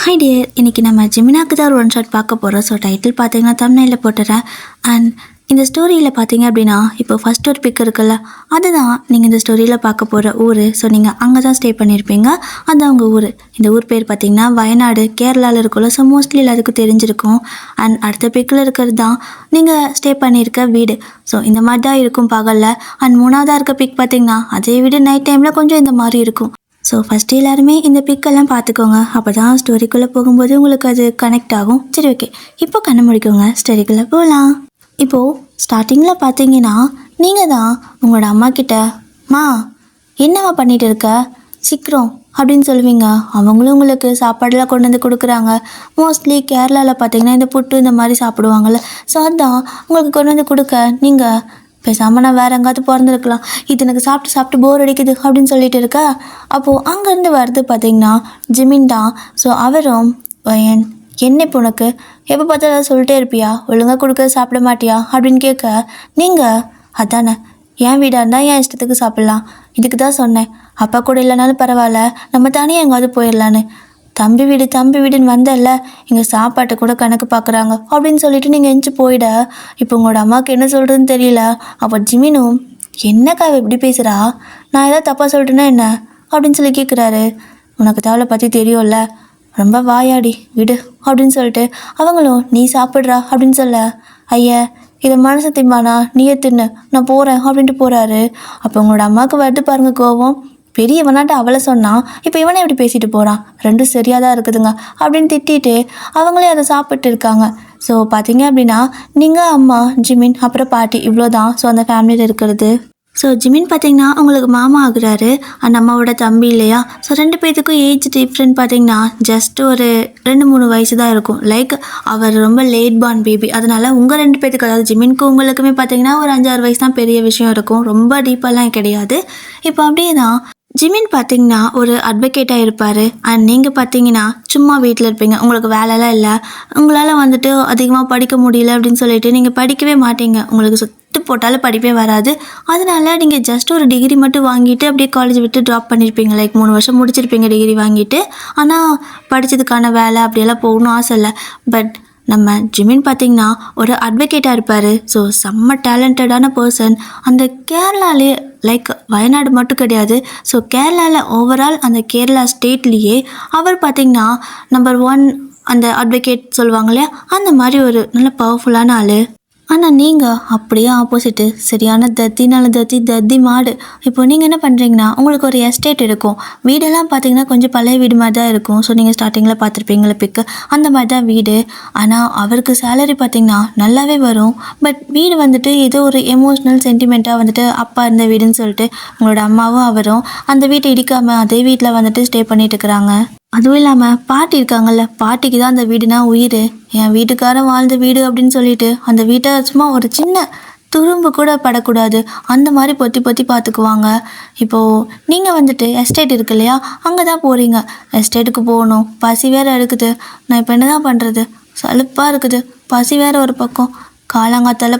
Hi dear, இன்றைக்கி நம்ம ஜெமினாக்கு தான் ஒரு ஒன் ஷாட் பார்க்க போகிறோம். ஸோ டைட்டில் பார்த்தீங்கன்னா தம்ப்நெயில்ல போட்டுறேன். அண்ட் இந்த ஸ்டோரியில் பார்த்தீங்க அப்படின்னா இப்போ ஃபஸ்ட் ஒரு பிக் இருக்குல்ல, அதுதான் நீங்கள் இந்த ஸ்டோரியில் பார்க்க போகிற ஊர். ஸோ நீங்கள் அங்கே தான் ஸ்டே பண்ணியிருப்பீங்க. அதுதான் உங்கள் ஊர். இந்த ஊர் பேர் பார்த்தீங்கன்னா வயநாடு, கேரளாவில் இருக்குல்ல. ஸோ மோஸ்ட்லி எல்லாத்துக்கும் தெரிஞ்சிருக்கும். அண்ட் அடுத்த பிக்கில் இருக்கிறது தான் நீங்கள் ஸ்டே பண்ணியிருக்க வீடு. ஸோ இந்த மாதிரி தான் இருக்கும் பகலில். அண்ட் மூணாவதாக இருக்க பிக் பார்த்தீங்கன்னா அதே வீடு நைட் டைமில் கொஞ்சம் இந்த மாதிரி இருக்கும். ஸோ ஃபஸ்ட்டு எல்லாருமே இந்த பிக்கெல்லாம் பார்த்துக்கோங்க. அப்போ தான் ஸ்டோரிக்குள்ளே போகும்போது உங்களுக்கு அது கனெக்ட் ஆகும். சரி, ஓகே, இப்போ கண்ணு முடிக்கோங்க, ஸ்டோரிக்குள்ளே போகலாம். இப்போது ஸ்டார்டிங்கில் பார்த்தீங்கன்னா நீங்கள் தான் உங்களோட அம்மா கிட்ட, மா என்னம்மா பண்ணிகிட்டு இருக்க, சீக்கிரம் அப்படின்னு சொல்லுவீங்க. அவங்களும் உங்களுக்கு சாப்பாடெல்லாம் கொண்டு வந்து கொடுக்குறாங்க. மோஸ்ட்லி கேரளாவில் பார்த்தீங்கன்னா இந்த புட்டு இந்த மாதிரி சாப்பிடுவாங்கள்ல. ஸோ அதுதான் உங்களுக்கு கொண்டு வந்து கொடுக்க நீங்கள் பேசாமல் நான் வேறு எங்காவது பிறந்திருக்கலாம், இது எனக்கு சாப்பிட்டு சாப்பிட்டு போர் அடிக்குது அப்படின்னு சொல்லிட்டு இருக்கா. அப்போது அங்கேருந்து வருது பார்த்தீங்கன்னா ஜிமின் தான். ஸோ அவரும் என்ன இப்போ உனக்கு எப்போ பார்த்தாலும் சொல்லிட்டே இருப்பியா, ஒழுங்காக கொடுக்க சாப்பிட மாட்டியா அப்படின்னு கேட்க, நீங்கள் அதானே என் வீடாக இருந்தால் என் இஷ்டத்துக்கு சாப்பிட்லாம், இதுக்கு தான் சொன்னேன், அப்பா கூட இல்லைனாலும் பரவாயில்ல, நம்ம தனியாக எங்காவது போயிடலான்னு. தம்பி வீடுன்னு வந்தல்ல, இங்கே சாப்பாட்டை கூட கணக்கு பார்க்குறாங்க அப்படின்னு சொல்லிட்டு நீங்கள் எஞ்சி போயிட, இப்போ உங்களோட அம்மாவுக்கு என்ன சொல்கிறதுன்னு தெரியல. அப்போ ஜிமினும், என்னக்கா எப்படி பேசுகிறா, நான் ஏதாவது தப்பாக சொல்லிட்டேன்னா என்ன அப்படின்னு சொல்லி கேட்குறாரு. உனக்கு தவளை பற்றி தெரியும்ல, ரொம்ப வாயாடி விடு அப்படின்னு சொல்லிட்டு அவங்களும் நீ சாப்பிட்றா அப்படின்னு சொல்ல, ஐயா இதை மனசு திம்பானா, நீயே தின்னு, நான் போகிறேன் அப்படின்ட்டு போகிறாரு. அப்போ உங்களோட அம்மாவுக்கு வருது பாருங்க கோவம். பெரியவனாட்ட அவளை சொன்னான், இப்போ இவனை எப்படி பேசிட்டு போகிறான், ரெண்டும் சரியாக தான் இருக்குதுங்க அப்படின்னு திட்டிட்டு அவங்களே அதை சாப்பிட்டு இருக்காங்க. ஸோ பார்த்தீங்க அப்படின்னா நீங்கள் அம்மா, ஜிமின், அப்புறம் பாட்டி, இவ்வளோ தான் ஸோ அந்த ஃபேமிலியில் இருக்கிறது. ஸோ ஜிமின் பார்த்தீங்கன்னா அவங்களுக்கு மாமா ஆகுறாரு, அந்த அம்மாவோட தம்பி இல்லையா. ஸோ ரெண்டு பேர்த்துக்கும் ஏஜ் டிஃப்ரெண்ட் பார்த்தீங்கன்னா ஜஸ்ட் ஒரு 2-3 வயசு தான் இருக்கும். லைக் அவர் ரொம்ப லேட் பார்ன் பேபி, அதனால் உங்கள் ரெண்டு பேர்த்துக்கு, அதாவது ஜிமின்க்கு உங்களுக்குமே பார்த்தீங்கன்னா ஒரு 5-6 வயசு தான் பெரிய விஷயம் இருக்கும், ரொம்ப டீப்பாலாம் கிடையாது. இப்போ அப்படியே தான் ஜிமின் பார்த்தீங்கன்னா ஒரு அட்வொகேட்டாக இருப்பார். அண்ட் நீங்கள் பார்த்தீங்கன்னா சும்மா வீட்டில் இருப்பீங்க, உங்களுக்கு வேலைலாம் இல்லை, உங்களால் வந்துட்டு அதிகமாக படிக்க முடியல அப்படின்னு சொல்லிட்டு நீங்கள் படிக்கவே மாட்டீங்க, உங்களுக்கு சுட்டு போட்டாலும் படிப்பே வராது. அதனால நீங்கள் ஜஸ்ட் ஒரு டிகிரி மட்டும் வாங்கிட்டு அப்படியே காலேஜ் விட்டு ட்ராப் பண்ணியிருப்பீங்க. லைக் 3 வருஷம் முடிச்சிருப்பீங்க டிகிரி வாங்கிட்டு. ஆனால் படித்ததுக்கான வேலை அப்படியெல்லாம் போகணும்னு ஆசை இல்லை. பட் நம்ம ஜிமின் பார்த்திங்கன்னா ஒரு அட்வொகேட்டாக இருப்பார். ஸோ செம்ம டேலண்டடான பர்சன். அந்த கேரளாலே லைக் வயநாடு மட்டும் கிடையாது, ஸோ கேரளாவில் ஓவரால் அந்த கேரளா ஸ்டேட்லேயே அவர் பார்த்திங்கன்னா நம்பர் 1 அந்த அட்வொகேட் சொல்லுவாங்க இல்லையா, அந்த மாதிரி ஒரு நல்ல பவர்ஃபுல்லான ஆள். ஆனால் நீங்கள் அப்படியே ஆப்போசிட்டு, சரியான தத்தி மாடு. இப்போ நீங்கள் என்ன பண்ணுறீங்கன்னா உங்களுக்கு ஒரு எஸ்டேட் இருக்கும். வீடெல்லாம் பார்த்தீங்கன்னா கொஞ்சம் பழைய வீடு மாதிரி தான் இருக்கும். ஸோ நீங்கள் ஸ்டார்டிங்கில் பார்த்துருப்பீங்களே பிக்கு, அந்த மாதிரி தான் வீடு. ஆனால் அவருக்கு சேலரி பார்த்திங்கன்னா நல்லாவே வரும். பட் வீடு வந்துட்டு ஏதோ ஒரு எமோஷ்னல் சென்டிமெண்ட்டாக வந்துட்டு அப்பா இருந்த வீடுன்னு சொல்லிட்டு உங்களோட அம்மாவும் அவரும் அந்த வீட்டை இடிக்காமல் அதே வீட்டில் வந்துட்டு ஸ்டே பண்ணிட்டு இருக்கிறாங்க. அதுவும் இல்லாமல் பாட்டி இருக்காங்கல்ல, பாட்டிக்கு தான் அந்த வீடுனா உயிர். என் வீட்டுக்காரன் வாழ்ந்த வீடு அப்படின்னு சொல்லிட்டு அந்த வீட்டை சும்மா ஒரு சின்ன துரும்பு கூட படக்கூடாது அந்த மாதிரி பொத்தி பார்த்துக்குவாங்க. இப்போது நீங்கள் வந்துட்டு எஸ்டேட் இருக்கு இல்லையா, அங்கே தான் போகிறீங்க. எஸ்டேட்டுக்கு போகணும், பசி வேறு இருக்குது. நான் இப்போ என்ன தான் பண்ணுறது, சலுப்பாக இருக்குது, பசி வேறு ஒரு பக்கம். காலங்காத்தால்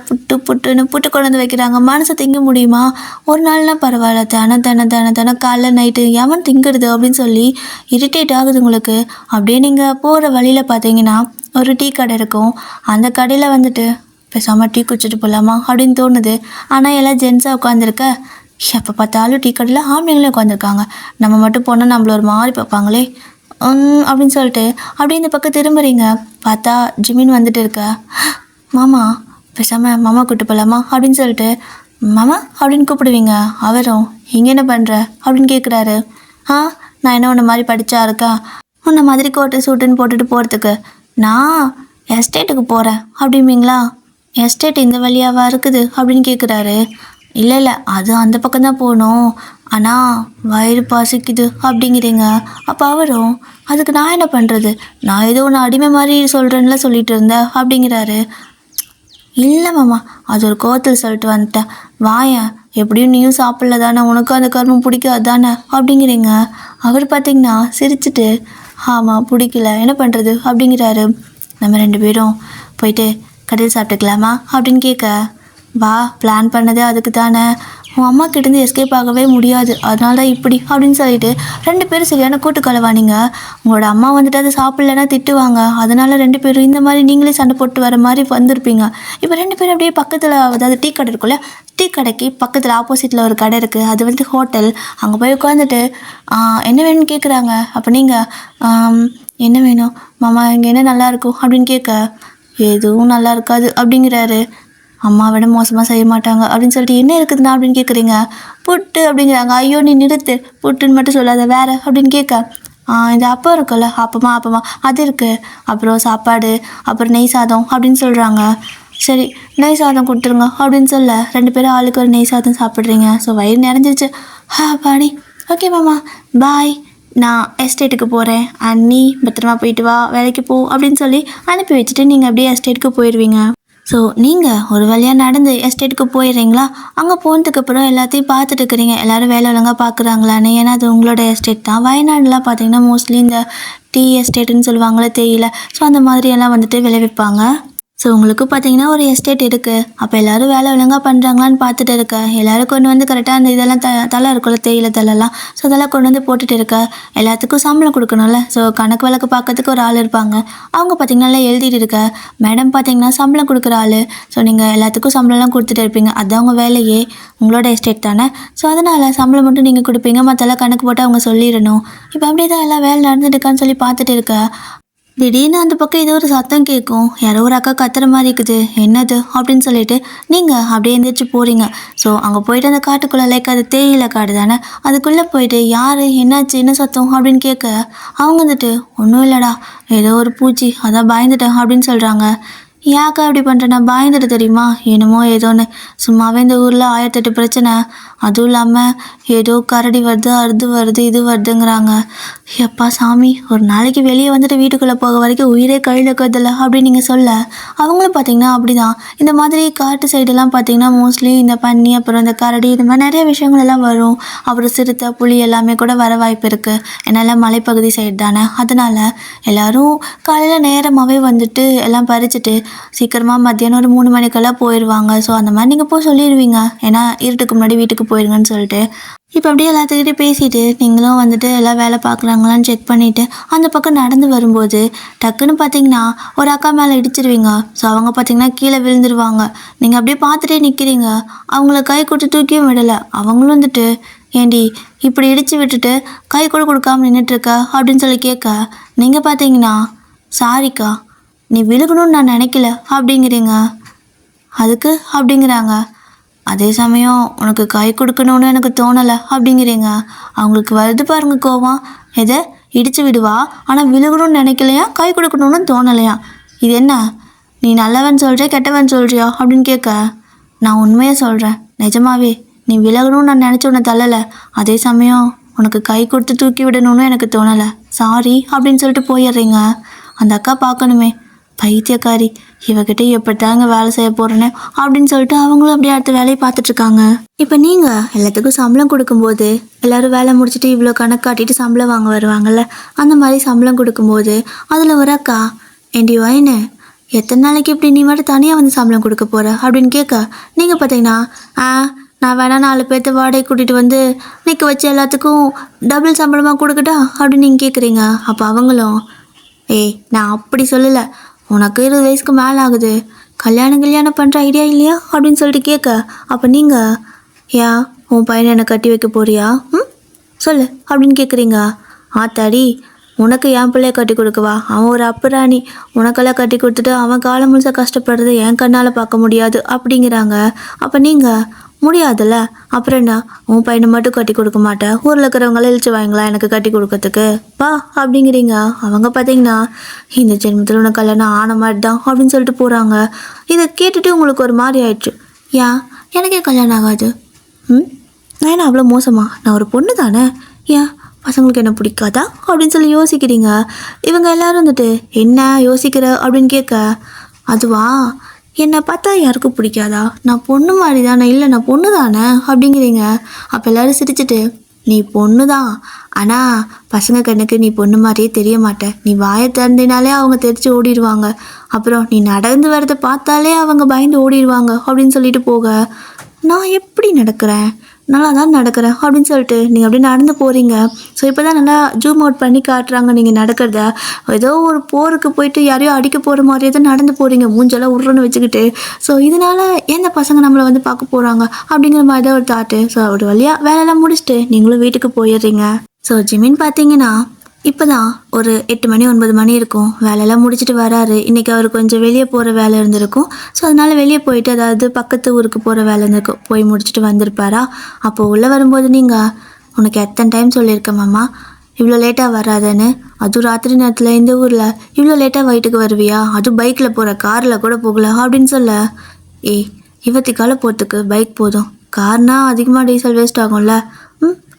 புட்டுன்னு புட்டு கொண்டு வந்து வைக்கிறாங்க, மனசை திங்க முடியுமா? ஒரு நாள்னா பரவாயில்ல, தினம் காலைல நைட்டு எவன் திங்கிறது அப்படின்னு சொல்லி இரிட்டேட் ஆகுது உங்களுக்கு. அப்படியே நீங்கள் போகிற வழியில் பார்த்தீங்கன்னா ஒரு டீ கடை இருக்கும். அந்த கடையில் வந்துட்டு பேசாமல் டீ குடிச்சிட்டு போகலாமா அப்படின்னு தோணுது. ஆனால் எல்லாம் ஜென்ஸாக உட்காந்துருக்க, எப்போ பார்த்தாலும் டீ கடையில் ஆம்பளைங்களே உட்காந்துருக்காங்க, நம்ம மட்டும் போனால் நம்மள ஒரு மாதிரி பார்ப்பாங்களே அப்படின்னு சொல்லிட்டு அப்படியே இந்த பக்கம் திரும்புறீங்க. பார்த்தா ஜிமின் வந்துட்டு இருக்க, மாமா பேசாமல் மாமா கூப்பிட்டு போகலாமா அப்படின்னு சொல்லிட்டு மாமா அப்படின்னு கூப்பிடுவீங்க. அவரும் இங்கே என்ன பண்ணுற அப்படின்னு கேட்குறாரு. நான் என்ன உன்னை மாதிரி படித்தா இருக்கா, உன்னை மாதிரி கோட்டு சூட்டுன்னு போட்டுட்டு போகிறதுக்கு, நான் எஸ்டேட்டுக்கு போகிறேன் அப்படிம்பீங்களா. எஸ்டேட் இந்த வழியாவா இருக்குது அப்படின்னு கேட்குறாரு. இல்லை அது அந்த பக்கம் தான் போகணும், ஆனால் வயிறு பசிக்குது அப்படிங்கிறீங்க. அப்போ அவரும் அதுக்கு நான் என்ன பண்ணுறது, நான் ஏதோ ஒன்று அடிமை மாதிரி சொல்கிறேன்ல சொல்லிட்டு இருந்தேன் அப்படிங்கிறாரு. இல்லை மாமா, அது ஒரு கோவத்தில் சொல்லிட்டு வந்துட்டேன், வாயன் எப்படியும் நீயும் சாப்பிடல தானே, உனக்கும் அந்த கரும்பு பிடிக்காது தானே அப்படிங்கிறீங்க. அவர் பார்த்திங்கன்னா சிரிச்சுட்டு, ஆமாம் பிடிக்கல, என்ன பண்ணுறது அப்படிங்கிறாரு. நம்ம 2 பேரும் போயிட்டு கடையில் சாப்பிட்டுக்கலாமா அப்படின்னு கேட்க, வா பிளான் பண்ணதே அதுக்கு தானே, உன் அம்மா கிட்டேருந்து எஸ்கேப் ஆகவே முடியாது, அதனால தான் இப்படி அப்படின்னு சொல்லிட்டு 2 பேரும் சரியான கூட்டுக்கலவானீங்க. உங்களோட அம்மா வந்துட்டு அதை சாப்பிட்லன்னா திட்டுவாங்க, அதனால 2 பேரும் இந்த மாதிரி நீங்களே சண்டை போட்டு வர மாதிரி வந்திருப்பீங்க. இப்போ 2 பேரும் அப்படியே பக்கத்தில், அதாவது டீ கடை இருக்குல்ல, டீ கடைக்கு பக்கத்தில் ஆப்போசிட்டில் ஒரு கடை இருக்குது, அது வந்து ஹோட்டல். அங்கே போய் உட்காந்துட்டு என்ன வேணும்னு கேட்குறாங்க. அப்போ நீங்கள் என்ன வேணும் மாமா, இங்கே என்ன நல்லா இருக்கும் அப்படின்னு கேட்க, எதுவும் நல்லா இருக்காது அப்படிங்கிறாரு. அம்மா விட மோசமாக செய்ய மாட்டாங்க அப்படின்னு சொல்லிட்டு, என்ன இருக்குதுண்ணா அப்படின்னு கேட்குறீங்க. புட்டு அப்படிங்கிறாங்க. ஐயோ நீ நிறுத்து, புட்டுன்னு மட்டும் சொல்லாத, வேறு அப்படின்னு கேட்க, இந்த அப்பம் இருக்குல்ல, அப்பமா அது இருக்குது, அப்புறம் சாப்பாடு, அப்புறம் நெய் சாதம் அப்படின்னு சொல்கிறாங்க. சரி நெய் சாதம் கொடுத்துருங்க அப்படின்னு சொல்ல 2 பேரும் ஆளுக்கு ஒரு நெய் சாதம் சாப்பிட்றீங்க. ஸோ வயிறு நிறைஞ்சிருச்சு. பாடி ஓகே மாமா பாய், நான் எஸ்டேட்டுக்கு போகிறேன், அண்ட் நீ பத்திரமா போயிட்டு வா, வேலைக்கு போ அப்படின்னு சொல்லி அனுப்பி வச்சுட்டு நீங்கள் அப்படியே எஸ்டேட்டுக்கு போயிடுவீங்க. ஸோ நீங்கள் ஒரு வழியாக நடந்து எஸ்டேட்டுக்கு போயிடுறீங்களா. அங்கே போனதுக்கப்புறம் எல்லாத்தையும் பார்த்துட்டு இருக்கிறீங்க, எல்லோரும் வேலை ஒழுங்காக பார்க்குறாங்களான்னு. ஏன்னா அது உங்களோட எஸ்டேட் தான். வயநாடுலாம் பார்த்தீங்கன்னா மோஸ்ட்லி இந்த டீ எஸ்டேட்டுன்னு சொல்லுவாங்களே, தேயிலை. ஸோ அந்த மாதிரியெல்லாம் வந்துட்டு விளைவிப்பாங்க. ஸோ உங்களுக்கு பார்த்தீங்கன்னா ஒரு எஸ்டேட் இருக்குது. அப்போ எல்லோரும் வேலை ஒழுங்காக பண்ணுறாங்களான்னு பார்த்துட்டு இருக்க, எல்லோரும் கொண்டு வந்து கரெக்டாக அந்த இதெல்லாம் தலை இருக்குல்ல, தேயிலை தலைலாம், ஸோ அதெல்லாம் கொண்டு வந்து போட்டுட்டு இருக்க. எல்லாத்துக்கும் சம்பளம் கொடுக்கணும்ல, ஸோ கணக்கு வழக்கு பார்க்கறதுக்கு ஒரு ஆள் இருப்பாங்க. அவங்க பார்த்தீங்கன்னா எல்லாம் எழுதிட்டு இருக்க. மேடம் பார்த்தீங்கன்னா சம்பளம் கொடுக்குற ஆள். ஸோ நீங்கள் எல்லாத்துக்கும் சம்பளம்லாம் கொடுத்துட்டு இருப்பீங்க, அதுதான் உங்கள் வேலையே. உங்களோட எஸ்டேட் தானே, ஸோ அதனால் சம்பளம் மட்டும் நீங்கள் கொடுப்பீங்க, மற்றெல்லாம் கணக்கு போட்டு அவங்க சொல்லிடணும். இப்போ அப்படியே தான் எல்லாம் வேலை நடந்துட்டு இருக்கான்னு சொல்லி பார்த்துட்டு இருக்க. திடீர்னு அந்த பக்கம் ஏதோ ஒரு சத்தம் கேட்கும், யாரோ ஒரு அக்கா கத்துற மாதிரி இருக்குது, என்னது அப்படின்னு சொல்லிட்டு நீங்கள் அப்படியே எழுந்திரிச்சு போகிறீங்க. ஸோ அங்கே போயிட்டு அந்த காட்டுக்குள்ளே, லைக் அது தேயிலை காடு தானே, அதுக்குள்ளே போயிட்டு யார் என்னாச்சு என்ன சத்தம் அப்படின்னு கேட்க, அவங்க வந்துட்டு ஒன்றும் இல்லைடா, ஏதோ ஒரு பூச்சி, அதான் பயந்துட்டேன் அப்படின்னு சொல்கிறாங்க. ஏக்கா இப்படி பண்ணுறேன், நான் பயந்துட்டு தெரியுமா, என்னமோ ஏதோன்னு, சும்மாவே இந்த ஊரில் 1008 பிரச்சனை, அதுவும் இல்லாமல் ஏதோ கரடி வருது, அறுது வருது, இது வருதுங்கிறாங்க. எப்பா சாமி, ஒரு நாளைக்கு வெளியே வந்துட்டு வீட்டுக்குள்ளே போக வரைக்கும் உயிரே கையில் இருக்கிறதில்ல அப்படின்னு நீங்கள் சொல்ல, அவங்களும் பார்த்தீங்கன்னா அப்படி தான். இந்த மாதிரி காட்டு சைடெல்லாம் பார்த்தீங்கன்னா மோஸ்ட்லி இந்த பன்னி, அப்புறம் இந்த கரடி, இந்த மாதிரி நிறைய விஷயங்கள் எல்லாம் வரும். அப்புறம் சிறுத்தை, புலி எல்லாமே கூட வர வாய்ப்பு இருக்குது. என்னால் மலைப்பகுதி சைடு தானே, அதனால் எல்லோரும் காலையில் நேரமாகவே வந்துட்டு எல்லாம் பறிச்சுட்டு சீக்கிரமாக மத்தியானம் ஒரு 3 மணிக்கெல்லாம் போயிடுவாங்க. ஸோ அந்த மாதிரி நீங்கள் போய் சொல்லிடுவீங்க, ஏன்னா இருட்டுக்கு முன்னாடி வீட்டுக்கு போயிடுங்கன்னு சொல்லிட்டு. இப்போ அப்படியே எல்லாத்துக்கிட்டே பேசிட்டு நீங்களும் வந்துட்டு எல்லாம் வேலை பார்க்குறாங்களான்னு செக் பண்ணிவிட்டு அந்த பக்கம் நடந்து வரும்போது டக்குன்னு பார்த்தீங்கன்னா ஒரு அக்கா மேலே இடிச்சிருவீங்க. ஸோ அவங்க பார்த்தீங்கன்னா கீழே விழுந்துருவாங்க. நீங்கள் அப்படியே பார்த்துட்டே நிற்கிறீங்க, அவங்கள கை கொடுத்து தூக்கியும் விடலை. அவங்களும் வந்துட்டு, ஏண்டி இப்படி இடித்து விட்டுட்டு கை கூட கொடுக்காம நின்றுட்டுருக்க அப்படின்னு சொல்லி கேட்க, நீங்கள் பார்த்தீங்கன்னா சாரிக்கா, நீ விழுகணும்னு நான் நினைக்கல அப்படிங்கிறீங்க. அதுக்கு அப்படிங்கிறாங்க. அதே சமயம் உனக்கு கை கொடுக்கணும்னு எனக்கு தோணலை அப்படிங்கிறீங்க. அவங்களுக்கு வருது பாருங்க கோவம், எதை இடித்து விடுவா, ஆனால் விழுகணும்னு நினைக்கலையா, கை கொடுக்கணும்னு தோணலையா, இது என்ன நீ நல்லவன் சொல்கிறியா கெட்டவன் சொல்கிறியா அப்படின்னு கேட்க, நான் உண்மையாக சொல்கிறேன், நிஜமாவே நீ விலகணும்னு நான் நினச்சி உன்னை தள்ளலை, அதே சமயம் உனக்கு கை கொடுத்து தூக்கி விடணும்னு எனக்கு தோணலை, சாரி அப்படின்னு சொல்லிட்டு போயிடுறீங்க. அந்த அக்கா பார்க்கணுமே, பைத்தியக்காரி, இவகிட்ட எப்படிதாங்க வேலை செய்ய போகிறேன்னு அப்படின்னு சொல்லிட்டு அவங்களும் அப்படியே அடுத்த வேலையை பார்த்துட்ருக்காங்க. இப்போ நீங்கள் எல்லாத்துக்கும் சம்பளம் கொடுக்கும்போது எல்லோரும் வேலை முடிச்சுட்டு இவ்வளோ கணக்கு காட்டிட்டு சம்பளம் வாங்க வருவாங்கள்ல, அந்த மாதிரி சம்பளம் கொடுக்கும்போது அதில் ஒரு அக்கா, ஏண்டி வாயின்னு எத்தனை நாளைக்கு இப்படி நீ மட்டும் தனியாக வந்து சம்பளம் கொடுக்க போகிற அப்படின்னு கேட்க, நீங்கள் பார்த்தீங்கன்னா நான் வேணா 4 பேர்த்த வாடகை கூட்டிகிட்டு வந்து நிற்க வச்சு எல்லாத்துக்கும் டபுள் சம்பளமாக கொடுக்கட்டா அப்படின்னு நீங்கள் கேட்குறீங்க. அப்போ அவங்களும், ஏய் நான் அப்படி சொல்லலை, உனக்கு 20 வயசுக்கு மேலே ஆகுது, கல்யாணம் பண்ணுற ஐடியா இல்லையா அப்படின்னு சொல்லிட்டு கேட்க, அப்போ நீங்கள், ஏன் உன் பையனை என்னை கட்டி வைக்க போறியா, சொல்லு அப்படின்னு கேட்குறீங்க. ஆத்தாடி, உனக்கு என் பிள்ளைய கட்டி கொடுக்கவா, அவன் ஒரு அப்புறாணி, உனக்கெல்லாம் கட்டி கொடுத்துட்டு அவன் காலம் முழுசாக கஷ்டப்படுறதை என் கண்ணால் பார்க்க முடியாது அப்படிங்கிறாங்க. அப்போ நீங்கள், முடியாதுல்ல, அப்புறம் என்ன, உன் பையனை மட்டும் கட்டி கொடுக்க மாட்டேன், ஊரில் இருக்கிறவங்களாம் இழிச்சு வாங்களா எனக்கு கட்டி கொடுக்கறதுக்கு பா அப்படிங்கிறீங்க. அவங்க பார்த்தீங்கன்னா இந்த ஜென்மத்தில் உனக்கு கல்யாணம் ஆன மாதிரி தான் அப்படின்னு சொல்லிட்டு போகிறாங்க. இதை கேட்டுட்டு உங்களுக்கு ஒரு மாதிரி ஆயிடுச்சு, ஏன் எனக்கே கல்யாணம் ஆகாது, நான் என்ன அவ்வளோ மோசமா, நான் ஒரு பொண்ணு தானே, ஏன் பசங்களுக்கு என்ன பிடிக்காதா அப்படின்னு சொல்லி யோசிக்கிறீங்க. இவங்க எல்லோரும் வந்துட்டு என்ன யோசிக்கிற அப்படின்னு கேட்க, அதுவா என்னை பார்த்தா யாருக்கும் பிடிக்காதா, நான் பொண்ணு மாதிரி தானே, இல்லை நான் பொண்ணு தானே அப்படிங்கிறீங்க. அப்போ எல்லோரும் சிரிச்சுட்டு, நீ பொண்ணு தான், ஆனால் பசங்க கண்ணுக்கு நீ பொண்ணு மாதிரியே தெரிய மாட்டேன், நீ வாயை திறந்தினாலே அவங்க தெரிச்சு ஓடிடுவாங்க, அப்புறம் நீ நடந்து வரதை பார்த்தாலே அவங்க பயந்து ஓடிடுவாங்க அப்படின்னு சொல்லிட்டு போக, நான் எப்படி நடக்கிறேன், நல்லா தான் நடக்கிறேன் அப்படின்னு சொல்லிட்டு நீங்கள் அப்படியே நடந்து போகிறீங்க. ஸோ இப்போ தான் நல்லா ஜூம் அவுட் பண்ணி காட்டுறாங்க நீங்கள் நடக்கிறத. ஏதோ ஒரு போருக்கு போயிட்டு யாரையோ அடிக்க போகிற மாதிரியே தான் நடந்து போகிறீங்க, மூஞ்செல்லாம் உருன்னு வச்சுக்கிட்டு. ஸோ இதனால் எந்த பசங்க நம்மளை வந்து பார்க்க போகிறாங்க அப்படிங்கிற மாதிரி தான் ஒரு தாட்டு. ஸோ ஒரு வழியாக வேலையெல்லாம் முடிச்சுட்டு நீங்களும் வீட்டுக்கு போயிடுறீங்க. ஸோ ஜிமின் பார்த்தீங்கன்னா இப்போ தான் ஒரு 8 மணி 9 மணி இருக்கும். வேலையெல்லாம் முடிச்சுட்டு வராரு. இன்றைக்கி அவர் கொஞ்சம் வெளியே போகிற வேலை இருந்திருக்கும். ஸோ அதனால் வெளியே போயிட்டு அதாவது பக்கத்து ஊருக்கு போகிற வேலை இருந்திருக்கும், போய் முடிச்சுட்டு வந்திருப்பாரா. அப்போது உள்ளே வரும்போது நீங்கள் உனக்கு எத்தனை டைம் சொல்லியிருக்கேன் மாமா இவ்வளோ லேட்டாக வராதுன்னு, அதுவும் ராத்திரி நேரத்தில் இந்த ஊரில் இவ்வளோ லேட்டாக வீட்டுக்கு வருவியா, அதுவும் பைக்கில் போகிற காரில் கூட போகல அப்படின்னு சொல்ல, ஏய் இவத்திக்கால போகிறதுக்கு பைக் போதும், கார்னால் அதிகமாக டீசல் வேஸ்ட் ஆகும்ல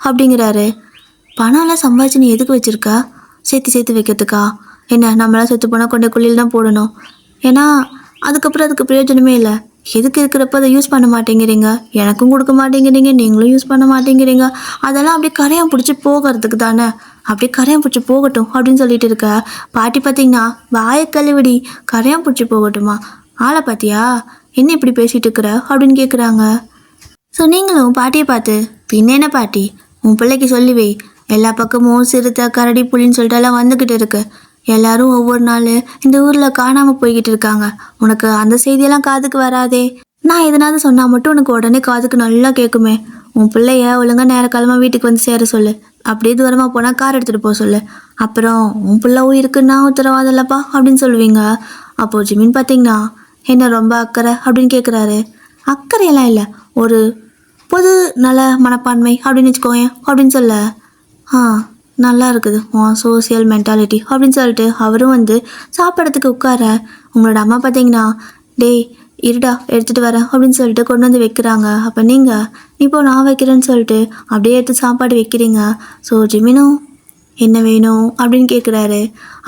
அப்படிங்கிறாரு. பணம்லாம் சம்பாதிச்சு நீ எதுக்கு வச்சுருக்கா, சேர்த்து வைக்கிறதுக்கா, என்ன நம்மளாம் செத்து போனால் கொண்டே குழியில் தான் போடணும், ஏன்னா அதுக்கப்புறம் அதுக்கு பிரயோஜனமே இல்லை, எதுக்கு இருக்கிறப்ப அதை யூஸ் பண்ண மாட்டேங்கிறீங்க, எனக்கும் கொடுக்க மாட்டேங்கிறீங்க, நீங்களும் யூஸ் பண்ண மாட்டேங்கிறீங்க, அதெல்லாம் அப்படியே கரையான் பிடிச்சி போகிறதுக்கு தானே, அப்படியே கரையான் பிடிச்சி போகட்டும் அப்படின்னு சொல்லிட்டு இருக்க. பாட்டி பார்த்தீங்கன்னா வாயை கழுவிடி, கரையான் பிடிச்சி போகட்டுமா, ஆளை பார்த்தியா என்ன இப்படி பேசிகிட்டு இருக்கிற அப்படின்னு கேட்குறாங்க. ஸோ நீங்களும் பாட்டியை பார்த்து பின்ன என்ன பாட்டி உன் பிள்ளைக்கு சொல்லுவே, எல்லா பக்கமும் சிறுத்தை கரடி புலின்னு சொல்லிட்டு எல்லாம் வந்துக்கிட்டு இருக்கு, எல்லாரும் ஒவ்வொரு நாள் இந்த ஊரில் காணாமல் போய்கிட்டு இருக்காங்க, உனக்கு அந்த செய்தியெல்லாம் காதுக்கு வராதே, நான் எதனாவது சொன்னால் மட்டும் உனக்கு உடனே காதுக்கு நல்லா கேட்குமே, உன் பிள்ளைய ஒழுங்காக நேரக்காலமாக வீட்டுக்கு வந்து சேர சொல்லு, அப்படியே தூரமாக போனால் கார் எடுத்துகிட்டு போக சொல்லு, அப்புறம் உன் பிள்ளை உயிருக்குன்னா உத்தரவாதம் இல்லைப்பா அப்படின்னு சொல்லுவீங்க. அப்போது ஜிமின் பார்த்தீங்கன்னா என்ன ரொம்ப அக்கறை அப்படின்னு கேட்குறாரு. அக்கறையெல்லாம் இல்லை, ஒரு பொது நல மனப்பான்மை அப்படின்னு வச்சுக்கோங்க அப்படின்னு சொல்ல, நல்லா இருக்குது சோசியல் மென்டாலிட்டி அப்படின்னு சொல்லிட்டு அவரும் வந்து சாப்பிட்றதுக்கு உட்கார. உங்களோட அம்மா பார்த்தீங்கன்னா டேய் இருடா எடுத்துகிட்டு வரேன் அப்படின்னு சொல்லிட்டு கொண்டு வந்து வைக்கிறாங்க. அப்போ நீங்கள் இப்போ நான் வைக்கிறேன்னு சொல்லிட்டு அப்படியே எடுத்து சாப்பாடு வைக்கிறீங்க. ஸோ ஜிமினும் என்ன வேணும் அப்படின்னு கேட்குறாரு.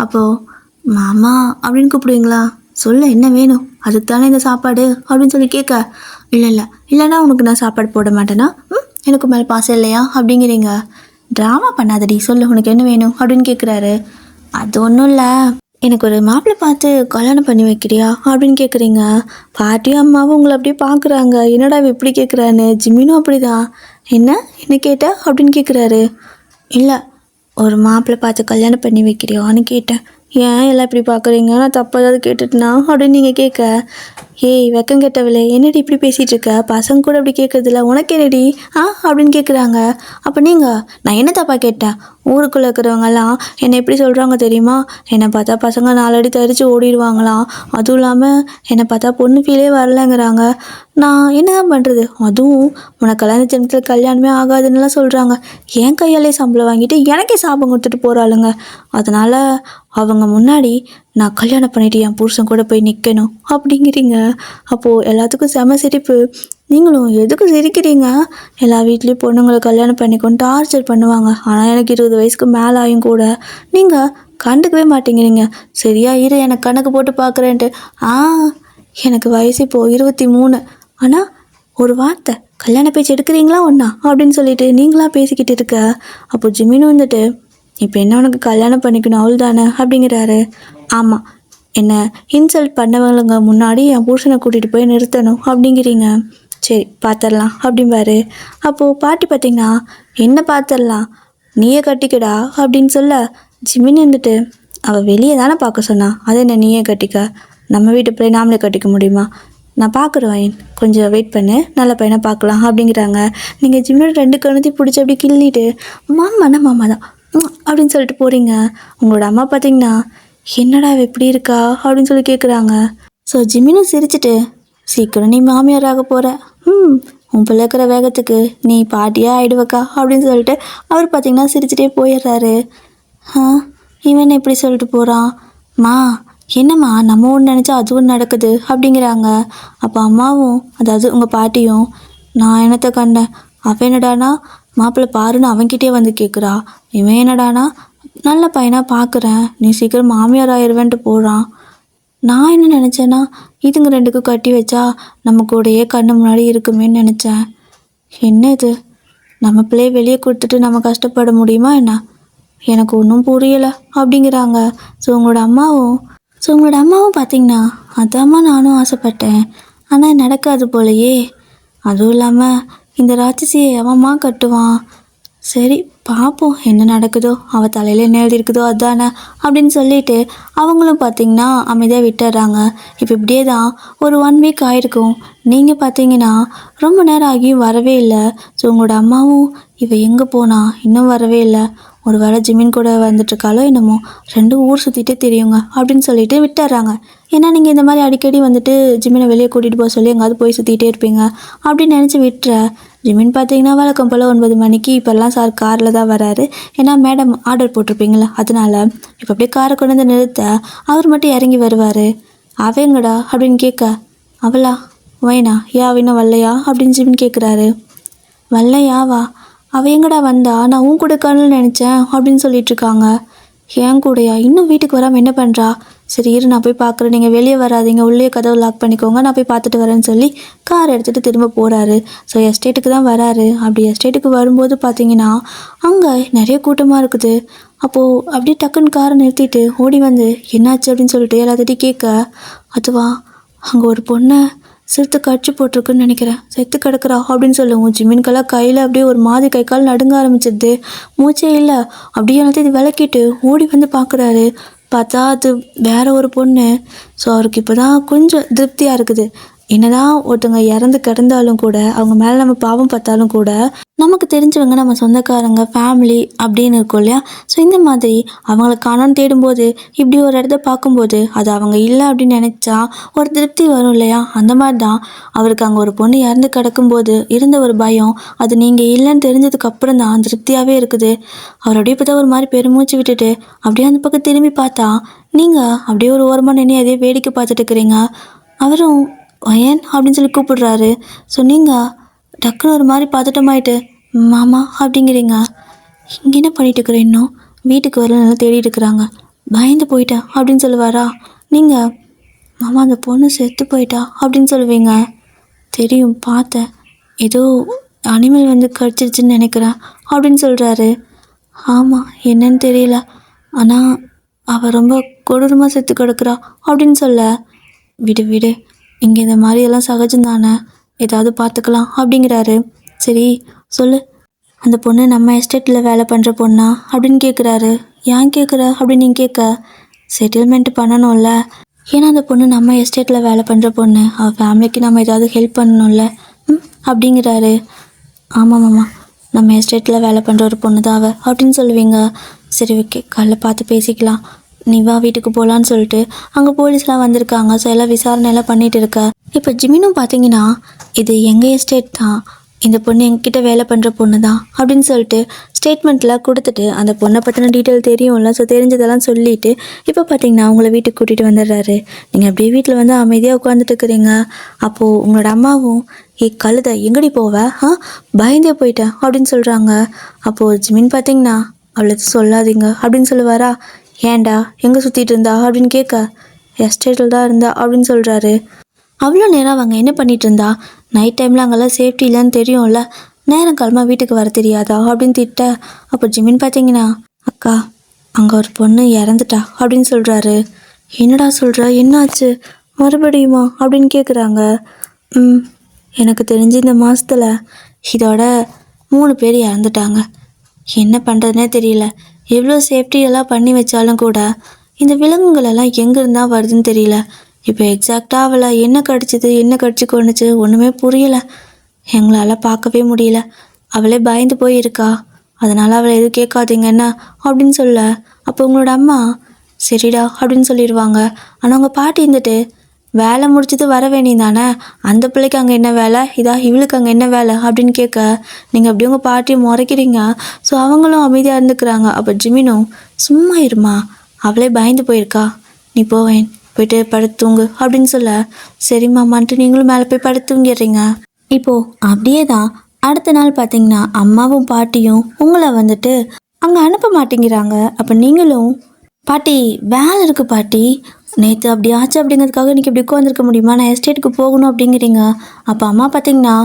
அப்போது மாமா அப்படின்னு கூப்பிடுவீங்களா, சொல்ல என்ன வேணும், அதுக்கு தானே இந்த சாப்பாடு அப்படின்னு சொல்லி கேட்க, இல்லைன்னா உனக்கு நான் சாப்பாடு போட மாட்டேன்னா எனக்கு மேலே பாசம் இல்லையா அப்படிங்கிறீங்க. ட்ராமா பண்ணாதடி, சொல்லு உனக்கு என்ன வேணும் அப்படின்னு கேட்குறாரு. அது ஒன்றும் இல்லை, எனக்கு ஒரு மாப்பிள்ளை பார்த்து கல்யாணம் பண்ணி வைக்கிறியா அப்படின்னு கேட்குறீங்க. பாட்டியும் அம்மாவும் உங்களை அப்படியே பார்க்குறாங்க, என்னடா இப்படி கேட்குறான்னு. ஜிமினும் அப்படிதான், என்ன கேட்ட அப்படின்னு கேட்குறாரு. இல்லை ஒரு மாப்பிள்ளை பார்த்து கல்யாணம் பண்ணி வைக்கிறியான்னு கேட்டேன். ஏன் எல்லாம் இப்படி பார்க்குறீங்க, நான் தப்பாக ஏதாவது கேட்டுட்டுனா அப்படின்னு நீங்கள் கேட்க, ஏய் வெக்கம் கேட்டவில்லை என்னடி இப்படி பேசிகிட்டு இருக்க, பசங்க கூட அப்படி கேட்குறதில்ல உனக்கு என்னடி அப்படின்னு கேட்குறாங்க. அப்போ நீங்கள் நான் என்ன தப்பாக கேட்டேன், ஊருக்குள்ளே இருக்கிறவங்கெல்லாம் என்னை எப்படி சொல்கிறாங்க தெரியுமா, என்னை பார்த்தா பசங்க 4 அடி தரித்து ஓடிடுவாங்களாம், அதுவும் இல்லாமல் என்னை பார்த்தா பொண்ணு ஃபீலே வரலைங்கிறாங்க, நான் என்ன தான் பண்ணுறது, அதுவும் உனக்கெல்லாம் இந்த ஜென்மத்தில் கல்யாணமே ஆகாதுன்னுலாம் சொல்கிறாங்க, என் கையாலே சம்பளம் வாங்கிட்டு எனக்கே சாபம் கொடுத்துட்டு போகிறாளுங்க, அதனால் அவங்க முன்னாடி நான் கல்யாணம் பண்ணிவிட்டு என் புருஷன் கூட போய் நிற்கணும் அப்படிங்கிறீங்க. அப்போது எல்லாத்துக்கும் செம சிரிப்பு. நீங்களும் எதுக்கு சிரிக்கிறீங்க, எல்லா வீட்லேயும் பொண்ணுங்களை கல்யாணம் பண்ணிக்கொண்டு டார்ச்சர் பண்ணுவாங்க, ஆனால் எனக்கு 20 வயசுக்கு மேலே ஆயும் கூட நீங்கள் கண்டுக்கவே மாட்டேங்கிறீங்க, சரியா இரு எனக்கு கணக்கு போட்டு பார்க்குறேன்ட்டு. எனக்கு வயசு இப்போது 23, ஆனால் ஒரு வார்த்தை கல்யாண பேச்சு எடுக்கிறீங்களா ஒன்றா அப்படின்னு சொல்லிட்டு நீங்களாக பேசிக்கிட்டு இருக்க. அப்போ ஜிமின் வந்துட்டு இப்போ என்ன உனக்கு கல்யாணம் பண்ணிக்கணும் அவள் தானே அப்படிங்கிறாரு. ஆமாம், என்னை இன்சல்ட் பண்ணவங்களுங்க முன்னாடி என் புருஷனை கூட்டிகிட்டு போய் நிறுத்தணும் அப்படிங்கிறீங்க, சரி பார்த்துடலாம் அப்படிம்பாரு. அப்போது பாட்டி பார்த்திங்கன்னா என்ன பார்த்துடலாம் நீயே கட்டிக்கடா அப்படின்னு சொல்ல, ஜிமின் வந்துட்டு அவள் வெளியே தானே பார்க்க சொன்னா, அதை என்ன நீயே கட்டிக்க, நம்ம வீட்டு பிள்ளை நாமளே கட்டிக்க முடியுமா, நான் பார்க்குறேன் கொஞ்சம் வெயிட் பண்ணு, நல்ல பையனை பார்க்கலாம் அப்படிங்கிறாங்க. நீங்கள் ஜிம்னோட 2 கணத்தையும் பிடிச்சி அப்படி கிள்ளிட்டு மாமா தான் அப்படின்னு சொல்லிட்டு போகிறீங்க. உங்களோட அம்மா பார்த்தீங்கன்னா என்னடா எப்படி இருக்கா அப்படின்னு சொல்லி கேட்குறாங்க. ஸோ ஜிமினும் சிரிச்சிட்டு சீக்கிரம் நீ மாமியாராக போகிற, உன் பிள்ளை இருக்கிற வேகத்துக்கு நீ பாட்டியாக ஆகிடுவக்கா அப்படின்னு சொல்லிட்டு அவர் பார்த்திங்கன்னா சிரிச்சிட்டே போயிடுறாரு. இவன் எப்படி சொல்லிட்டு போகிறான், என்னம்மா நம்ம ஒன்று நினச்சா அதுவும் நடக்குது அப்படிங்கிறாங்க. அப்போ அம்மாவும் அதாவது உங்கள் பாட்டியும் நான் என்னத்தை கண்டேன், அவன் என்னடானா மாப்பிள்ளை பாருன்னு அவன்கிட்டே வந்து கேட்குறா, இவன் என்னடானா நல்ல பையனாக பார்க்குறேன் நீ சீக்கிரம் மாமியார் ஆயிடுவேன்ட்டு போகிறான், நான் என்ன நினச்சேன்னா இதுங்க 2க்கும் கட்டி வச்சா நம்ம கூடயே கண்ணு முன்னாடி இருக்குமேன்னு நினச்சேன், என்ன இது நம்ம பிள்ளையை வெளியே கொடுத்துட்டு நம்ம கஷ்டப்பட முடியுமா என்ன, எனக்கு ஒன்றும் புரியலை அப்படிங்கிறாங்க. ஸோ உங்களோட அம்மாவும் பார்த்தீங்கன்னா அதாம்மா நானும் ஆசைப்பட்டேன், ஆனால் நடக்காது போலையே, அதுவும் இல்லாமல் இந்த ராட்சசியை எவன்மா கட்டுவான்? சரி பார்ப்போம் என்ன நடக்குதோ, அவள் தலையில் என்ன எழுதி இருக்குதோ அதானே அப்படின்னு சொல்லிட்டு அவங்களும் பார்த்திங்கன்னா அமைதியாக விட்டுறாங்க. இப்போ இப்படியே தான் ஒரு 1 வீக் ஆகிருக்கும். நீங்கள் பார்த்தீங்கன்னா ரொம்ப நேரம் ஆகியும் வரவே இல்லை. ஸோ உங்களோட அம்மாவும் இவள் எங்கே போனா இன்னும் வரவே இல்லை, ஒரு வேளை ஜிமின் கூட வந்துட்டுருக்காளோ என்னமோ, 2 ஊர் சுற்றிட்டே தெரியுங்க அப்படின்னு சொல்லிட்டு விட்டுறாங்க. ஏன்னா நீங்கள் இந்த மாதிரி அடிக்கடி வந்துட்டு ஜிமினை வெளியே கூட்டிகிட்டு போக சொல்லி எங்கேயாவது போய் சுற்றிட்டே இருப்பீங்க அப்படின்னு நினச்சி விட்டுற. ஜிமின் பார்த்தீங்கன்னா வழக்கம் போல் 9 மணிக்கு இப்போல்லாம் சார் காரில் தான் வராரு. ஏன்னா மேடம் ஆர்டர் போட்டிருப்பீங்களா, அதனால இப்போ அப்படியே காரை கொண்டு வந்து நிறுத்த அவர் மட்டும் இறங்கி வருவார். அவங்கடா அப்படின்னு கேட்க, அவளா வைனா ஏன் அவ இன்னும் வரலையா அப்படின்னு ஜிமின் கேட்குறாரு. வரலையாவா, அவள் எங்கடா வந்தா, நான் உன் கூட இருக்கான்னு நினச்சேன் அப்படின்னு சொல்லிட்டு இருக்காங்க. ஏன் கூடயா, இன்னும் வீட்டுக்கு வராமல் என்ன பண்ணுறா? சரி இரு நான் போய் பார்க்குறேன், நீங்கள் வெளியே வராதிங்க, உள்ளே கதவை லாக் பண்ணிக்கோங்க, நான் போய் பார்த்துட்டு வரேன்னு சொல்லி கார் எடுத்துகிட்டு திரும்ப போகிறாரு. ஸோ எஸ்டேட்டுக்கு தான் வராரு. அப்படி எஸ்டேட்டுக்கு வரும்போது பார்த்தீங்கன்னா அங்கே நிறைய கூட்டமாக இருக்குது. அப்போது அப்படியே டக்குன்னு காரை நிறுத்திட்டு ஓடி வந்து என்னாச்சு அப்படின்னு சொல்லிட்டு எல்லாத்திட்டையும் கேட்க, அதுவா அங்கே ஒரு பொண்ணை செத்து கடிச்சு போட்டிருக்குன்னு நினைக்கிறேன், செத்து கிடக்குறா அப்படின்னு சொல்லுவோம். ஜிமின்கெல்லாம் கையில் அப்படியே ஒரு மாதிரி கை கால் நடுங்க ஆரம்பிச்சிடுது. மூச்சே இல்லை. அப்படியே எல்லாத்தையும் இது விளக்கிட்டு ஓடி வந்து பார்க்குறாரு. பார்த்தா அது வேற ஒரு பொண்ணு. ஸோ அவருக்கு இப்போ தான் கொஞ்சம் திருப்தியாக இருக்குது. என்னதான் ஒருத்தவங்க இறந்து கிடந்தாலும் கூட, அவங்க மேலே நம்ம பாவம் பார்த்தாலும் கூட, நமக்கு தெரிஞ்சவங்க நம்ம சொந்தக்காரங்க ஃபேமிலி அப்படின்னு இருக்கும் இல்லையா? ஸோ இந்த மாதிரி அவங்கள காணோன்னு தேடும்போது இப்படி ஒரு இடத்த பார்க்கும்போது அது அவங்க இல்லை அப்படின்னு நினச்சா ஒரு திருப்தி வரும் இல்லையா? அந்த மாதிரி தான் அவருக்கு அங்கே ஒரு பொண்ணு இறந்து கிடக்கும்போது இருந்த ஒரு பயம், அது நீங்கள் இல்லைன்னு தெரிஞ்சதுக்கு அப்புறம் தான் திருப்தியாகவே இருக்குது. அவர் அப்படியே பார்த்தா ஒரு மாதிரி பெருமூச்சு விட்டுட்டு அப்படியே அந்த பக்கம் திரும்பி பார்த்தா நீங்கள் அப்படியே ஒரு ஓரமாக நின்று அதே வேடிக்கை பார்த்துட்டு இருக்கிறீங்க. அவரும் வயன் அப்படின்னு சொல்லி கூப்பிடுறாரு. ஸோ நீங்கள் டக்குன்னு ஒரு மாதிரி பதட்டமாயிட்டு மாமா அப்படிங்கிறீங்க. இங்கே என்ன பண்ணிட்டு இருக்கிற, இன்னும் வீட்டுக்கு வரல, நல்லா தேடிட்டு இருக்கிறாங்க, பயந்து போயிட்டா அப்படின்னு சொல்லுவாரா? நீங்கள் மாமா அந்த பொண்ணு செத்து போயிட்டா அப்படின்னு சொல்லுவீங்க. தெரியும் பார்த்தேன், ஏதோ அனிமல் வந்து கடிச்சிருச்சுன்னு நினைக்கிறேன் அப்படின்னு சொல்கிறாரு. ஆமாம் என்னன்னு தெரியல, ஆனால் அவள் ரொம்ப கொடூரமாக செத்து கிடக்குறா அப்படின்னு சொல்ல, விடு விடு, இங்கே இந்த மாதிரியெல்லாம் சகஜம்தானே, ஏதாவது பார்த்துக்கலாம் அப்படிங்கிறாரு. சரி சொல்லு, அந்த பொண்ணு நம்ம எஸ்டேட்டில் வேலை பண்ணுற பொண்ணா அப்படின்னு கேட்குறாரு. ஏன் கேட்குற அப்படின்னு நீங்கள் கேட்க, செட்டில்மெண்ட் பண்ணணும்ல, ஏன்னா அந்த பொண்ணு நம்ம எஸ்டேட்டில் வேலை பண்ணுற பொண்ணு, அவள் ஃபேமிலிக்கு நம்ம ஏதாவது ஹெல்ப் பண்ணணும்ல அப்படிங்கிறாரு. ஆமாம் மாமா, நம்ம எஸ்டேட்டில் வேலை பண்ணுற ஒரு பொண்ணு தான் அவள் அப்படின்னு சொல்லுவீங்க. சரி ஓகே, காலைல பார்த்து பேசிக்கலாம், நீ வா வீட்டுக்கு போகலான்னு சொல்லிட்டு அங்கே போலீஸ்லாம் வந்திருக்காங்க. ஸோ எல்லாம் விசாரணையெல்லாம் பண்ணிகிட்டு இருக்க. இப்போ ஜிமினும் பார்த்தீங்கன்னா இது எங்கள் எஸ்டேட் தான், இந்த பொண்ணு எங்ககிட்ட வேலை பண்ணுற பொண்ணு தான் அப்படின்னு சொல்லிட்டு ஸ்டேட்மெண்ட்லாம் கொடுத்துட்டு அந்த பொண்ணை பற்றின டீட்டெயில் தெரியும்ல, ஸோ தெரிஞ்சதெல்லாம் சொல்லிவிட்டு இப்போ பார்த்தீங்கன்னா அவங்கள வீட்டுக்கு கூட்டிகிட்டு வந்துடுறாரு. நீங்கள் அப்படியே வீட்டில் வந்து அமைதியாக உட்காந்துட்டு இருக்கிறீங்க. அப்போது உங்களோட அம்மாவும் கழுதை எங்கடி போவ, பயந்தே போயிட்டேன் அப்படின்னு சொல்கிறாங்க. அப்போது ஜிமின் பார்த்தீங்கன்னா அவளை சொல்லாதீங்க அப்படின்னு சொல்லுவாரா? ஏன்டா எங்கே சுற்றிட்டு இருந்தா அப்படின்னு கேட்க, எஸ்டேட்டில் தான் இருந்தா அப்படின்னு சொல்கிறாரு. அவ்வளோ நேரம் அவங்க என்ன பண்ணிகிட்டு இருந்தா, நைட் டைமில் அங்கெல்லாம் சேஃப்டி இல்லைன்னு தெரியும்ல, நேரம் காலமாக வீட்டுக்கு வர தெரியாதா அப்படின்னு திட்ட. அப்போ ஜிமின் பார்த்தீங்கன்னா அக்கா அங்கே ஒரு பொண்ணு இறந்துட்டா அப்படின்னு சொல்கிறாரு. என்னடா சொல்கிற, என்னாச்சு மறுபடியுமா அப்படின்னு கேட்குறாங்க. எனக்கு தெரிஞ்சு இந்த மாதத்தில் இதோட 3 பேர் இறந்துட்டாங்க, என்ன பண்ணுறதுனே தெரியல, எவ்வளோ சேஃப்டியெல்லாம் பண்ணி வச்சாலும் கூட இந்த விலங்குகளெல்லாம் எங்கேருந்தான் வருதுன்னு தெரியல. இப்போ எக்ஸாக்டாக அவளை என்ன கடிச்சிது என்ன கடிச்சு கொண்டுச்சு ஒன்றுமே புரியலை, எங்களால் பார்க்கவே முடியல, அவளே பயந்து போயிருக்கா, அதனால் அவளை எதுவும் கேட்காதீங்க என்ன அப்படின்னு சொல்ல. அப்போ உங்களோட அம்மா சரிடா அப்படின்னு சொல்லிடுவாங்க. ஆனால் உங்கள் பாட்டி இருந்துட்டு வேலை முடிச்சுட்டு வர வேண்டியதானே, அந்த பிள்ளைக்கு அங்கே என்ன வேலை, இவளுக்கு அங்கே என்ன வேலை அப்படின்னு கேட்க, நீங்கள் அப்படியே உங்கள் பாட்டியை முறைக்கிறீங்க. ஸோ அவங்களும் அமைதியாக இருந்துக்கிறாங்க. அப்போ ஜிமினும் சும்மா இருமா, அவளே பயந்து போயிருக்கா, நீ போவேன் போயிட்டு படுத்துங்க அப்படின்னு சொல்ல, சரிம்மாமான்ட்டு நீங்களும் மேலே போய் படுத்துங்கிடுறீங்க. இப்போது அப்படியே தான் அடுத்த நாள் பார்த்தீங்கன்னா அம்மாவும் பாட்டியும் உங்களை வந்துட்டு அங்கே அனுப்ப மாட்டேங்கிறாங்க. அப்போ நீங்களும் பாட்டி வேலை இருக்குது பாட்டி, நேற்று அப்படி ஆச்சு அப்படிங்கிறதுக்காக இன்றைக்கி இப்படி உட்காந்துருக்க முடியுமா, நான் எஸ்டேட்டுக்கு போகணும் அப்படிங்கிறீங்க. அப்போ அம்மா பார்த்தீங்கன்னா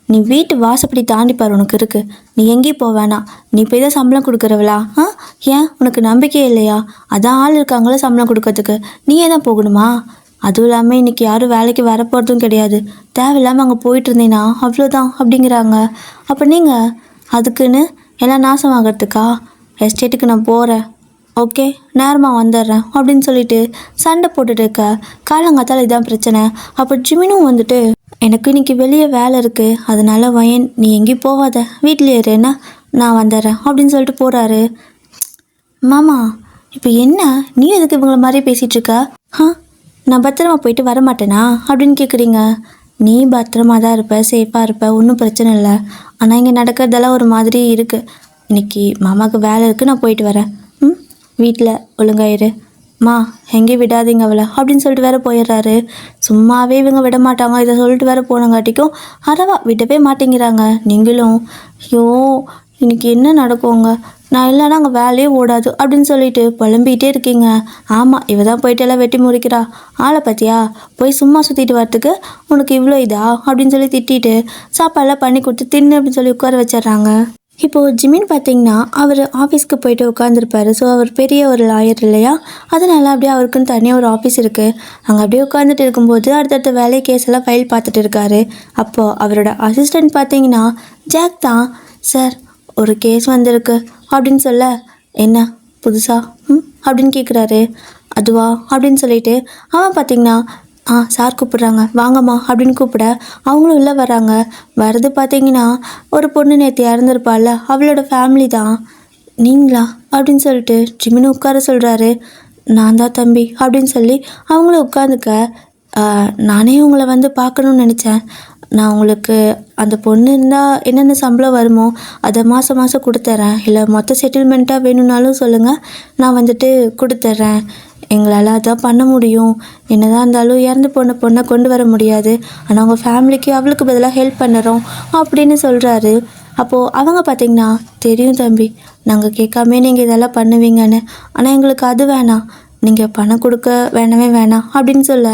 நீ வீட்டு வாசப்படி தாண்டிப்பார் உனக்கு இருக்குது, நீ எங்கேயும் போக வேணாம், நீ போய் தான் சம்பளம் கொடுக்குறவளா, ஏன் உனக்கு நம்பிக்கையே இல்லையா, அதான் ஆள் இருக்காங்களே சம்பளம் கொடுக்கறதுக்கு, நீயே தான் போகணுமா, அதுவும் இல்லாமல் இன்றைக்கி யாரும் வேலைக்கு வரப்போகிறதும் கிடையாது. தேவையில்லாமல் அங்கே போயிட்டு இருந்தீங்கன்னா அவ்வளோதான் அப்படிங்கிறாங்க. அப்போ நீங்கள் அதுக்குன்னு எல்லாம் நாசமாகறதுக்கா? எஸ்டேட்டுக்கு நான் போகிறேன், ஓகே, நேரமாக வந்துடுறேன் அப்படின்னு சொல்லிட்டு சண்டை போட்டுட்டு இருக்க. காலங்காத்தால் இதுதான் பிரச்சனை. அப்போ ஜிமினும் வந்துட்டு எனக்கு இன்றைக்கி வெளியே வேலை இருக்குது, அதனால வயன் நீ எங்கேயும் போகாத, வீட்டிலே இருன்னா நான் வந்துடுறேன் அப்படின்னு சொல்லிட்டு போகிறாரு. மாமா இப்போ என்ன நீ எதுக்கு இவங்கள மாதிரி பேசிகிட்ருக்க? நான் பத்திரமா போயிட்டு வர மாட்டேனா அப்படின்னு கேட்குறீங்க. நீ பத்திரமா தான் இருப்ப, சேஃபாக இருப்ப, ஒன்றும் பிரச்சனை இல்லை. ஆனால் இங்கே நடக்கிறதெல்லாம் ஒரு மாதிரி இருக்குது. இன்றைக்கி மாமாவுக்கு வேலை இருக்குது, நான் போயிட்டு வரேன். வீட்டில் ஒழுங்காயிரு மா, எங்கேயும் விடாதீங்க அவளை அப்படின்னு சொல்லிட்டு வேற போயிடுறாரு. சும்மாவே இவங்க விட மாட்டாங்க, இதை சொல்லிட்டு வேற போனங்காட்டிக்கும் அரவா விடவே மாட்டேங்கிறாங்க. நீங்களும் ஐயோ இன்னைக்கு என்ன நடக்குங்க, நான் இல்லைன்னா அங்கே வேலையே ஓடாது அப்படின்னு சொல்லிட்டு புலம்பிகிட்டே இருக்கீங்க. ஆமாம், இவ தான் போயிட்டு எல்லாம் வெட்டி முறிக்கிறா, ஆளை பார்த்தியா, போய் சும்மா சுற்றிட்டு வரத்துக்கு உனக்கு இவ்வளோ இதா அப்படின்னு சொல்லி திட்டிட்டு சாப்பாடெல்லாம் பண்ணி கொடுத்து தின்னு அப்படின்னு சொல்லி உட்கார வச்சிட்றாங்க. இப்போது ஜிமின் பார்த்திங்கன்னா அவர் ஆஃபீஸ்க்கு போயிட்டு உட்காந்துருப்பாரு. ஸோ அவர் பெரிய ஒரு லாயர் இல்லையா, அதனால் அப்படியே அவருக்குன்னு தனியாக ஒரு ஆஃபீஸ் இருக்குது. அங்கே அப்படியே உட்காந்துட்டு இருக்கும்போது அடுத்தடுத்த வேலை கேஸ் எல்லாம் ஃபைல் பார்த்துட்டு இருக்காரு. அப்போது அவரோட அசிஸ்டண்ட் பார்த்திங்கன்னா ஜாக் தான். சார் ஒரு கேஸ் வந்திருக்கு அப்படின்னு சொல்ல, என்ன புதுசா அப்படின்னு கேட்குறாரு. அதுவா அப்படின்னு சொல்லிட்டு அவன் பார்த்திங்கன்னா சார் கூப்பிட்றாங்க வாங்கம்மா அப்படின்னு கூப்பிட அவங்களும் உள்ளே வராங்க. வர்றது பார்த்தீங்கன்னா ஒரு பொண்ணு நேற்று இறந்துருப்பாள்ல, அவளோட ஃபேமிலி தான். நீங்களா அப்படின்னு சொல்லிட்டு ஜிமினு உட்கார சொல்கிறாரு. நான் தான் தம்பி அப்படின்னு சொல்லி அவங்கள உட்காந்துக்க. நானே உங்களை வந்து பார்க்கணுன்னு நினச்சேன். நான் உங்களுக்கு அந்த பொண்ணு இருந்தால் என்னென்ன சம்பளம் வருமோ அதை மாதம் மாதம் கொடுத்துட்றேன், இல்லை மொத்த செட்டில்மெண்ட்டாக வேணும்னாலும் சொல்லுங்கள், நான் வந்துட்டு கொடுத்துட்றேன். எங்களால் அதான் பண்ண முடியும். என்னதான் இருந்தாலும் இறந்து போன பொண்ணை கொண்டு வர முடியாது, ஆனால் அவங்க ஃபேமிலிக்கு அவளுக்கு பதிலாக ஹெல்ப் பண்ணுறோம் அப்படின்னு சொல்கிறாரு. அப்போது அவங்க பார்த்திங்கன்னா தெரியும் தம்பி, நாங்கள் கேட்காமே நீங்கள் இதெல்லாம் பண்ணுவீங்கன்னு, ஆனால் எங்களுக்கு அது வேணாம், நீங்கள் பணம் கொடுக்க வேணவே வேணாம் அப்படின்னு சொல்ல,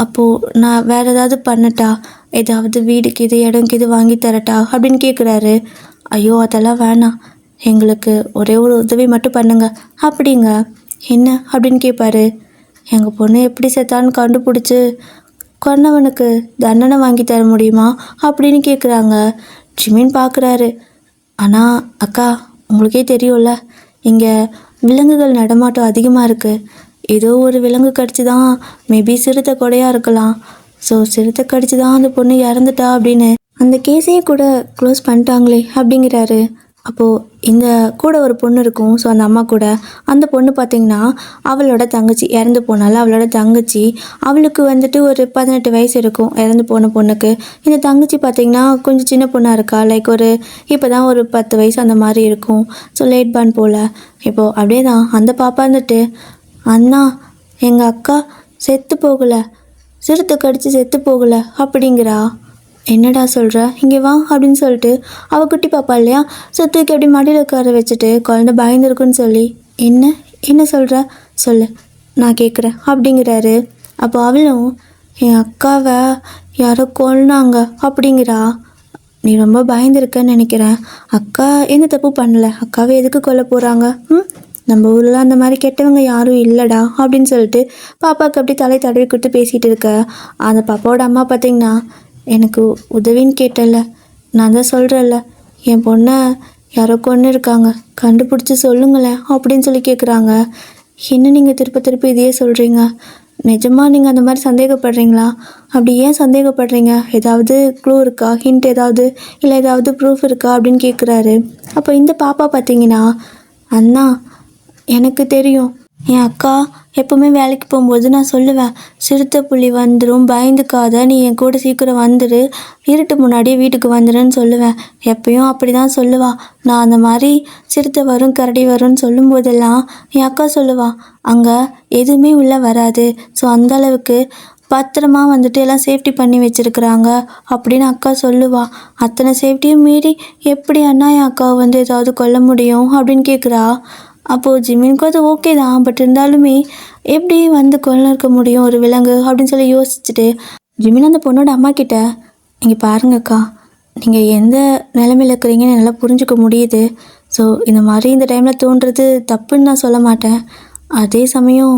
அப்போது நான் வேறு ஏதாவது பண்ணட்டா, ஏதாவது வீடுக்கு இது இடம்க்கு இது வாங்கி தரட்டா அப்படின்னு கேட்குறாரு. ஐயோ அதெல்லாம் வேணாம், எங்களுக்கு ஒரே ஒரு உதவி மட்டும் பண்ணுங்க அப்படிங்க. என்ன அப்படின்னு கேட்பாரு. எங்கள் பொண்ணு எப்படி செத்தான்னு கண்டுபிடிச்சி கொன்னவனுக்கு தண்டனை வாங்கி தர முடியுமா அப்படின்னு கேட்குறாங்க. ஜிமின் பார்க்குறாரு. ஆனால் அக்கா உங்களுக்கே தெரியும்ல, இங்கே விலங்குகள் நடமாட்டம் அதிகமாக இருக்குது. ஏதோ ஒரு விலங்கு கடிச்சு தான், மேபி சிறுத்தை கொடையாக இருக்கலாம். ஸோ சிறுத்தை கடிச்சு தான் அந்த பொண்ணு இறந்துட்டா அப்படின்னு அந்த கேஸையே கூட க்ளோஸ் பண்ணிட்டாங்களே அப்படிங்கிறாரு. அப்போது இந்த கூட ஒரு பொண்ணு இருக்கும். ஸோ அந்த அம்மா கூட அந்த பொண்ணு பார்த்திங்கன்னா அவளோட தங்கச்சி இறந்து போனால, அவளோட தங்கச்சி, அவளுக்கு வந்துட்டு ஒரு 18 வயசு இருக்கும் இறந்து போன பொண்ணுக்கு. இந்த தங்கச்சி பார்த்திங்கன்னா கொஞ்சம் சின்ன பொண்ணாக இருக்கா, லைக் ஒரு இப்போ தான் ஒரு 10 வயசு அந்த மாதிரி இருக்கும். ஸோ லேட் பான் போல். இப்போது அப்படியே தான் அந்த பாப்பா வந்துட்டு, அண்ணா எங்கள் அக்கா செத்து போகலை, சிறுத்தை கடிச்சு செத்து போகலை அப்படிங்கிறா. என்னடா சொல்கிற, இங்கே வா அப்படின்னு சொல்லிட்டு அவள் குட்டி பாப்பா இல்லையா, ஸோ தூக்கி அப்படி மடியில் உட்கார வச்சுட்டு குழந்தை பயந்துருக்குன்னு சொல்லி, என்ன சொல்கிற சொல்லு நான் கேட்குறேன் அப்படிங்கிறாரு. அப்போ அவளும் என் அக்காவை யாரோ கொல்னாங்க அப்படிங்கிறா. நீ ரொம்ப பயந்துருக்கன்னு நினைக்கிறேன், அக்கா எந்த தப்பு பண்ணலை, அக்காவை எதுக்கு கொல்ல போகிறாங்க, நம்ம ஊரில் அந்த மாதிரி கெட்டவங்க யாரும் இல்லைடா அப்படின்னு சொல்லிட்டு பாப்பாவுக்கு அப்படி தலை தடவி கொடுத்து பேசிகிட்டு இருக்க. அந்த பாப்பாவோட அம்மா பார்த்திங்கன்னா, எனக்கு உதவின்னு கேட்டல, நான் தான் சொல்கிறேன்ல, என் பொண்ணை யாரோ கொன்று இருக்காங்க, கண்டுபிடிச்சி சொல்லுங்களேன் அப்படின்னு சொல்லி கேட்குறாங்க. என்ன நீங்கள் திருப்பி இதையே சொல்கிறீங்க, நிஜமாக நீங்கள் அந்த மாதிரி சந்தேகப்படுறீங்களா, அப்படி ஏன் சந்தேகப்படுறீங்க, ஏதாவது க்ளூ இருக்கா, ஹிண்ட் ஏதாவது, இல்லை ஏதாவது ப்ரூஃப் இருக்கா அப்படின்னு கேட்குறாரு. அப்போ இந்த பாப்பா பார்த்தீங்கன்னா, அண்ணா எனக்கு தெரியும், என் அக்கா எப்போவுமே வேலைக்கு போகும்போது நான் சொல்லுவேன், சிறுத்தை புலி வந்துடும், பயந்துக்காத, நீ என் கூட சீக்கிரம் வந்துடு, இருட்டு முன்னாடியே வீட்டுக்கு வந்துடுன்னு சொல்லுவேன். எப்பயும் அப்படி தான் சொல்லுவா. நான் அந்த மாதிரி சிறுத்தை வரும் கரடி வரும்னு சொல்லும்போதெல்லாம் என் அக்கா சொல்லுவா, அங்கே எதுவுமே உள்ளே வராது, ஸோ அந்தளவுக்கு பத்திரமா வந்துட்டு எல்லாம் சேஃப்டி பண்ணி வச்சுருக்குறாங்க அப்படின்னு அக்கா சொல்லுவா. அத்தனை சேஃப்டியும் மீறி எப்படி அண்ணா என் அக்காவை வந்து ஏதாவது கொல்ல முடியும் அப்படின்னு கேட்குறா. அப்போது ஜிமினுக்கு அது ஓகே தான், பட் இருந்தாலுமே எப்படி வந்து கொல்ல இருக்க முடியும் ஒரு விலங்கு அப்படின்னு சொல்லி யோசிச்சுட்டு ஜிமின் அந்த பொண்ணோட அம்மா கிட்ட, இங்கே பாருங்கக்கா, நீங்கள் எந்த நிலைமையில் இருக்கிறீங்கன்னு நல்லா புரிஞ்சுக்க முடியுது. ஸோ இந்த மாதிரி இந்த டைமில் தோன்றுறது தப்புன்னு நான் சொல்ல மாட்டேன், அதே சமயம்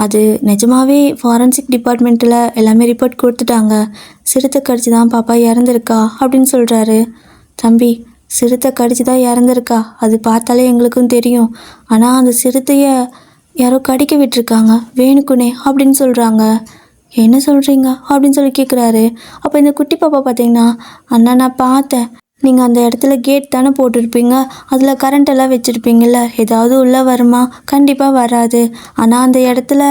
அது நிஜமாவே ஃபாரன்சிக் டிபார்ட்மெண்ட்டில் எல்லாமே ரிப்போர்ட் கொடுத்துட்டாங்க. சிறுத்தை கடிச்சு தான் பாப்பா இறந்துருக்கா அப்படின்னு சொல்கிறாரு. தம்பி, சிறுத்தை கடிச்சு தான் இறந்துருக்கா, அது பார்த்தாலே எங்களுக்கும் தெரியும். ஆனால் அந்த சிறுத்தையை யாரோ கடிக்க விட்டுருக்காங்க வேணுக்குனே அப்படின்னு சொல்கிறாங்க. என்ன சொல்கிறீங்க அப்படின்னு சொல்லி கேட்குறாரு. அப்போ இந்த குட்டி பாப்பா பார்த்தீங்கன்னா, அண்ணா நான் பார்த்தேன், நீங்கள் அந்த இடத்துல கேட் தானே போட்டிருப்பீங்க, அதில் கரண்ட் எல்லாம் வச்சுருப்பீங்கள்ல, ஏதாவது உள்ளே வருமா? கண்டிப்பாக வராது. ஆனால் அந்த இடத்துல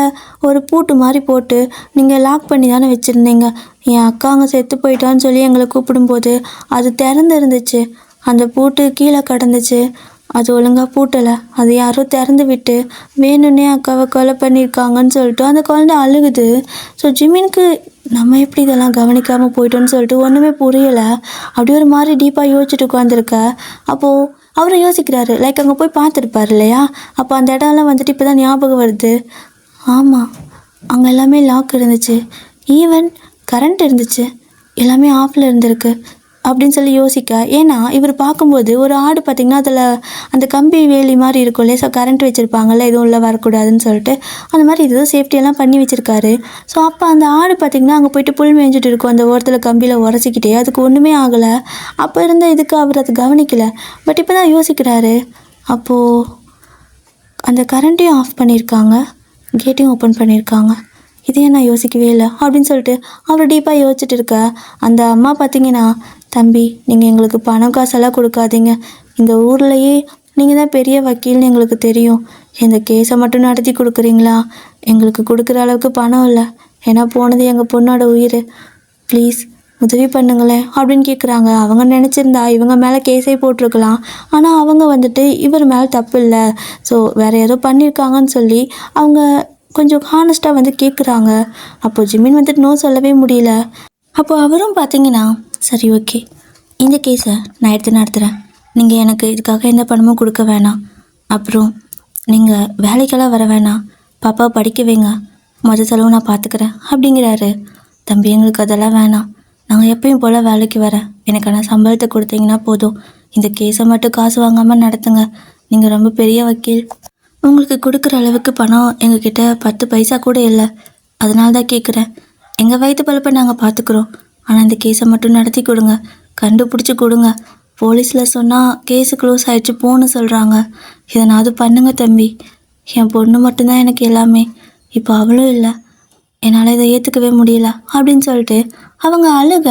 ஒரு பூட்டு மாதிரி போட்டு நீங்கள் லாக் பண்ணி தானே வச்சுருந்தீங்க. என் அக்கா அங்கே செத்து போயிட்டான்னு சொல்லி எங்களை கூப்பிடும்போது அது திறந்து இருந்துச்சு, அந்த பூட்டு கீழே கடந்துச்சு, அது ஒழுங்காக பூட்டலை, அது யாரோ திறந்து விட்டு வேணும்னே அக்காவை கொலை பண்ணியிருக்காங்கன்னு சொல்லிட்டு அந்த குழந்தை அழுகுது. ஸோ ஜிமினுக்கு நம்ம எப்படி இதெல்லாம் கவனிக்காமல் போயிட்டோன்னு சொல்லிட்டு ஒன்றுமே புரியலை. அப்படியே ஒரு மாதிரி டீப்பாக யோசிச்சுட்டு உட்காந்துருக்க. அப்போது அவரை யோசிக்கிறாரு, லைக் அங்கே போய் பார்த்துருப்பார் இல்லையா, அப்போ அந்த இடம்லாம் வந்துட்டு இப்போ தான் ஞாபகம் வருது. ஆமாம், அங்கே எல்லாமே லாக் இருந்துச்சு, ஈவன் கரண்ட் இருந்துச்சு, எல்லாமே ஆஃபில் இருந்திருக்கு அப்படின்னு சொல்லி யோசிக்க. ஏன்னா இவர் பார்க்கும்போது ஒரு ஆடு பார்த்திங்கன்னா அதில் அந்த கம்பி வேலி மாதிரி இருக்கும் இல்லையா, ஸோ கரண்ட் வச்சுருப்பாங்கல்ல, எதுவும் உள்ளே வரக்கூடாதுன்னு சொல்லிட்டு அந்த மாதிரி இதுவும் சேஃப்டியெல்லாம் பண்ணி வச்சுருக்காரு. ஸோ அப்போ அந்த ஆடு பார்த்திங்கன்னா அங்கே போய்ட்டு புல் மேய்ஞ்சிட்டு இருக்கும், அந்த ஓரத்தில் கம்பியில் உரசிக்கிட்டே, அதுக்கு ஒன்றுமே ஆகலை. அப்போ இருந்த இதுக்கு அவர் அதை கவனிக்கலை. பட் இப்போ தான் யோசிக்கிறாரு, அப்போது அந்த கரண்ட்டையும் ஆஃப் பண்ணியிருக்காங்க, கேட்டையும் ஓப்பன் பண்ணியிருக்காங்க, இதையே நான் யோசிக்கவே இல்லை அப்படின்னு சொல்லிட்டு அவர் டீப்பாக யோசிச்சுட்டு இருக்க. அந்த அம்மா பார்த்தீங்கன்னா, தம்பி நீங்கள் எங்களுக்கு பணம் காசெல்லாம் கொடுக்காதீங்க, இந்த ஊர்லேயே நீங்கள் தான் பெரிய வக்கீல்னு எங்களுக்கு தெரியும், இந்த கேஸை மட்டும் நடத்தி கொடுக்குறீங்களா? எங்களுக்கு கொடுக்குற அளவுக்கு பணம் இல்லை, ஏன்னா போனது எங்கள் பொண்ணோட உயிர், ப்ளீஸ் உதவி பண்ணுங்களேன் அப்படின்னு கேட்குறாங்க. அவங்க நினச்சிருந்தா இவங்க மேலே கேஸே போட்டிருக்கலாம். ஆனால் அவங்க வந்துட்டு இவர் மேலே தப்பு இல்லை, ஸோ வேறு ஏதோ பண்ணியிருக்காங்கன்னு சொல்லி அவங்க கொஞ்சம் ஹானஸ்ட்டாக வந்து கேட்குறாங்க. அப்போது ஜிமின் வந்துட்டு நோ சொல்லவே முடியல. அப்போது அவரும் பார்த்தீங்கன்னா, சரி ஓகே, இந்த கேஸை நான் எடுத்து நடத்துகிறேன், நீங்கள் எனக்கு இதுக்காக எந்த பணமும் கொடுக்க வேணாம், அப்புறம் நீங்கள் வேலைக்கெல்லாம் வர வேணாம், பாப்பா படிக்க வைங்க, மொதல் செலவு நான் பார்த்துக்கிறேன் அப்படிங்கிறாரு. தம்பி எங்களுக்கு அதெல்லாம் வேணாம், நாங்கள் எப்பயும் போல் வேலைக்கு வரேன், எனக்கான சம்பளத்தை கொடுத்தீங்கன்னா போதும், இந்த கேஸை மட்டும் காசு வாங்காமல் நடத்துங்க, நீங்கள் ரொம்ப பெரிய வக்கீல், உங்களுக்கு கொடுக்குற அளவுக்கு பணம் எங்ககிட்ட 10 பைசா கூட இல்லை, அதனால தான் கேட்குறேன், எங்கள் வயிற்று பழப்பை நாங்கள் பார்த்துக்குறோம், ஆனால் இந்த கேஸை மட்டும் நடத்தி கொடுங்க, கண்டுபிடிச்சி கொடுங்க, போலீஸில் சொன்னால் கேஸு க்ளோஸ் ஆகிடுச்சு போன்னு சொல்கிறாங்க, இதனாவது பண்ணுங்க தம்பி, என் பொண்ணு மட்டும்தான் எனக்கு எல்லாமே, இப்போ அவளும் இல்லை, என்னால் இதை ஏற்றுக்கவே முடியல அப்படின்னு சொல்லிட்டு அவங்க அழுக.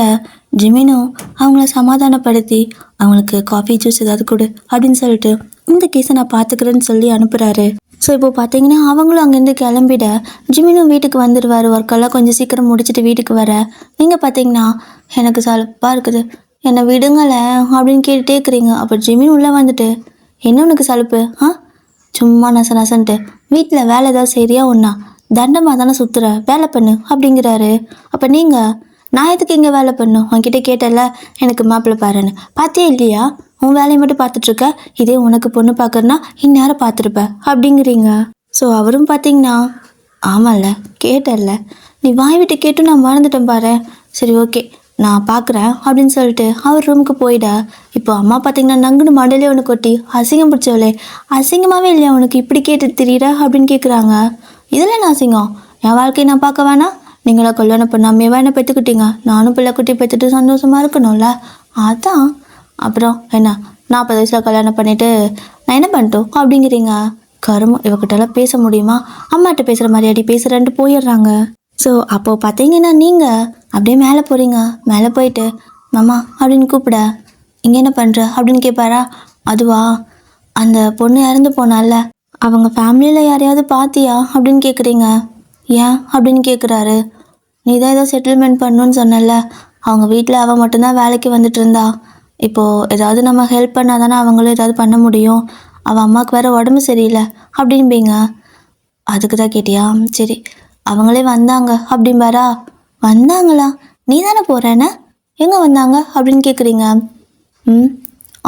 ஜிமினும் அவங்கள சமாதானப்படுத்தி அவங்களுக்கு காஃபி ஜூஸ் ஏதாவது கொடு அப்படின்னு சொல்லிட்டு இந்த கேஸை நான் பார்த்துக்கிறேன்னு சொல்லி அனுப்புகிறாரு. ஸோ இப்போது பார்த்தீங்கன்னா அவங்களும் அங்கேருந்து கிளம்பிட ஜிமினும் வீட்டுக்கு வந்துடுவார். ஒர்க்கெல்லாம் கொஞ்சம் சீக்கிரம் முடிச்சுட்டு வீட்டுக்கு வர நீங்கள் பார்த்தீங்கன்னா, எனக்கு சலுப்பாக இருக்குது, என்னை விடுங்களேன் அப்படின்னு கேட்டுட்டே இருக்கிறீங்க. அப்போ ஜிமின் உள்ளே வந்துட்டு, என்ன உனக்கு சலுப்பு? சும்மா நசன்ட்டு வீட்டில் வேலை ஏதாவது சரியா ஒன்றா தண்டமாக தானே சுற்றுற, வேலை பண்ணு அப்படிங்கிறாரு. அப்போ நீங்கள், நான் எதுக்கு இங்கே வேலை பண்ணும், உன்கிட்ட கேட்டல எனக்கு மாப்பிள்ளை பாருன்னு, பார்த்தியே இல்லையா, உன் வேலையை மட்டும் பார்த்துட்ருக்க, இதே உனக்கு பொண்ணு பார்க்குறனா இந்நேரம் பார்த்துருப்ப அப்படிங்கிறீங்க. ஸோ அவரும் பார்த்தீங்கன்னா, ஆமாம்ல கேட்டல, நீ வாய் விட்டு கேட்டு நான் மறந்துட்டேன் பாரு, சரி ஓகே நான் பார்க்குறேன் அப்படின்னு சொல்லிட்டு அவர் ரூமுக்கு போயிட. இப்போ அம்மா பார்த்தீங்கன்னா, நங்குன்னு மண்டலே ஒன்று கொட்டி, அசிங்கம் பிடிச்சவளே, அசிங்கமாகவே இல்லையா உனக்கு இப்படி கேட்டு தெரியுற அப்படின்னு கேட்குறாங்க. இதில் என்ன அசிங்கம், என் வாழ்க்கையை நான் பார்க்க வேணாம், நீங்களாம் கல்யாணம் பண்ணாமையவா என்ன பெற்றுக்கிட்டீங்க, நானும் பிள்ளை குட்டி பெற்றுட்டு சந்தோஷமாக இருக்கணும்ல, அதான் அப்புறம் என்ன 40 வயசில் கல்யாணம் பண்ணிவிட்டு நான் என்ன பண்ணிட்டோம் அப்படிங்கிறீங்க. கருமம், இவக்கிட்டலாம் பேச முடியுமா, அம்மாட்ட பேசுகிற மாதிரி அடி பேசுகிறேன்ட்டு போயிடுறாங்க. ஸோ அப்போது பார்த்தீங்கன்னா நீங்கள் அப்படியே மேலே போகிறீங்க, மேலே போயிட்டு மாமா அப்படின்னு கூப்பிட, இங்கே என்ன பண்ணுற அப்படின்னு கேட்பாரா. அதுவா, அந்த பொண்ணு இறந்து போனால, அவங்க ஃபேமிலியில் யாரையாவது பார்த்தியா அப்படின்னு கேட்குறீங்க. ஏன் அப்படின்னு கேட்குறாரு. நீ தான் ஏதோ செட்டில்மெண்ட் பண்ணணுன்னு சொன்னல, அவங்க வீட்டில் அவள் மட்டும்தான் வேலைக்கு வந்துட்டு இருந்தா, இப்போது ஏதாவது நம்ம ஹெல்ப் பண்ணால் தானே அவங்களும் ஏதாவது பண்ண முடியும், அவள் அம்மாவுக்கு வேறு உடம்பு சரியில்லை அப்படின்பீங்க. அதுக்கு தான் கேட்டியா, சரி அவங்களே வந்தாங்க அப்படின்பாரா. வந்தாங்களா, நீ தானே போகிறேன்னு, எங்கே வந்தாங்க அப்படின்னு கேட்குறீங்க.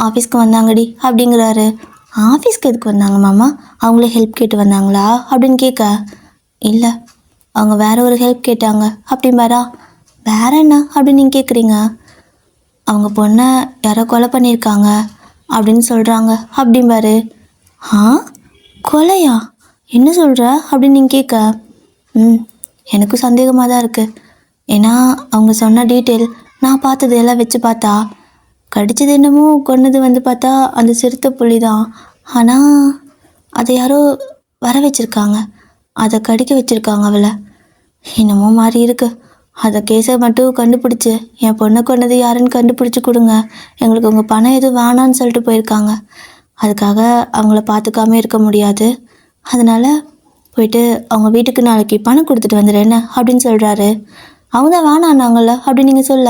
ஆஃபீஸ்க்கு வந்தாங்கடி அப்படிங்கிறாரு. ஆஃபீஸ்க்கு எதுக்கு வந்தாங்க மாமா, அவங்களே ஹெல்ப் கேட்டு வந்தாங்களா அப்படின்னு கேட்க, இல்லை அவங்க வேற ஒரு ஹெல்ப் கேட்டாங்க அப்படின்பாரா. வேற என்ன அப்படின்னு நீங்கள் கேட்குறீங்க. அவங்க பொண்ணை யாரோ கொலை பண்ணியிருக்காங்க அப்படின்னு சொல்கிறாங்க அப்படின்பாரு. கொலையா, என்ன சொல்கிற அப்படின்னு நீங்கள் கேட்க, ம் எனக்கும் சந்தேகமாக தான் இருக்குது. ஏன்னா அவங்க சொன்ன டீட்டெயில் நான் பார்த்தது எல்லாம் வச்சு பார்த்தா கடிச்சது என்னமோ கொன்னது வந்து பார்த்தா அந்த சிறுத்தை புலி தான். ஆனால் அதை யாரோ வர வச்சுருக்காங்க, அதை கடிக்க வச்சுருக்காங்க அவளை. என்னமோ மாதிரி இருக்கு. அதை கேஸை மட்டும் கண்டுபிடிச்சி என் பொண்ணை கொன்னது யாருன்னு கண்டுபிடிச்சி கொடுங்க. எங்களுக்கு உங்கள் பணம் எதுவும் வேணான்னு சொல்லிட்டு போயிருக்காங்க. அதுக்காக அவங்கள பார்த்துக்காம இருக்க முடியாது. அதனால் போயிட்டு அவங்க வீட்டுக்கு நாளைக்கு பணம் கொடுத்துட்டு வந்துடுறேன்னு அப்படின்னு சொல்கிறாரு. அவங்க தான் வேணான்னாங்கல்ல அப்படின்னு நீங்கள் சொல்ல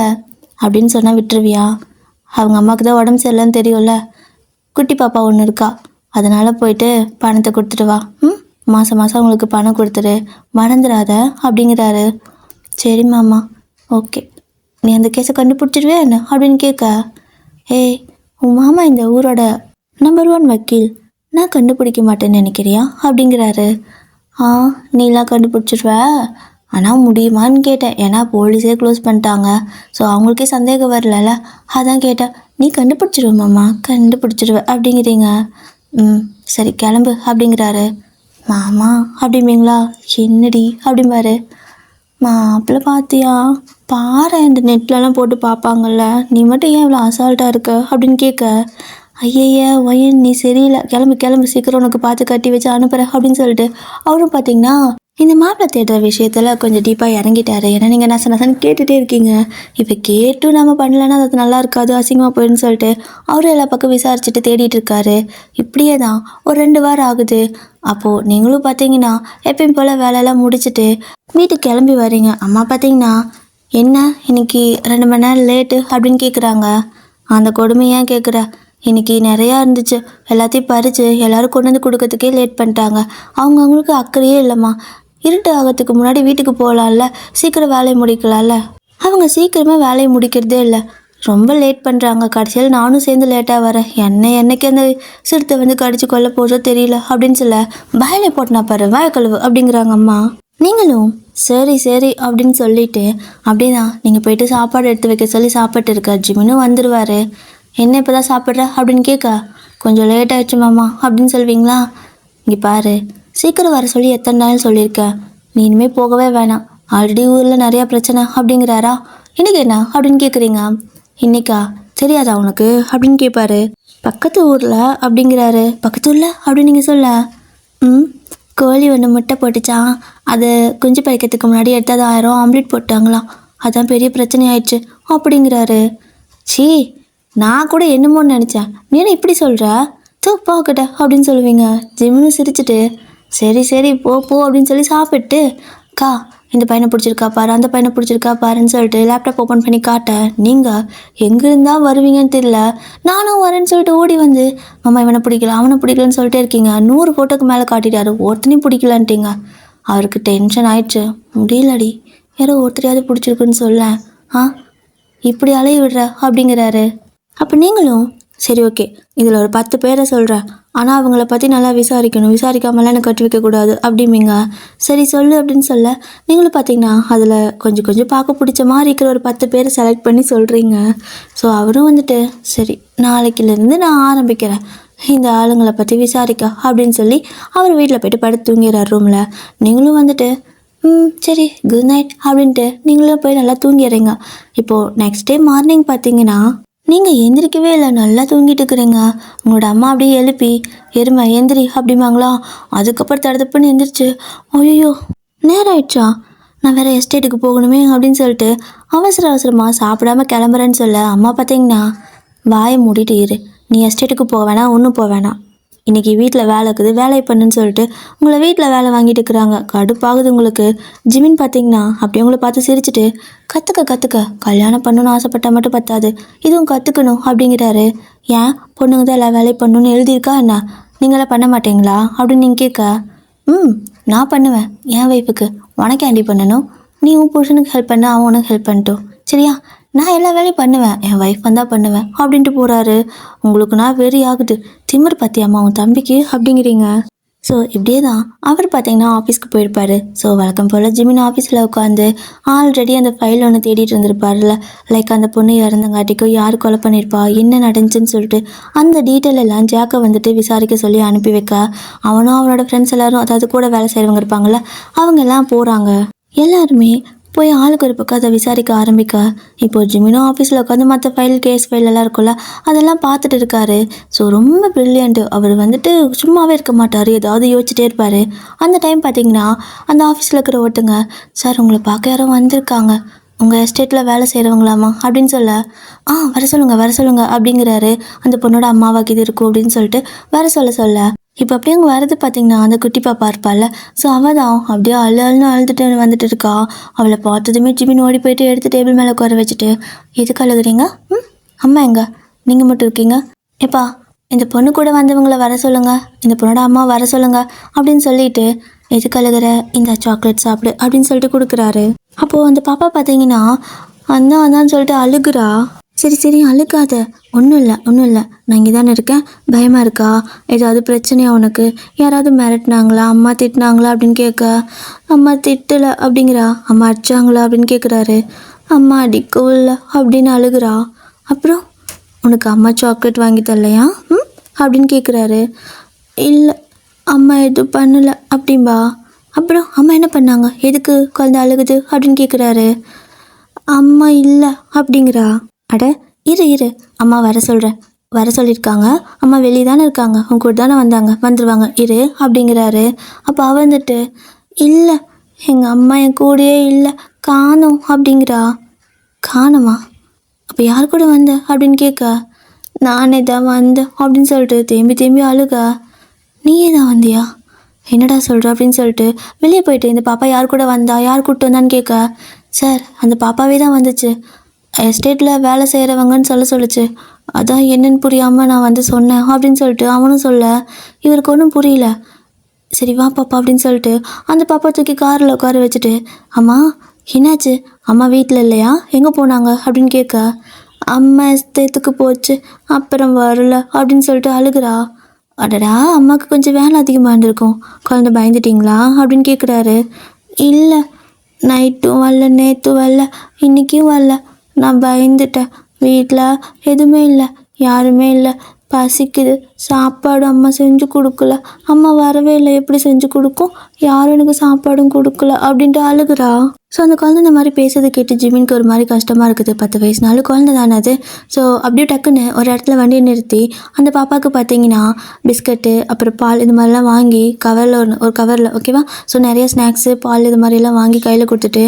அப்படின்னு சொன்னால் விட்டுருவியா? அவங்க அம்மாவுக்கு தான் உடம்பு சரியில்லைன்னு தெரியும்ல. குட்டி பாப்பா ஒன்று இருக்கா, அதனால் போயிட்டு பணத்தை கொடுத்துட்டு வா. மாதம் மாதம் அவங்களுக்கு பணம் கொடுத்துரு, மறந்துடாத அப்படிங்கிறாரு. சரி மாமா, ஓகே. நீ அந்த கேஸை கண்டுபிடிச்சிடுவே என்ன அப்படின்னு கேட்க, ஏய் உன் மாமா இந்த ஊரோட நம்பர் 1 வக்கீல், நான் கண்டுபிடிக்க மாட்டேன்னு நினைக்கிறியா அப்படிங்கிறாரு. நீலாம் கண்டுபிடிச்சிடுவ, ஆனால் முடியுமான்னு கேட்டேன். ஏன்னா போலீஸே க்ளோஸ் பண்ணிட்டாங்க. ஸோ அவங்களுக்கே சந்தேகம் வரல, அதான் கேட்டேன். நீ கண்டுபிடிச்சிடுவ மாமா, கண்டுபிடிச்சிடுவ அப்படிங்கிறீங்க. சரி கிளம்பு அப்படிங்கிறாரு. மாமா அப்படிம்பீங்களா? என்னடி அப்படிம்பாரு. மாப்பிள்ளை பார்த்தியா, பாரு இந்த நெட்லலாம் போட்டு பார்ப்பாங்கல்ல, நீ மட்டும் ஏன் இவ்வளோ அசால்ட்டாக இருக்க அப்படின்னு கேட்க, ஐயய்ய ஒயன் நீ சரியில்லை, கிளம்பு கிளம்பு, சீக்கிரம் உனக்கு பார்த்து கட்டி வச்சு அனுப்புகிறேன் அப்படின்னு சொல்லிட்டு அவரும் பார்த்தீங்கன்னா இந்த மாப்பிள்ளை தேடுற விஷயத்தில் கொஞ்சம் டீப்பாக இறங்கிட்டாரு. ஏன்னா நீங்கள் நசன்னு கேட்டுகிட்டே இருக்கீங்க. இப்போ கேட்டும் நம்ம பண்ணலன்னா அது நல்லா இருக்காது, அசிங்கமாக போயிடுன்னு சொல்லிட்டு அவரும் எல்லா பக்கம் விசாரிச்சுட்டு தேடிட்டு இருக்காரு. இப்படியே தான் ஒரு 2 வாரம் ஆகுது. அப்போது நீங்களும் பார்த்தீங்கன்னா எப்பயும் போல் வேலையெல்லாம் முடிச்சுட்டு வீட்டுக்கு கிளம்பி வரீங்க. அம்மா பார்த்தீங்கன்னா என்ன இன்னைக்கு 2 மணி நேரம் லேட்டு அப்படின்னு கேட்குறாங்க. அந்த கொடுமை ஏன் கேட்குற, இன்றைக்கி நிறையா இருந்துச்சு, எல்லாத்தையும் பறித்து எல்லோரும் கொண்டு வந்து கொடுக்கறதுக்கே லேட் பண்ணிட்டாங்க. அவங்களுக்கு அக்கறையே இல்லைம்மா. இருட்டு ஆகிறதுக்கு முன்னாடி வீட்டுக்கு போகலாம்ல, சீக்கிரம் வேலையை முடிக்கலாம்ல. அவங்க சீக்கிரமே வேலையை முடிக்கிறதே இல்லை, ரொம்ப லேட் பண்ணுறாங்க. கடைசியில் நானும் சேர்ந்து லேட்டாக வரேன். என்னைக்கு அந்த சிறுத்தை வந்து கடிச்சு கொல்ல போதோ தெரியல அப்படின்னு சொல்ல, வயலை போட்டினா பாரு வாய கழுவு அப்படிங்கிறாங்க அம்மா. நீங்களும் சரி சரி அப்படின்னு சொல்லிட்டு அப்படியே தான் நீங்கள் போயிட்டு சாப்பாடு எடுத்து வைக்க சொல்லி சாப்பிட்டு இருக்க. ஜிமினும் வந்துடுவார். என்ன இப்போ தான் சாப்பிட்ற அப்படின்னு கேட்க, கொஞ்சம் லேட் ஆகிடுச்சு மாமா அப்படின்னு சொல்வீங்களா? இங்கே பாரு, சீக்கிரம் வர சொல்லி எத்தனை நாள் சொல்லியிருக்கேன், நீ இனிமேல் போகவே வேணாம், ஆல்ரெடி ஊரில் நிறையா பிரச்சனை அப்படிங்கிறாரா. இன்றைக்கி என்ன அப்படின்னு கேட்குறீங்க. இன்னைக்கா தெரியாதா உனக்கு அப்படின்னு கேட்பாரு. பக்கத்து ஊரில் அப்படிங்கிறாரு. பக்கத்து ஊரில் அப்படின்னு நீங்கள் சொல்ல, கோழி ஒன்று முட்டை போட்டுச்சான், அதை குஞ்சு பறிக்கிறதுக்கு முன்னாடி எடுத்து அது 1000 ஆம்லேட் போட்டாங்களாம், அதான் பெரிய பிரச்சனை ஆயிடுச்சு அப்படிங்கிறாரு. சீ, நான் கூட என்னமோன்னு நினச்சேன், நீ என்ன இப்படி சொல்கிற, போக்கட்ட அப்படின்னு சொல்லுவீங்க. ஜிம்னு சிரிச்சுட்டு சரி சரி போ போ அப்படின்னு சொல்லி சாப்பிட்டு, அக்கா இந்த பையனை பிடிச்சிருக்கா பாரு, அந்த பையனை பிடிச்சிருக்கா பாருன்னு சொல்லிட்டு லேப்டாப் ஓப்பன் பண்ணி காட்ட, நீங்கள் எங்கேருந்தா வருவீங்கன்னு தெரியல, நானும் வரேன்னு சொல்லிட்டு ஓடி வந்து, மாமா இவனை பிடிக்கல அவனை பிடிக்கலன்னு சொல்லிட்டே இருக்கீங்க. 100 ஃபோட்டோக்கு மேலே காட்டிட்டாரு, ஒருத்தனையும் பிடிக்கலான்ட்டீங்க. அவருக்கு டென்ஷன் ஆயிடுச்சு. முடியலடி, யாரோ ஒருத்தரையாவது பிடிச்சிருக்குன்னு சொல்ல, இப்படி அலைய விடுற அப்படிங்கிறாரு. அப்போ நீங்களும் சரி ஓகே, இதில் ஒரு 10 பேரை சொல்கிறேன், ஆனால் அவங்கள பற்றி நல்லா விசாரிக்கணும், விசாரிக்காமலாம் எனக்கு கட்டி வைக்கக்கூடாது அப்படிம்பீங்க. சரி சொல்லு அப்படின்னு சொல்ல, நீங்களும் பார்த்தீங்கன்னா அதில் கொஞ்சம் கொஞ்சம் பார்க்க பிடிச்ச மாதிரி இருக்கிற ஒரு 10 பேரை செலக்ட் பண்ணி சொல்கிறீங்க. ஸோ அவரும் வந்துட்டு சரி நாளைக்குலேருந்து நான் ஆரம்பிக்கிறேன் இந்த ஆளுங்களை பற்றி விசாரிக்க அப்படின்னு சொல்லி அவர் வீட்டில் போய்ட்டு படுத்து தூங்கிறார் ரூமில். நீங்களும் வந்துட்டு சரி குட் நைட் அப்படின்ட்டு நீங்களும் போய் நல்லா தூங்கிடுறீங்க. இப்போது நெக்ஸ்ட் டே மார்னிங் பார்த்தீங்கன்னா நீங்கள் எந்திரிக்கவே இல்லை, நல்லா தூங்கிட்டு இருக்கிறீங்க. உங்களோட அம்மா அப்படியே எழுப்பி எருமை எந்திரி அப்படிம்பாங்களா. அதுக்கப்புறம் தடுப்புன்னு எந்திரிச்சு, ஐயோ நேரம் ஆயிடுச்சா, நான் வேறு எஸ்டேட்டுக்கு போகணுமே அப்படின்னு சொல்லிட்டு அவசரமாக சாப்பிடாம கிளம்புறேன்னு சொல்ல, அம்மா பார்த்தீங்கன்னா வாயை மூடிட்டு இரு, நீ எஸ்டேட்டுக்கு போக வேணாம், ஒன்றும் போக வேணாம், இன்றைக்கி வீட்டில் வேலை இருக்குது, வேலையை பண்ணுன்னு சொல்லிட்டு உங்களை வீட்டில் வேலை வாங்கிட்டு இருக்கிறாங்க. கடுப்பாகுது உங்களுக்கு. ஜிமின் பார்த்தீங்கன்னா அப்படி உங்களை பார்த்து சிரிச்சுட்டு, கற்றுக்க கல்யாணம் பண்ணணும்னு ஆசைப்பட்டால் மட்டும் பத்தாது, இதுவும் கற்றுக்கணும் அப்படிங்கிறாரு. ஏன் பொண்ணுங்க தான் எல்லா வேலையும் பண்ணணுன்னு எழுதியிருக்கா என்ன, நீங்களாம் பண்ண மாட்டீங்களா அப்படின்னு நீங்கள் கேட்க, நான் பண்ணுவேன் என் ஒய்ஃபுக்கு, உனக்கு ஆண்டி பண்ணணும், நீ உன் புருஷனுக்கு ஹெல்ப் பண்ண, அவன் உனக்கு ஹெல்ப் பண்ணிட்டோம் சரியா, நான் எல்லா வேலையும் பண்ணுவேன், என் ஒய்ஃப் வந்தால் பண்ணுவேன் அப்படின்ட்டு போகிறாரு. உங்களுக்கு நான் வெறி ஆகுது, திமிர் பத்தியாம்மா உன் தம்பிக்கு அப்படிங்கிறீங்க. ஸோ இப்படியே தான் அவர் பார்த்தீங்கன்னா ஆஃபீஸ்க்கு போயிருப்பார். ஸோ வழக்கம் போல் ஜிமின் ஆஃபீஸில் உட்காந்து ஆல்ரெடி அந்த ஃபைல் ஒன்று தேடிட்டு இருந்திருப்பார்ல. லைக் அந்த பொண்ணு இறந்தங்காட்டிக்கும் யார் கொலை பண்ணியிருப்பா, என்ன நடந்துச்சுன்னு சொல்லிட்டு அந்த டீட்டெயில் எல்லாம் ஜாக்கை வந்துட்டு விசாரிக்க சொல்லி அனுப்பி வைக்க, அவனும் அவனோட ஃப்ரெண்ட்ஸ் எல்லாரும், அதாவது கூட வேலை செய்கிறவங்க இருப்பாங்கள்ல, அவங்க எல்லாம் போகிறாங்க. எல்லாருமே போய் ஆளுக்கு ஒரு பக்கம் அதை விசாரிக்க ஆரம்பிக்க, இப்போது ஜிமினோ ஆஃபீஸில் உட்காந்து மற்ற கேஸ் ஃபைல் எல்லாம் இருக்கும்ல, அதெல்லாம் பார்த்துட்டு இருக்காரு. ஸோ ரொம்ப ப்ரில்லியண்ட்டு. அவர் வந்துட்டு சும்மாவே இருக்க மாட்டார், ஏதாவது யோசிச்சுட்டே இருப்பார். அந்த டைம் பார்த்தீங்கன்னா அந்த ஆஃபீஸில் இருக்கிற ஒருத்தங்க, சார் உங்களை பார்க்க யாரும் வந்திருக்காங்க, உங்கள் எஸ்டேட்டில் வேலை செய்கிறவங்களாமா அப்படின்னு சொல்ல, வர சொல்லுங்கள் அப்படிங்கிறாரு. அந்த பொண்ணோட அம்மாவாக்கு இது இருக்கும் அப்படின்னு சொல்லிட்டு வர சொல்ல இப்போ அப்படியே அங்கே வரது பார்த்தீங்கன்னா அந்த குட்டி பாப்பா இருப்பாள்ல. ஸோ அவள் தான் அப்படியே அழுதுட்டு வந்துட்டு இருக்கா. அவளை பார்த்ததுமே ஜிமின் ஓடி போயிட்டு எடுத்து டேபிள் மேலே உட்கார வச்சுட்டு, எதுக்கு அழுகுறீங்க? அம்மா எங்க, நீங்கள் மட்டும் இருக்கீங்க? எப்பா இந்த பொண்ணு கூட வந்தவங்களை வர சொல்லுங்க, இந்த பொண்ணோட அம்மா வர சொல்லுங்க அப்படின்னு சொல்லிட்டு, எதுக்கு அழுகிற, இந்த சாக்லேட் சாப்பிடு அப்படின்னு சொல்லிட்டு கொடுக்குறாரு. அப்போது அந்த பாப்பா பார்த்தீங்கன்னா அதான் சொல்லிட்டு அழுகுறா. சரி அழுக்காத, ஒன்றும் இல்லை, நான் இங்கே தானே இருக்கேன், பயமாக இருக்கா, ஏதாவது பிரச்சனையா உனக்கு, யாராவது மிரட்டினாங்களா, அம்மா திட்டினாங்களா அப்படின்னு கேட்க, அம்மா திட்டலை அப்படிங்கிறா. அம்மா அடிச்சாங்களா அப்படின்னு கேட்குறாரு. அம்மா அடிக்கவும் இல்லை அப்படின்னு அழுகிறா. அப்புறம் உனக்கு அம்மா சாக்லேட் வாங்கி தரலையா அப்படின்னு கேட்குறாரு. இல்லை அம்மா எதுவும் பண்ணலை அப்படின்பா. அப்புறம் அம்மா என்ன பண்ணாங்க, எதுக்கு குழந்தை அழுகுது அப்படின்னு கேட்குறாரு. அம்மா இல்லை அப்படிங்கிறா. அட இரு அம்மா வர சொல்லியிருக்காங்க, அம்மா வெளியே தானே இருக்காங்க, உங்க கூட தானே வந்துடுவாங்க இரு அப்படிங்கிறாரு. அப்போ அவ வந்துட்டு, இல்லை எங்கள் அம்மா என் கூடயே இல்லை, காணோம் அப்படிங்கிறா. காணுமா? அப்போ யார் கூட வந்த அப்படின்னு கேட்க, நானே தான் வந்தேன் அப்படின்னு சொல்லிட்டு தேம்பி அழுக. நீயே தான் வந்தியா, என்னடா சொல்கிற அப்படின்னு சொல்லிட்டு வெளியே போயிட்டு, இந்த பாப்பா யார் கூட வந்தா, யார் கூப்பிட்டு வந்தான்னு கேட்க, சார் அந்த பாப்பாவே தான் வந்துச்சு, எஸ்டேட்டில் வேலை செய்கிறவங்கன்னு சொல்லுச்சு, அதான் என்னன்னு புரியாமல் நான் வந்து சொன்னேன் அப்படின்னு சொல்லிட்டு அவனும் சொல்ல, இவருக்கு ஒன்றும் புரியல. சரி வா பாப்பா அப்படின்னு சொல்லிட்டு அந்த பாப்பா தூக்கி காரில் உட்கார வச்சுட்டு, அம்மா என்னாச்சு, அம்மா வீட்டில் இல்லையா, எங்கே போனாங்க அப்படின்னு கேட்க, அம்மா எஸ்டேட்டுக்கு போச்சு, அப்புறம் வரல அப்படின்னு சொல்லிட்டு அழுகிறா. அடடா அம்மாவுக்கு கொஞ்சம் வேலை அதிகமாக இருந்திருக்கும், குழந்தை பயந்துட்டிங்களா அப்படின்னு கேட்குறாரு. இல்லை நைட்டும் வரல, நேற்றும் வரல, இன்றைக்கும் வரல, நான் பயந்துட்டேன், வீட்டில் எதுவுமே இல்லை, யாருமே இல்லை, பசிக்குது, சாப்பாடு அம்மா செஞ்சு கொடுக்கல, அம்மா வரவே இல்லை, எப்படி செஞ்சு கொடுக்கும், யாரும் எனக்கு சாப்பாடும் கொடுக்கல அப்படின்ட்டு அழுகுறா. ஸோ அந்த குழந்தை இந்த மாதிரி பேசுறது கேட்டு ஜிமினுக்கு ஒரு மாதிரி கஷ்டமாக இருக்குது. 10 வயசுனாலும் குழந்தை தானே அது. ஸோ அப்படியே டக்குன்னு ஒரு இடத்துல வண்டியை நிறுத்தி அந்த பாப்பாவுக்கு பார்த்தீங்கன்னா பிஸ்கட்டு அப்புறம் பால் இது மாதிரிலாம் வாங்கி கவரில் ஒரு கவரில் ஓகேவா, ஸோ நிறைய ஸ்நாக்ஸு பால் இது மாதிரிலாம் வாங்கி கையில் கொடுத்துட்டு,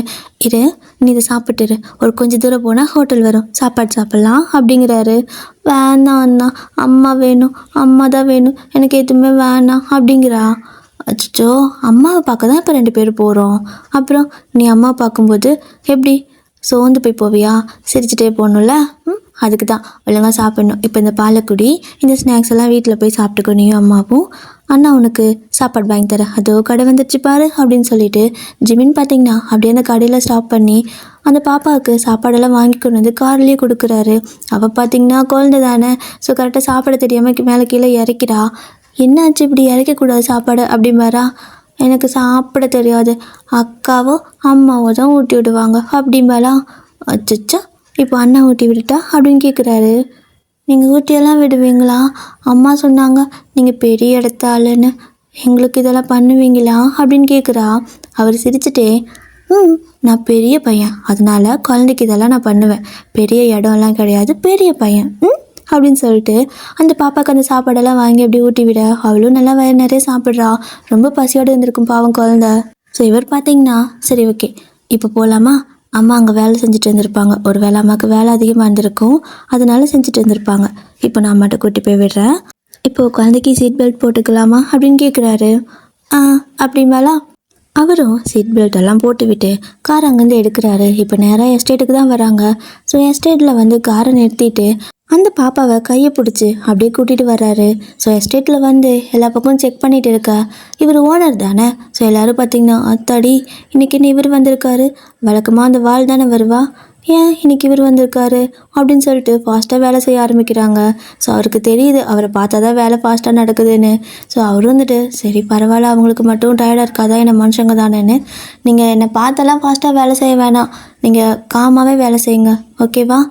இரு நீ இதை சாப்பிட்டுரு, ஒரு கொஞ்சம் தூரம் போனால் ஹோட்டல் வரும், சாப்பாடு சாப்பிட்லாம் அப்படிங்கிறாரு. வேணாம் அண்ணா, அம்மா வேணும், அம்மா தான் வேணும், எனக்கு எதுவுமே வேணாம் அப்படிங்கிறா. அச்சோ அம்மாவை பார்க்க தான் இப்போ 2 பேர் போகிறோம், அப்புறம் நீ அம்மா பார்க்கும்போது எப்படி சோர்ந்து போய் போவியா, சிரிச்சுட்டே போகணும்ல, அதுக்கு தான் ஒழுங்காக சாப்பிட்ணும். இப்போ இந்த பாலக்குடி இந்த ஸ்நாக்ஸ் எல்லாம் வீட்டில் போய் சாப்பிட்டுக்கோ, நீயும் அம்மாவும், அண்ணா உனக்கு சாப்பாடு வாங்கி தரேன், அதோ கடை வந்துடுச்சு பாரு அப்படின்னு சொல்லிட்டு ஜிமின் பார்த்தீங்கன்னா அப்படியே அந்த கடையில் ஸ்டாப் பண்ணி அந்த பாப்பாவுக்கு சாப்பாடெல்லாம் வாங்கி கொண்டு வந்து கார்லேயே கொடுக்குறாரு. அவள் பார்த்தீங்கன்னா குழந்தை தானே, ஸோ கரெக்டாக சாப்பிட தெரியாமல் மேலே கீழே இறக்கிறா. என்னாச்சு இப்படி இறக்கக்கூடாது சாப்பாடு அப்படிம்பாரா. எனக்கு சாப்பிட தெரியாது, அக்காவோ அம்மாவோ தான் ஊட்டி விடுவாங்க அப்படிம்பாலா. அச்சச்சா இப்போ அண்ணா ஊட்டி விட்டுட்டா அப்படின்னு கேட்குறாரு. நீங்கள் ஊட்டியெல்லாம் விடுவீங்களா, அம்மா சொன்னாங்க நீங்கள் பெரிய இடத்த ஆளுன்னு, எங்களுக்கு இதெல்லாம் பண்ணுவீங்களா அப்படின்னு கேட்குறா. அவர் சிரிச்சுட்டே, நான் பெரிய பையன், அதனால குழந்தைக்கு இதெல்லாம் நான் பண்ணுவேன், பெரிய இடம்லாம் கிடையாது, பெரிய பையன் அப்படின்னு சொல்லிட்டு அந்த பாப்பாவுக்கு அந்த சாப்பாடெல்லாம் வாங்கி அப்படி ஊட்டி விட, அவளும் நல்லா வயிறு நிறைய சாப்பிட்றா. ரொம்ப பசியோடு இருந்திருக்கும் பாவம் குழந்தை. ஸோ இவர் பார்த்தீங்கன்னா சரி ஓகே இப்போ போகலாமா, அம்மா அங்கே வேலை செஞ்சுட்டு இருந்திருப்பாங்க, ஒரு வேளை அம்மாவுக்கு வேலை அதிகமாக இருந்திருக்கும், அதனால செஞ்சுட்டு இருந்திருப்பாங்க, இப்போ நான் அம்மாட்ட கூட்டி போய் விடுறேன், இப்போது குழந்தைக்கு சீட் பெல்ட் போட்டுக்கலாமா அப்படின்னு கேட்குறாரு. அப்படிமாலா. அவரும் சீட் பெல்ட் எல்லாம் போட்டு விட்டு கார் அங்கேருந்து எடுக்கிறாரு. இப்போ நேராக எஸ்டேட்டுக்கு தான் வராங்க. ஸோ எஸ்டேட்டில் வந்து காரை நிறுத்திட்டு அந்த பாப்பாவை கையை பிடிச்சி அப்படியே கூட்டிகிட்டு வர்றாரு. ஸோ எஸ்டேட்டில் வந்து எல்லா பக்கமும் செக் பண்ணிகிட்டு இருக்கா. இவர் ஓனர் தானே, ஸோ எல்லோரும் பார்த்திங்கன்னா அத்தாடி இன்றைக்கி இவர் வந்திருக்காரு, வழக்கமாக அந்த வாள் தானே வருவா, ஏன் இன்னைக்கு இவர் வந்திருக்காரு அப்படின்னு சொல்லிட்டு ஃபாஸ்ட்டாக வேலை செய்ய ஆரம்பிக்கிறாங்க. ஸோ அவருக்கு தெரியுது அவரை பார்த்தா தான் வேலை ஃபாஸ்ட்டாக நடக்குதுன்னு. ஸோ அவர் வந்துட்டு சரி பரவாயில்ல, அவங்களுக்கு மட்டும் டயர்டாக இருக்காதா, என்ன மனுஷங்க தானேன்னு, நீங்கள் என்னை பார்த்தெல்லாம் ஃபாஸ்ட்டாக வேலை செய்ய வேணாம், நீங்கள் காமாகவே வேலை செய்யுங்க, ஓகேவா?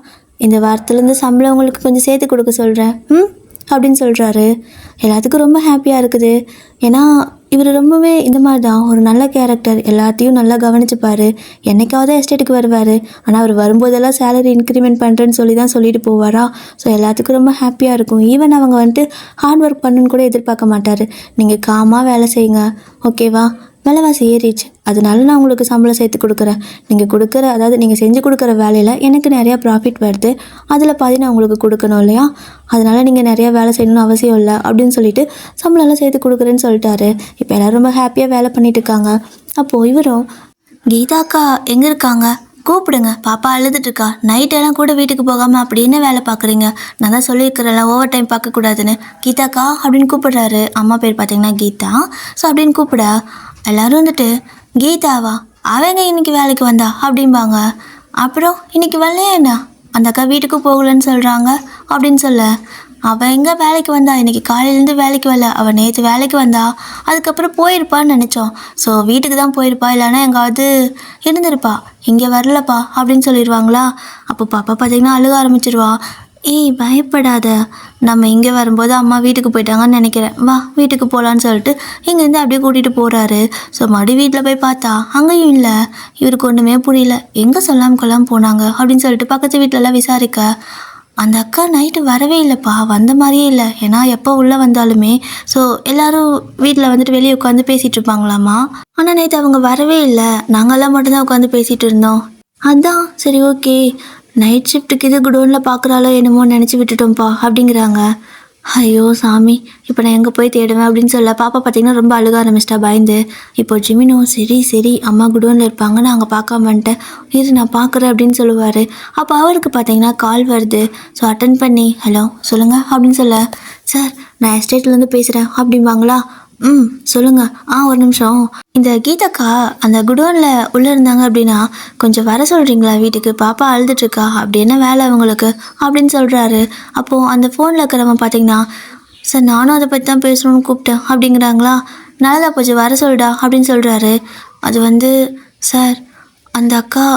இந்த வாரத்துலேருந்து சம்பளம் உங்களுக்கு கொஞ்சம் சேர்த்து கொடுக்க சொல்கிறேன் அப்படின்னு சொல்கிறாரு. எல்லாத்துக்கும் ரொம்ப ஹாப்பியாக இருக்குது. ஏன்னா இவர் ரொம்பவே இந்த மாதிரி தான் ஒரு நல்ல கேரக்டர், எல்லாத்தையும் நல்லா கவனிச்சுப்பார். என்னைக்காவது எஸ்டேட்டுக்கு வருவார், ஆனால் அவர் வரும்போதெல்லாம் சேலரி இன்க்ரிமெண்ட் பண்ணுறேன்னு சொல்லி தான் சொல்லிட்டு போவாரா. ஸோ எல்லாத்துக்கும் ரொம்ப ஹாப்பியாக இருக்கும். ஈவன் அவங்க வந்துட்டு ஹார்ட் ஒர்க் பண்ணுன்னு கூட எதிர்பார்க்க மாட்டார். நீங்கள் காமாக வேலை செய்யுங்க, ஓகேவா? விலைவாசி ஏறிடுச்சு, அதனால நான் உங்களுக்கு சம்பளம் சேர்த்து கொடுக்குறேன். நீங்கள் கொடுக்குற, அதாவது நீங்கள் செஞ்சு கொடுக்குற வேலையில் எனக்கு நிறையா ப்ராஃபிட் வருது, அதில் பாதி நான் உங்களுக்கு கொடுக்கணும் இல்லையா, அதனால் நீங்கள் நிறையா வேலை செய்யணும்னு அவசியம் இல்லை அப்படின்னு சொல்லிட்டு சம்பளம்லாம் சேர்த்து கொடுக்குறேன்னு சொல்லிட்டாரு. இப்போ எல்லோரும் ரொம்ப ஹாப்பியாக வேலை பண்ணிட்டு இருக்காங்க. அப்போது இவரும், கீதாக்கா எங்கே இருக்காங்க, கூப்பிடுங்க, பாப்பா அழுதுட்டுருக்கா, நைட்டெல்லாம் கூட வீட்டுக்கு போகாமல் அப்படி என்ன வேலை பார்க்குறீங்க, நான் தான் சொல்லியிருக்கிறேன்ல ஓவர் டைம் பார்க்கக்கூடாதுன்னு, கீதாக்கா அப்படின்னு கூப்பிடுறாரு. அம்மா பேர் பார்த்தீங்கன்னா கீதா. ஸோ அப்படின்னு கூப்பிட எல்லோரும் வந்துட்டு, கீதாவா, அவங்க இன்னைக்கு வேலைக்கு வந்தா அப்படிம்பாங்க. அப்புறம் இன்னைக்கு வரலையா என்ன, அந்த அக்கா வீட்டுக்கு போகலன்னு சொல்கிறாங்க அப்படின்னு சொல்ல, அவள் எங்கே வேலைக்கு வந்தா, இன்றைக்கி காலையிலேருந்து வேலைக்கு வரல, அவள் நேற்று வேலைக்கு வந்தா, அதுக்கப்புறம் போயிருப்பான்னு நினச்சோம். ஸோ வீட்டுக்கு தான் போயிருப்பா, இல்லைன்னா எங்காவது இருந்திருப்பா, இங்கே வரலப்பா அப்படின்னு சொல்லிடுவாங்களா. அப்போ பாப்பா பார்த்திங்கன்னா அழுக ஆரம்பிச்சிடுவா. ஏய் பயப்படாத, நம்ம இங்கே வரும்போது அம்மா வீட்டுக்கு போயிட்டாங்கன்னு நினைக்கிறேன், வா வீட்டுக்கு போகலான்னு சொல்லிட்டு இங்கேருந்து அப்படியே கூட்டிகிட்டு போகிறாரு. ஸோ மறுபடி வீட்டில் போய் பார்த்தா அங்கேயும் இல்லை. இவருக்கு ஒன்றுமே புரியல, எங்கே சொல்லாமல் கொள்ளாமல் போனாங்க அப்படின்னு சொல்லிட்டு பக்கத்து வீட்டிலலாம் விசாரிக்க, அந்த அக்கா நைட்டு வரவே இல்லைப்பா, வந்த மாதிரியே இல்லை. ஏன்னா எப்போ உள்ளே வந்தாலுமே ஸோ எல்லோரும் வீட்டில் வந்துட்டு வெளியே உட்காந்து பேசிகிட்டு இருப்பாங்களாமா. ஆனால் நேற்று அவங்க வரவே இல்லை, நாங்கள்லாம் மட்டும்தான் உட்காந்து பேசிகிட்டு இருந்தோம். அதான் சரி ஓகே, நைட் ஷிஃப்ட்டுக்கு இது குடோனில் பார்க்குறாளோ என்னமோ நினச்சி விட்டுட்டோம்ப்பா அப்படிங்கிறாங்க. ஐயோ சாமி, இப்போ நான் எங்கே போய் தேடுவேன் அப்படின்னு சொல்ல பாப்பா பார்த்திங்கன்னா ரொம்ப அழுக ஆரம்பிச்சிட்டா பயந்து. இப்போ ஜிமினோ சரி அம்மா குடோனில் இருப்பாங்க, நான் அங்கே பார்க்காம வந்துட்டேன், இரு நான் பார்க்குறேன் அப்படின்னு சொல்லுவார். அப்போ அவருக்கு பார்த்திங்கன்னா கால் வருது. ஸோ அட்டன் பண்ணி ஹலோ சொல்லுங்கள் அப்படின்னு சொல்ல, சார் நான் எஸ்டேட்லேருந்து பேசுகிறேன் அப்படிம்பாங்களா. சொல்லுங்கள், ஒரு நிமிஷம், இந்த கீதாக்கா அந்த குடோனில் உள்ளே இருந்தாங்க அப்படின்னா கொஞ்சம் வர சொல்கிறீங்களா வீட்டுக்கு, பாப்பா அழுதுட்ருக்கா, அப்படி என்ன வேலை அவங்களுக்கு அப்படின்னு சொல்கிறாரு. அப்போது அந்த ஃபோனில் இருக்கிறவன் பார்த்தீங்கன்னா, சார் நானும் அதை பற்றி தான் பேசணும்னு கூப்பிட்டேன் அப்படிங்கிறாங்களா. நல்லதா போச்சு, வர சொல்டா அப்படின்னு சொல்கிறாரு. அது வந்து சார் அந்த அக்கா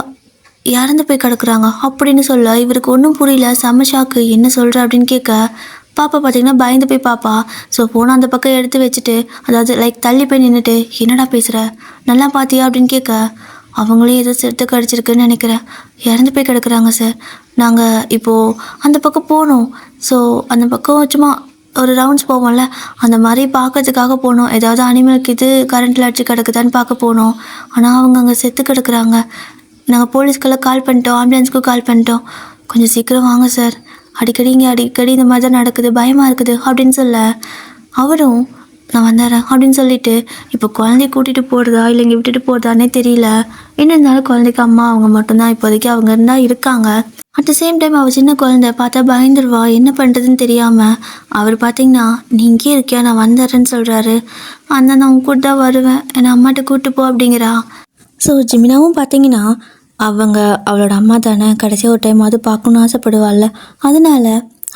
இறந்து போய் கிடக்குறாங்க அப்படின்னு சொல்ல இவருக்கு ஒன்றும் புரியல, செம்ம ஷாக்கு, என்ன சொல்கிற அப்படின்னு கேட்க பாப்பா பார்த்திங்கன்னா பயந்து போய் பாப்பா. ஸோ ஃபோனை அந்த பக்கம் எடுத்து வச்சுட்டு, அதாவது லைக் தள்ளி போய் நின்றுட்டு, என்னடா பேசுகிற, நல்லா பார்த்தியா அப்படின்னு கேட்க, அவங்களே ஏதோ செத்து கிடச்சிருக்குன்னு நினைக்கிறேன், இறந்து போய் கிடக்குறாங்க சார், நாங்கள் இப்போது அந்த பக்கம் போனோம். ஸோ அந்த பக்கம் சும்மா ஒரு ரவுண்ட்ஸ் போவோம்ல, அந்த மாதிரி பார்க்கறதுக்காக போனோம், ஏதாவது அனிமலுக்கு இது கரண்ட்டில் அடிச்சு கிடக்குதான்னு பார்க்க போனோம், ஆனால் அவங்க அங்கே செத்து கிடக்குறாங்க, நாங்கள் போலீஸ்க்கெல்லாம் கால் பண்ணிட்டோம், ஆம்புலன்ஸ்க்கும் கால் பண்ணிட்டோம், கொஞ்சம் சீக்கிரம் வாங்க சார், அடிக்கடி இந்த மாதிரி தான் நடக்குது, பயமாக இருக்குது அப்படின்னு சொல்ல அவரும் நான் வந்துடுறேன் அப்படின்னு சொல்லிட்டு இப்போ குழந்தைய கூட்டிகிட்டு போகிறதா இல்லை இங்கே விட்டுட்டு போகிறதானே தெரியல. என்ன இருந்தாலும் குழந்தைக்கு அம்மா அவங்க மட்டும்தான் இப்போதைக்கு அவங்க இருந்தால் இருக்காங்க. அட் த சேம் டைம் அவள் சின்ன குழந்தை பார்த்தா பயந்துருவா, என்ன பண்ணுறதுன்னு தெரியாமல் அவர் பார்த்தீங்கன்னா நீ இங்கே இருக்கியா, நான் வந்துடுறேன்னு சொல்கிறாரு. அந்த நான் உன் கூட தான் வருவேன், என்னை அம்மாட்ட கூப்பிட்டு போ அப்படிங்கிறா. ஸோ ஜிமினாவும் பார்த்தீங்கன்னா அவளோட அம்மா தானே, கடைசியாக ஒரு டைம் அது பார்க்கணுன்னு ஆசைப்படுவாள்ல, அதனால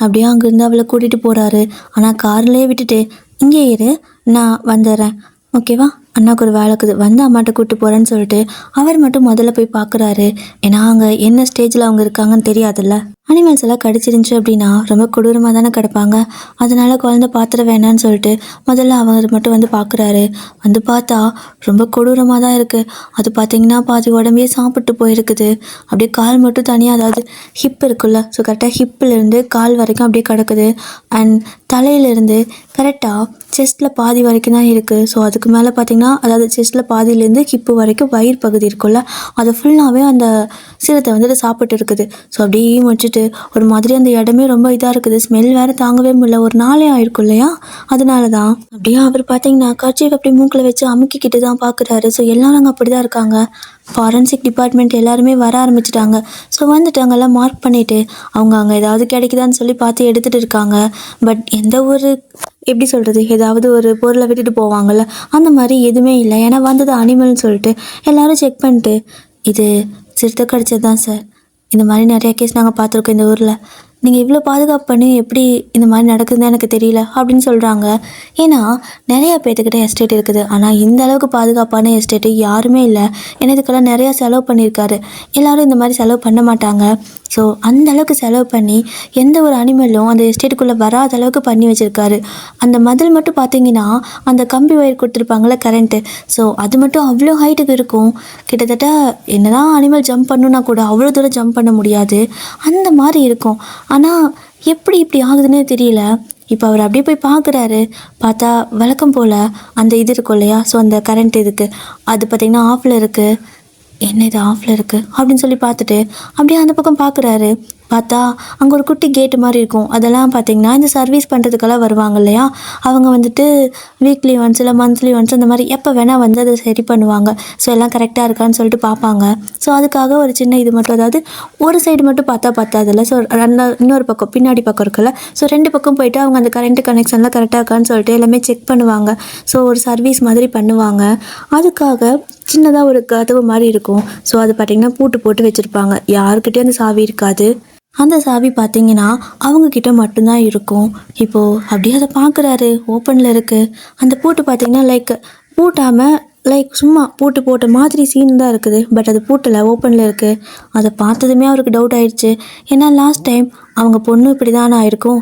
அப்படியே அங்கேருந்து அவளை கூட்டிகிட்டு போகிறாரு. ஆனால் கார்லேயே விட்டுட்டு இங்கே இரு நான் வந்துடுறேன், ஓகேவா, அண்ணாக்கு ஒரு வேலை இருக்குது, வந்து அம்மாட்ட கூப்பிட்டு போகிறேன்னு சொல்லிட்டு அவர் மட்டும் முதல்ல போய் பார்க்குறாரு. ஏன்னா அங்கே என்ன ஸ்டேஜில் அவங்க இருக்காங்கன்னு தெரியாதுல்ல. அனிமல்ஸ் எல்லாம் கடிச்சிருந்துச்சு அப்படின்னா ரொம்ப கொடூரமாக தானே கிடப்பாங்க, அதனால் குழந்தை பாத்திர வேணான்னு சொல்லிட்டு முதல்ல அவர் மட்டும் வந்து பார்க்குறாரு. வந்து பார்த்தா ரொம்ப கொடூரமாக தான் இருக்குது. அது பார்த்திங்கன்னா பாதி உடம்பே சாப்பிட்டு போயிருக்குது, அப்படியே கால் மட்டும் தனியாக, அதாவது ஹிப் இருக்குல்ல, ஸோ கரெக்டாக ஹிப்பிலேருந்து கால் வரைக்கும் அப்படியே கிடக்குது. அண்ட் தலையிலேருந்து கரெக்டாக செஸ்ட்டில் பாதி வரைக்கும் தான் இருக்குது. ஸோ அதுக்கு மேலே பார்த்திங்கன்னா, அதாவது செஸ்ட்டில் பாதியிலேருந்து ஹிப்பு வரைக்கும் வயிறு பகுதி இருக்குல்ல, அதை ஃபுல்லாகவே அந்த சிரத்தை வந்துட்டு சாப்பிட்டு இருக்குது. ஸோ அப்படியே முடிச்சுட்டு ஒரு மாதிரி அந்த இடமே ரொம்ப இதாக இருக்குது, ஸ்மெல் வேறு தாங்கவே முடியல, ஒரு நாளே ஆயிருக்கும் இல்லையா, அதனால தான் அப்படியே அவர் பார்த்தீங்கன்னா கர்ச்சீஃப் அப்படி மூக்கில் வச்சு அமுக்கிக்கிட்டு தான் பார்க்குறாரு. ஸோ எல்லாரும் அங்கே அப்படி தான் இருக்காங்க. ஃபாரன்சிக் டிபார்ட்மெண்ட் எல்லாருமே வர ஆரம்பிச்சிட்டாங்க. ஸோ வந்துட்டு அங்கெல்லாம் மார்க் பண்ணிவிட்டு அவங்க அங்கே ஏதாவது கிடைக்குதான்னு சொல்லி பார்த்து எடுத்துகிட்டு இருக்காங்க. பட் எந்த ஒரு எப்படி சொல்கிறது, ஏதாவது ஒரு பொருளை விட்டுட்டு போவாங்கள்ல, அந்த மாதிரி எதுவுமே இல்லை. ஏன்னா வந்தது அனிமல்னு சொல்லிட்டு எல்லோரும் செக் பண்ணிட்டு இது சிறுத்தை கடிச்சது தான் சார், இந்த மாதிரி நிறைய கேஸ் நாங்கள் பார்த்துருக்கோம் இந்த ஊரில். நீங்கள் இவ்வளோ பாதுகாப்பு பண்ணி எப்படி இந்த மாதிரி நடக்குதுன்னு எனக்கு தெரியல அப்படின்னு சொல்கிறாங்க. ஏன்னா நிறைய பேர்த்துக்கிட்ட எஸ்டேட் இருக்குது, ஆனால் இந்த அளவுக்கு பாதுகாப்பான எஸ்டேட்டு யாருமே இல்லை. ஏன்னா இதுக்கெல்லாம் நிறையா செலவு பண்ணியிருக்காரு. எல்லோரும் இந்த மாதிரி செலவு பண்ண மாட்டாங்க. ஸோ அந்த அளவுக்கு செலவு பண்ணி எந்த ஒரு அனிமலும் அந்த எஸ்டேட்டுக்குள்ளே வராத அளவுக்கு பண்ணி வச்சுருக்காரு. அந்த மதில் மட்டும் பார்த்தீங்கன்னா அந்த கம்பி ஒயர் கொடுத்துருப்பாங்களே கரண்ட்டு, ஸோ அது மட்டும் அவ்வளோ ஹைட்டுக்கு இருக்கும். கிட்டத்தட்ட என்னதான் அனிமல் ஜம்ப் பண்ணுன்னா கூட அவ்வளோ தூரம் ஜம்ப் பண்ண முடியாது, அந்த மாதிரி இருக்கும். ஆனால் எப்படி இப்படி ஆகுதுன்னே தெரியல. இப்போ அவர் அப்படியே போய் பார்க்குறாரு. பார்த்தா வழக்கம் போல் அந்த இது இருக்கும் இல்லையா, ஸோ அந்த கரண்ட் இதுக்கு அது பார்த்திங்கன்னா ஆஃபில் இருக்குது. என்ன இது ஆஃபில் இருக்குது அப்படின்னு சொல்லி பார்த்துட்டு அப்படியே அந்த பக்கம் பார்க்குறாரு. பார்த்தா அங்கே ஒரு குட்டி கேட்டு மாதிரி இருக்கும். அதெல்லாம் பார்த்திங்கன்னா இந்த சர்வீஸ் பண்ணுறதுக்கெல்லாம் வருவாங்க இல்லையா, அவங்க வந்துட்டு வீக்லி ஒன்ஸ் இல்லை மந்த்லி ஒன்ஸ் அந்த மாதிரி எப்போ வேணால் வந்து அதை சரி பண்ணுவாங்க. ஸோ எல்லாம் கரெக்டாக இருக்கான்னு சொல்லிட்டு பார்ப்பாங்க. ஸோ அதுக்காக ஒரு சின்ன இது மட்டும், அதாவது ஒரு சைடு மட்டும் பார்த்தா பத்தாதில்ல, ஸோ இன்னொரு பக்கம் பின்னாடி பக்கம் இருக்குல்ல, ஸோ 2 பக்கம் போயிட்டு அவங்க அந்த கரண்ட்டு கனெக்ஷன்லாம் கரெக்டாக இருக்கான்னு சொல்லிட்டு எல்லாமே செக் பண்ணுவாங்க. ஸோ ஒரு சர்வீஸ் மாதிரி பண்ணுவாங்க. அதுக்காக சின்னதாக ஒரு கதவு மாதிரி இருக்கும். ஸோ அது பார்த்திங்கன்னா பூட்டு போட்டு வச்சுருப்பாங்க. யாருக்கிட்டே அந்த சாவி இருக்காது. அந்த சாவி பார்த்தீங்கன்னா அவங்கக்கிட்ட மட்டும்தான் இருக்கும். இப்போது அப்படியே அதை பார்க்குறாரு, ஓப்பனில் இருக்குது. அந்த பூட்டு பார்த்தீங்கன்னா லைக் பூட்டாமல் சும்மா பூட்டு போட்ட மாதிரி சீன் தான் இருக்குது. பட் அது பூட்டில் ஓப்பனில் இருக்குது. அதை பார்த்ததுமே அவருக்கு டவுட் ஆயிடுச்சு. ஏன்னா லாஸ்ட் டைம் அவங்க பொண்ணு இப்படி தானே ஆயிருக்கும்.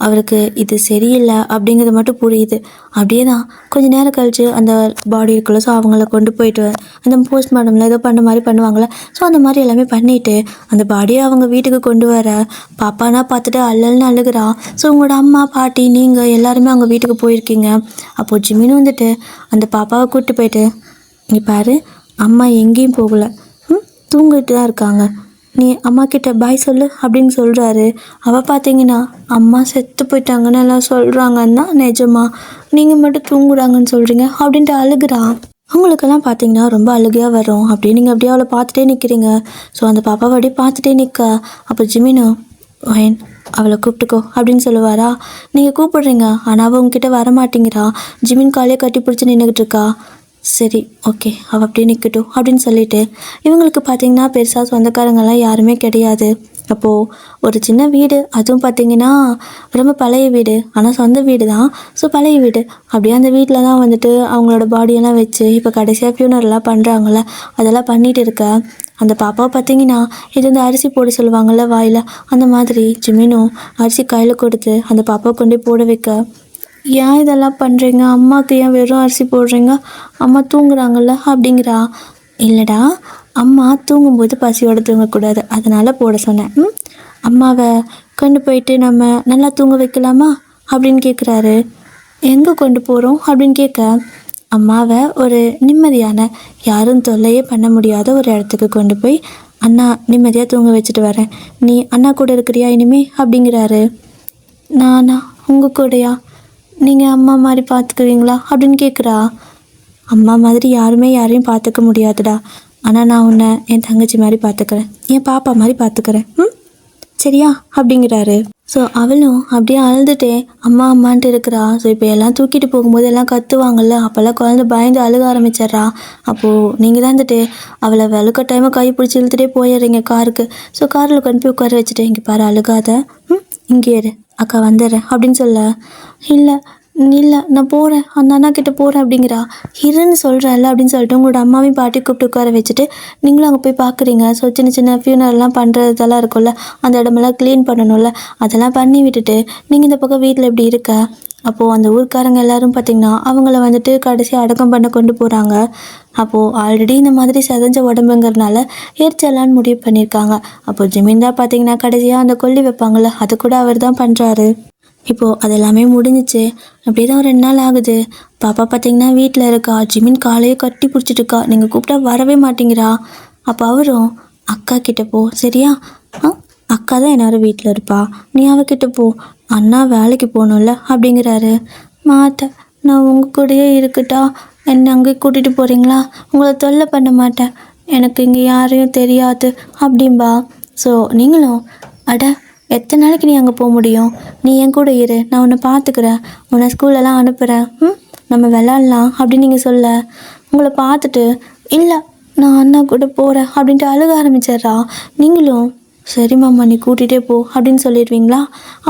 அவருக்கு இது சரியில்லை அப்படிங்கிறது மட்டும் புரியுது. அப்படியே தான் கொஞ்சம் நேரம் கழித்து அந்த பாடி இருக்குல்ல, ஸோ அவங்கள கொண்டு போயிட்டு அந்த போஸ்ட்மார்ட்டமில் ஏதோ பண்ண மாதிரி பண்ணுவாங்கள்ல, ஸோ அந்த மாதிரி எல்லாமே பண்ணிவிட்டு அந்த பாடியை அவங்க வீட்டுக்கு கொண்டு வர பாப்பானா பார்த்துட்டு அல்லல்னு அழுகிறா. ஸோ உங்களோட அம்மா பாட்டி நீங்கள் எல்லாருமே அவங்க வீட்டுக்கு போயிருக்கீங்க. அப்போது ஜிமின்னு வந்துட்டு அந்த பாப்பாவை கூப்பிட்டு போயிட்டு, நீ பாரு அம்மா எங்கேயும் போகலை, தூங்கிட்டு தான் இருக்காங்க, நீ அம்மா கிட்ட பாய் சொல்லு அப்படின்னு சொல்கிறாரு. அவள் பார்த்தீங்கன்னா அம்மா செத்து போயிட்டாங்கன்னு எல்லாம் சொல்கிறாங்கன்னா நிஜமா, நீங்கள் மட்டும் தூங்குறாங்கன்னு சொல்கிறீங்க அப்படின்ட்டு அழுகிறா. அவங்களுக்கெல்லாம் பார்த்தீங்கன்னா ரொம்ப அழுகையாக வரும். அப்படியே நீங்கள் அப்படியே அவளை பார்த்துட்டே நிற்கிறீங்க. ஸோ அந்த பாப்பாவை அப்படியே பார்த்துட்டே நிற்க, அப்போ ஜிமினு வயன் அவளை கூப்பிட்டுக்கோ அப்படின்னு சொல்லுவாரா. நீங்கள் கூப்பிடுறீங்க ஆனால் அவள் உங்ககிட்ட வரமாட்டேங்கிறா. ஜிமின் காலையே கட்டி பிடிச்சி நின்றுக்கிட்டு இருக்கா. சரி ஓகே அவள் அப்படியே நிற்கட்டும் அப்படின்னு சொல்லிட்டு, இவங்களுக்கு பார்த்திங்கன்னா பெருசாக சொந்தக்காரங்கள்லாம் யாருமே கிடையாது. அப்போது ஒரு சின்ன வீடு, அதுவும் பார்த்திங்கன்னா ரொம்ப பழைய வீடு, ஆனால் சொந்த வீடு தான். ஸோ பழைய வீடு, அப்படியே அந்த வீட்டில் தான் வந்துட்டு அவங்களோட பாடியெல்லாம் வச்சு இப்போ கடைசியாக ஃபியூனரெலாம் பண்ணுறாங்கள்ல, அதெல்லாம் பண்ணிகிட்டு இருக்க அந்த பாப்பாவை பார்த்திங்கன்னா இது வந்து அரிசி போட சொல்லுவாங்கள்ல வாயில், அந்த மாதிரி ஜிமினும் அரிசி கையில் கொடுத்து அந்த பாப்பாவை கொண்டு போட வைக்க, ஏன் இதெல்லாம் பண்ணுறீங்க, அம்மாவுக்கு ஏன் வெறும் அரிசி போடுறீங்க, அம்மா தூங்குறாங்கல்ல அப்படிங்கிறா. இல்லைடா, அம்மா தூங்கும்போது பசியோடு தூங்கக்கூடாது, அதனால் போட சொன்னேன். அம்மாவை கொண்டு போயிட்டு நம்ம நல்லா தூங்க வைக்கலாமா அப்படின்னு கேட்குறாரு. எங்கே கொண்டு போகிறோம் அப்படின்னு கேட்க, அம்மாவை ஒரு நிம்மதியான யாரும் தொல்லையே பண்ண முடியாத ஒரு இடத்துக்கு கொண்டு போய் அண்ணா நிம்மதியாக தூங்க வச்சுட்டு வரேன், நீ அண்ணா கூட இருக்கிறியா இனிமே அப்படிங்கிறாரு. நானா உங்கள் கூடயா, நீங்கள் அம்மா மாதிரி பார்த்துக்குவீங்களா அப்படின்னு கேட்குறா. அம்மா மாதிரி யாருமே யாரையும் பார்த்துக்க முடியாதுடா, ஆனால் நான் உன்னை என் தங்கச்சி மாதிரி பார்த்துக்கிறேன், என் பாப்பா மாதிரி பார்த்துக்கிறேன், சரியா அப்படிங்கிறாரு. ஸோ அவளும் அப்படியே அழுதுகிட்டே அம்மா அம்மான்ட்டு இருக்கிறா. ஸோ இப்போ எல்லாம் தூக்கிட்டு போகும்போது எல்லாம் கத்துவாங்கள்ல, அப்போல்லாம் குழந்தை பயந்து அழுக ஆரம்பிச்சிட்றா. அப்போது நீங்கள் தான் வந்துட்டு அவளை வெளுக்க டைமை கை பிடிச்சி இழுத்துட்டே போயிடுறீங்க காருக்கு. ஸோ காரில் கொண்டு போய் உட்கார வச்சுட்டு, இங்கே பாரு அழுகாத, இங்கே இரு அக்கா வந்துடுறேன் அப்படின்னு சொல்ல, இல்லை இல்லை நான் போகிறேன், அந்த அண்ணா கிட்டே போகிறேன் அப்படிங்கிறா. இருன்னு சொல்கிறேன்ல அப்படின்னு சொல்லிட்டு உங்களோட அம்மாவையும் பாட்டி கூப்பிட்டு உட்கார வச்சுட்டு நீங்களும் அங்கே போய் பார்க்குறீங்க. ஸோ சின்ன சின்ன ஃபியூனரெலாம் பண்ணுறதெல்லாம் இருக்கும்ல, அந்த இடமெல்லாம் க்ளீன் பண்ணணும்ல, அதெல்லாம் பண்ணி விட்டுட்டு நீங்கள் இந்த பக்கம் வீட்டில் எப்படி இருக்க. அப்போது அந்த ஊர்க்காரங்க எல்லோரும் பார்த்திங்கன்னா அவங்கள வந்துட்டு கடைசி அடக்கம் பண்ண கொண்டு போகிறாங்க. அப்போது ஆல்ரெடி இந்த மாதிரி செதஞ்ச உடம்புங்கிறதுனால எரிச்சலான்னு முடிவு பண்ணியிருக்காங்க. அப்போது ஜிமின் தான் பார்த்திங்கன்னா கடைசியாக அந்த கொல்லி வைப்பாங்கள்ல, அது கூட அவர் தான் பண்ணுறாரு. இப்போது அது எல்லாமே முடிஞ்சிச்சு. அப்படியே தான் ஒரு 2 நாள் ஆகுது. பாப்பா பார்த்திங்கன்னா வீட்டில் இருக்கா. ஜிமின் காலையே கட்டி பிடிச்சிட்டு இருக்கா. நீங்கள் கூப்பிட்டா வரவே மாட்டேங்கிறா. அப்போ அவரும் அக்கா கிட்டே போ சரியா, அக்கா தான் எல்லாரும் வீட்டில் இருப்பா, நீ அவகிட்ட போ, அண்ணா வேலைக்கு போகணும்ல அப்படிங்கிறாரு. மாட்டேன், நான் உங்கள் கூடயே இருக்கட்டா, என்னை அங்கே கூட்டிகிட்டு போகிறீங்களா, உங்களை தொல்லை பண்ண மாட்டேன், எனக்கு இங்கே யாரையும் தெரியாது அப்படின்பா. ஸோ நீங்களும் அட எத்தனை நாளைக்கு நீ அங்கே போக முடியும், நீ என் கூட இரு, நான் உன்னை பார்த்துக்கிறேன், உன்னை ஸ்கூலெல்லாம் அனுப்புகிறேன், நம்ம விளாட்லாம் அப்படின்னு நீங்கள் சொல்ல, உங்களை பார்த்துட்டு இல்லை நான் அண்ணா கூட போகிறேன் அப்படின்ட்டு அழுக ஆரம்பிச்சிட்றா. நீங்களும் சரி மாமா நீ கூட்டிகிட்டே போ அப்படின்னு சொல்லிடுவீங்களா?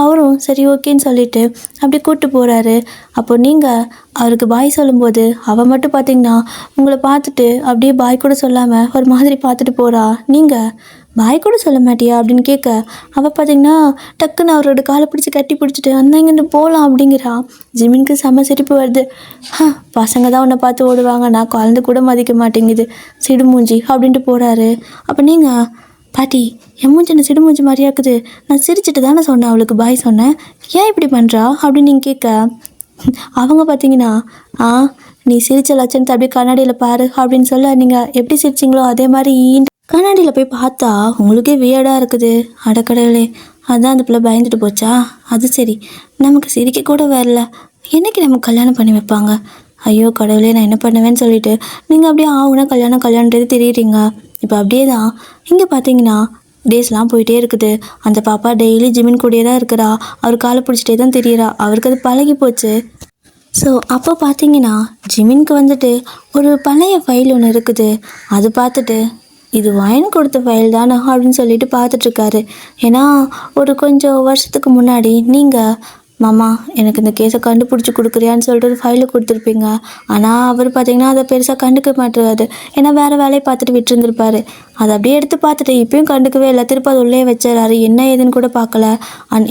அவரும் சரி ஓகேன்னு சொல்லிட்டு அப்படியே கூப்பிட்டு போகிறாரு. அப்போ நீங்கள் அவருக்கு பாய் சொல்லும்போது அவள் மட்டும் பார்த்தீங்கன்னா உங்களை பார்த்துட்டு அப்படியே பாய் கூட சொல்லாமல் ஒரு மாதிரி பார்த்துட்டு போகிறா. நீங்கள் பாய் கூட சொல்ல மாட்டியா அப்படின்னு கேட்க அவள் பார்த்தீங்கன்னா டக்குன்னு அவரோட காலை பிடிச்சி கட்டி பிடிச்சிட்டு அந்த இங்கிட்டு போகலாம் அப்படிங்கிறா. ஜிமினுக்கு செம்ம சிரிப்பு வருது. பசங்க தான் உன்னை பார்த்து ஓடுவாங்க, நான் குழந்தை கூட மதிக்க மாட்டேங்குது சிடுமூஞ்சி அப்படின்ட்டு போகிறாரு. அப்போ நீங்கள் பாட்டி என் மூஞ்சி என்ன சிடுமூஞ்சி மாதிரியா இருக்குது, நான் சிரிச்சிட்டு தானே சொன்னேன் அவளுக்கு பாய் சொன்னேன், ஏன் இப்படி பண்ணுறா அப்படின்னு நீங்கள் கேட்க அவங்க பார்த்தீங்கன்னா நீ சிரிச்ச லட்சணத்தை அப்படியே கண்ணாடியில் பாரு அப்படின்னு சொல்ல நீங்கள் எப்படி சிரிச்சிங்களோ அதே மாதிரி கண்ணாடியில் போய் பார்த்தா உங்களுக்கே வியர்டாக இருக்குது. அடக்கடவுளே, அதான் அந்த பிள்ளை பயந்துட்டு போச்சா? அது சரி, நமக்கு சிரிக்க கூட வரல, என்னைக்கு நமக்கு கல்யாணம் பண்ணி வைப்பாங்க? ஐயோ கடவுளே, நான் என்ன பண்ணுவேன்னு சொல்லிட்டு நீங்கள் அப்படியே ஆகுனா கல்யாணன்றது தெரியுறீங்க. இப்போ அப்படியே தான் இங்கே பார்த்தீங்கன்னா டேஸ்லாம் போயிட்டே இருக்குது. அந்த பாப்பா டெய்லி ஜிமின் கூடயே தான் இருக்கிறா, அவர் காலை பிடிச்சிட்டே தான் தெரியுறா, அவருக்கு அது பழகி போச்சு. ஸோ அப்போ பார்த்தீங்கன்னா ஜிமினுக்கு வந்துட்டு ஒரு பழைய ஃபைல் ஒன்று இருக்குது. அது பார்த்துட்டு இது ஒயின் கொடுத்த ஃபைல் தானே அப்படின்னு சொல்லிட்டு பார்த்துட்ருக்காரு. ஏன்னா ஒரு கொஞ்சம் வருஷத்துக்கு முன்னாடி நீங்கள் மாமா எனக்கு இந்த கேஸை கண்டுபிடிச்சி கொடுக்குறியான்னு சொல்லிட்டு ஒரு ஃபைலை கொடுத்துருப்பீங்க. ஆனால் அவர் பார்த்தீங்கன்னா அதை பெருசாக கண்டுக்க மாட்டுறாரு. ஏன்னா வேறு வேலையை பார்த்துட்டு விட்டுருந்துருப்பாரு. அதை அப்படியே எடுத்து பார்த்துட்டு இப்பயும் கண்டுக்கவே இல்லை, திருப்பி அது உள்ளே வச்சிடறாரு, என்ன ஏதுன்னு கூட பார்க்கல.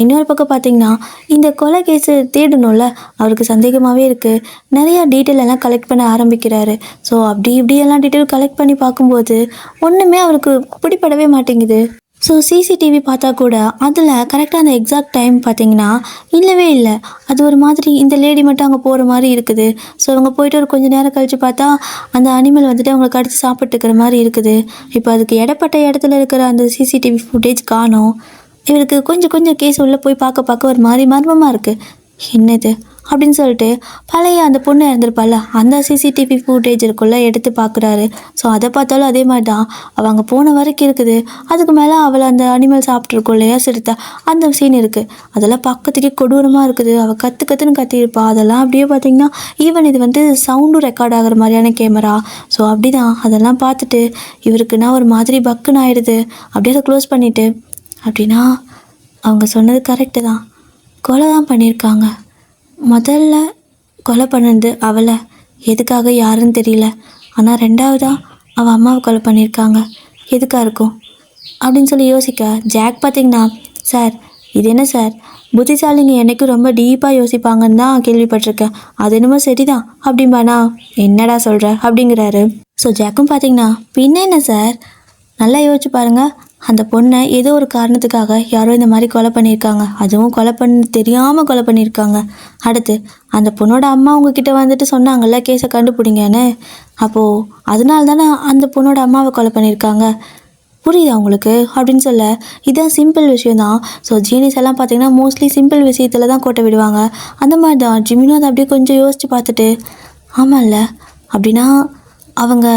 இன்னொரு பக்கம் பார்த்தீங்கன்னா இந்த கொலை கேஸு தேடணும்ல, அவருக்கு சந்தேகமாகவே இருக்குது. நிறையா டீட்டெயில் எல்லாம் கலெக்ட் பண்ண ஆரம்பிக்கிறாரு. ஸோ அப்படி இப்படியெல்லாம் டீட்டெயில் கலெக்ட் பண்ணி பார்க்கும்போது ஒன்றுமே அவருக்கு பிடிப்படவே மாட்டேங்குது. ஸோ சிசிடிவி பார்த்தா கூட அதில் கரெக்டாக அந்த எக்ஸாக்ட் டைம் பார்த்தீங்கன்னா இல்லவே இல்லை. அது ஒரு மாதிரி இந்த லேடி மட்டும் அங்கே போகிற மாதிரி இருக்குது. ஸோ அவங்க போயிட்டு ஒரு கொஞ்சம் நேரம் கழித்து பார்த்தா அந்த அனிமல் வந்துட்டு அவங்களை கடிச்சு சாப்பிட்டுக்கிற மாதிரி இருக்குது. இப்போ அதுக்கு இடப்பட்ட இடத்துல இருக்கிற அந்த சிசிடிவி ஃபுட்டேஜ் காணோம். இவருக்கு கொஞ்சம் கொஞ்சம் கேஸ் உள்ளே போய் பார்க்க ஒரு மாதிரி மர்மமாக இருக்குது. என்னது அப்படின்னு சொல்லிட்டு பழைய அந்த பொண்ணு இறந்துருப்பாள் அந்த சிசிடிவி ஃபுட்டேஜ் இருக்குள்ள எடுத்து பார்க்குறாரு. ஸோ அதை பார்த்தாலும் அதே மாதிரி தான் அவங்க போன வரைக்கும் இருக்குது. அதுக்கு மேலே அவளை அந்த அனிமல் சாப்பிட்ருக்கோம் இல்லையா சிறுத்தை, அந்த சீன் இருக்குது. அதெல்லாம் பக்கத்துக்கே கொடூரமாக இருக்குது. அவள் கற்றுன்னு கத்தியிருப்பா. அதெல்லாம் அப்படியே பார்த்திங்கன்னா ஈவன் இது வந்து சவுண்டும் ரெக்கார்ட் ஆகிற மாதிரியான கேமரா. ஸோ அப்படி தான் அதெல்லாம் பார்த்துட்டு இவருக்குன்னா ஒரு மாதிரி பக்குன்னு ஆகிடுது. அப்படியே அதை க்ளோஸ் பண்ணிவிட்டு அப்படின்னா அவங்க சொன்னது கரெக்டு தான், கொலை தான் பண்ணியிருக்காங்க. முதல்ல கொலை பண்ணது அவளை, எதுக்காக யாருன்னு தெரியல. ஆனால் ரெண்டாவதாக அவள் அம்மாவை கொலை பண்ணியிருக்காங்க, எதுக்காக இருக்கும் அப்படின்னு சொல்லி யோசிக்க ஜாக் பார்த்திங்கன்னா சார் இது என்ன சார் புத்திசாலிங்க என்றைக்கும் ரொம்ப டீப்பாக யோசிப்பாங்கன்னு தான் கேள்விப்பட்டிருக்கேன், அது என்னமோ சரிதான் அப்படிம்பானா. என்னடா சொல்கிற அப்படிங்கிறாரு. ஸோ ஜாக்கும் பார்த்திங்கன்னா பின்ன என்ன சார், நல்லா யோசிச்சு பாருங்கள், அந்த பொண்ணை ஏதோ ஒரு காரணத்துக்காக யாரோ இந்த மாதிரி கொலை பண்ணியிருக்காங்க, அதுவும் கொலை தெரியாமல் கொலை பண்ணியிருக்காங்க. அடுத்து அந்த பொண்ணோட அம்மா உங்ககிட்ட வந்துட்டு சொன்னாங்கல்ல கேஸை கண்டுபிடிங்கன்னு, அப்போது அதனால தானே அந்த பொண்ணோட அம்மாவை கொலை பண்ணியிருக்காங்க, புரியுதா உங்களுக்கு அப்படின்னு சொல்ல இதுதான் சிம்பிள் விஷயந்தான். ஸோ ஜீனிஸ் எல்லாம் பார்த்தீங்கன்னா மோஸ்ட்லி சிம்பிள் விஷயத்தில் தான் கோட்டை விடுவாங்க. அந்த மாதிரி தான் ஜிமினும் அதை அப்படியே கொஞ்சம் யோசித்து பார்த்துட்டு ஆமாம்ல அப்படின்னா அவங்க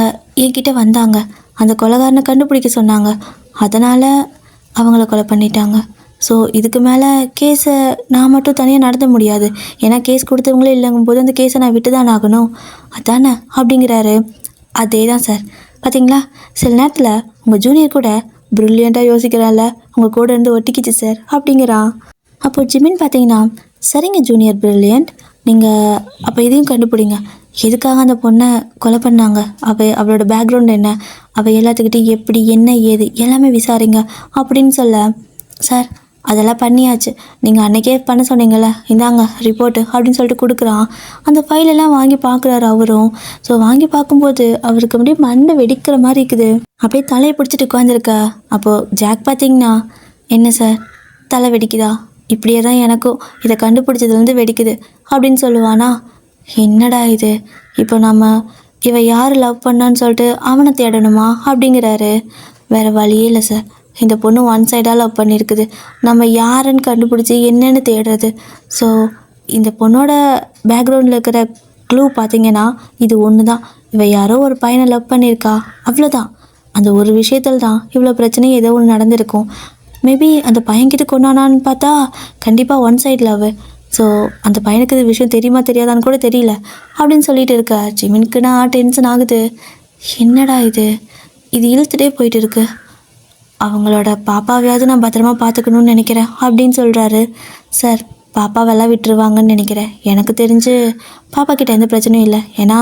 என்கிட்ட வந்தாங்க, அந்த கொலைகாரனை கண்டுபிடிக்க சொன்னாங்க, அதனால் அவங்கள கொலை பண்ணிட்டாங்க. ஸோ இதுக்கு மேலே கேஸை நான் மட்டும் தனியாக நடத்த முடியாது, ஏன்னா கேஸ் கொடுத்தவங்களே இல்லைங்கும் போது அந்த கேஸை நான் விட்டு தான் ஆகணும், அதானே அப்படிங்கிறாரு. அதே தான் சார், பார்த்தீங்களா சில நேரத்தில் உங்கள் ஜூனியர் கூட ப்ரில்லியண்ட்டாக யோசிக்கிறான்ல, உங்கள் கூட இருந்து ஒட்டிக்கிச்சு சார் அப்படிங்கிறான். அப்போது ஜிமின் பார்த்தீங்கன்னா சரிங்க ஜூனியர் ப்ரில்லியண்ட், நீங்கள் அப்போ இதையும் கண்டுபிடிங்க, எதுக்காக அந்த பொண்ணை கொலை பண்ணாங்க, அவளோட பேக்ரவுண்ட் என்ன, அவள் எல்லாத்துக்கிட்டையும் எப்படி என்ன ஏது எல்லாமே விசாரிங்க அப்படின்னு சொல்ல சார் அதெல்லாம் பண்ணியாச்சு, நீங்கள் அன்றைக்கே பண்ண சொன்னீங்கள்ல, இந்தாங்க ரிப்போர்ட்டு அப்படின்னு சொல்லிட்டு கொடுக்குறான். அந்த ஃபைலெல்லாம் வாங்கி பார்க்குறாரு அவரும். ஸோ வாங்கி பார்க்கும்போது அவருக்கு அப்படியே மண்டை வெடிக்கிற மாதிரி இருக்குது. அப்படியே தலையை பிடிச்சிட்டு உட்காந்துருக்கா. அப்போது ஜாக் பார்த்தீங்கன்னா என்ன சார் தலை வெடிக்குதா, இப்படியே தான் எனக்கும் இதை கண்டுபிடிச்சதுலேருந்து வெடிக்குது அப்படின்னு சொல்லுவானா. என்னடா இது, இப்போ நம்ம இவ யார் லவ் பண்ணான்னு சொல்லிட்டு அவனை தேடணுமா அப்படிங்கிறாரு. வேறு வழியே இல்லை சார், இந்த பொண்ணு ஒன் சைடாக லவ் பண்ணியிருக்குது, நம்ம யாருன்னு கண்டுபிடிச்சி என்னென்னு தேடுறது. ஸோ இந்த பொண்ணோட பேக்ரவுண்டில் இருக்கிற க்ளூ பார்த்திங்கன்னா இது ஒன்று தான், இவ யாரோ ஒரு பையனை லவ் பண்ணியிருக்கா, அவ்வளோதான். அந்த ஒரு விஷயத்தில் தான் இவ்வளோ பிரச்சனையும் ஏதோ ஒன்று நடந்திருக்கும். மேபி அந்த பையன்கிட்ட கொண்டானான்னு பார்த்தா கண்டிப்பாக ஒன் சைடு லவ். ஸோ அந்த பையனுக்கு இது விஷயம் தெரியுமா தெரியாதான்னு கூட தெரியல அப்படின்னு சொல்லிட்டு இருக்கா. ஜிமினுக்குன்னா டென்ஷன் ஆகுது. என்னடா இது இழுத்துட்டே போயிட்டு இருக்கு. அவங்களோட பாப்பாவையாவது நான் பத்திரமா பார்த்துக்கணும்னு நினைக்கிறேன் அப்படின்னு சொல்கிறாரு. சார், பாப்பாவெல்லாம் விட்டுருவாங்கன்னு நினைக்கிறேன். எனக்கு தெரிஞ்சு பாப்பா கிட்ட எந்த பிரச்சனையும் இல்லை. ஏன்னா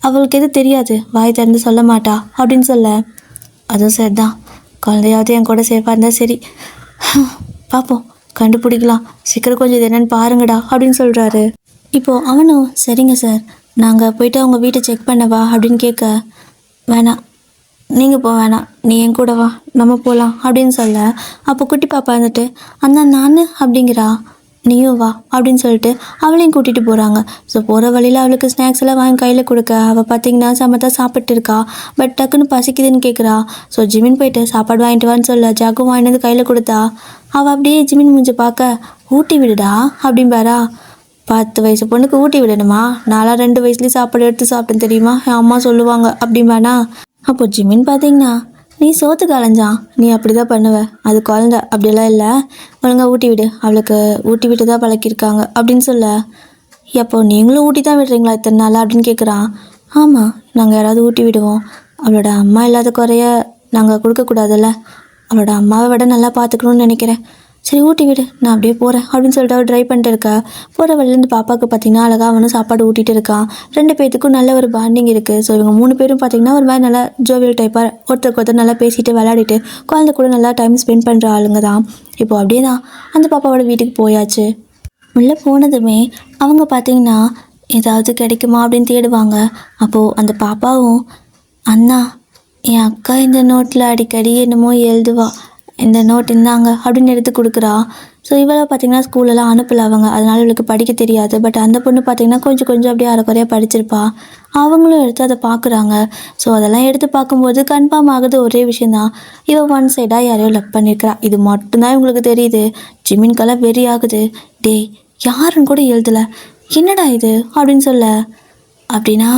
அவளுக்கு எதுவும் தெரியாது, வாய் திறந்து சொல்ல மாட்டா அப்படின்னு சொல்ல, அதுவும் சார் தான், குழந்தையாவது என் கூட சேஃபாக இருந்தால் சரி. பார்ப்போம், கண்டுபிடிக்கலாம். சீக்கிரம் கொஞ்சம் இது என்னென்னு பாருங்கடா அப்படின்னு சொல்கிறாரு. இப்போது அவனும் சரிங்க சார், நாங்கள் போயிட்டு அவங்க வீட்டை செக் பண்ணவா அப்படின்னு கேட்க, வேணாம் நீங்கள் போ, வேணாம் நீ என் கூட வா, நம்ம போகலாம் அப்படின்னு சொல்ல, அப்போ குட்டி பாப்பா வந்துட்டு அண்ணா நான் அப்படிங்கிறா, நீயும் வா அப்படின்னு சொல்லிட்டு அவளையும் கூட்டிகிட்டு போகிறாங்க. ஸோ போகிற வழியில் அவளுக்கு ஸ்நாக்ஸ் எல்லாம் வாங்கி கையில் கொடுக்க, அவள் பார்த்திங்கன்னா சமத்தா சாப்பிட்டு இருக்கா. பட் டக்குன்னு பசிக்குதுன்னு கேட்குறா. ஸோ ஜிமின் போயிட்டு சாப்பாடு வாங்கிட்டு வான்னு சொல்ல ஜாக்கும் வாங்கிட்டு வந்து கையில் கொடுத்தா. அவள் அப்படியே ஜிமின் மூஞ்சி பார்க்க, ஊட்டி விடுடா அப்படின்பாரா. 10 வயசு பொண்ணுக்கு ஊட்டி விடணுமா? நான்லாம் 2 வயசுலேயும் சாப்பாடு எடுத்து சாப்பிட்டேன் தெரியுமா, என் அம்மா சொல்லுவாங்க அப்படின்பானா. அப்போ ஜிமின் பார்த்தீங்கன்னா, நீ சோத்து கலைஞ்சான், நீ அப்படி தான் பண்ணுவ, அது குழந்த அப்படிலாம் இல்லை, ஒழுங்கா ஊட்டி விடு, அவளுக்கு ஊட்டி விட்டு தான் பழக்கியிருக்காங்க அப்படின்னு சொல்ல, எப்போ நீங்களும் ஊட்டி தான் விடுறீங்களா இத்தனை நாள் அப்படின்னு கேட்குறான். ஆமாம், நாங்கள் யாராவது ஊட்டி விடுவோம், அவளோட அம்மா இல்லாத குறைய நாங்கள் கொடுக்கக்கூடாதுல்ல, அவளோட அம்மாவை விட நல்லா பார்த்துக்கணும்னு நினைக்கிறேன், சரி ஊட்டி விடு, நான் அப்படியே போகிறேன் அப்படின்னு சொல்லிட்டு அவள் ட்ரை பண்ணிட்டு இருக்கா. போகிற வழியிலேருந்து பாப்பாவுக்கு பார்த்திங்கன்னா அழகாக அவனும் சாப்பாடு ஊட்டிகிட்டு இருக்கான். 2 பேர்த்துக்கும் நல்ல ஒரு பாண்டிங் இருக்குது. ஸோ இவங்க 3 பேரும் பார்த்திங்கன்னா ஒரு மாதிரி நல்லா ஜோவியல் டைப்பாக ஒருத்தருக்கு ஒருத்தர் நல்லா பேசிட்டு விளையாடிட்டு குழந்தை கூட நல்லா டைம் ஸ்பெண்ட் பண்ணுற ஆளுங்க தான். இப்போது அப்படியே தான் அந்த பாப்பாவோட வீட்டுக்கு போயாச்சு. உள்ளே போனதுமே அவங்க பார்த்திங்கன்னா ஏதாவது கிடைக்குமா அப்படின்னு தேடுவாங்க. அப்போது அந்த பாப்பாவும், அண்ணா என் அக்கா இந்த நோட்டில் அடிக்கடி என்னமோ எழுதுவா, இந்த நோட் இருந்தாங்க அப்படின்னு எடுத்து கொடுக்குறா. ஸோ இவளை பார்த்திங்கன்னா ஸ்கூலெல்லாம் அனுப்பலை அவங்க, அதனால் இவளுக்கு படிக்க தெரியாது. பட் அந்த பொண்ணு பார்த்திங்கன்னா கொஞ்சம் கொஞ்சம் அப்படியே அரைக்குறையாக படிச்சிருப்பா. அவங்களும் எடுத்து அதை பார்க்குறாங்க. ஸோ அதெல்லாம் எடுத்து பார்க்கும்போது கன்ஃபார்ம் ஆகுது ஒரே விஷயந்தான், இவள் ஒன் சைடாக யாரையோ லவ் பண்ணியிருக்கிறா. இது மட்டும்தான் இவங்களுக்கு தெரியுது. ஜிமின்கெல்லாம் வெறி ஆகுது. டேய், யாருன்னு கூட எழுதலை, என்னடா இது அப்படின்னு சொல்ல, அப்படின்னா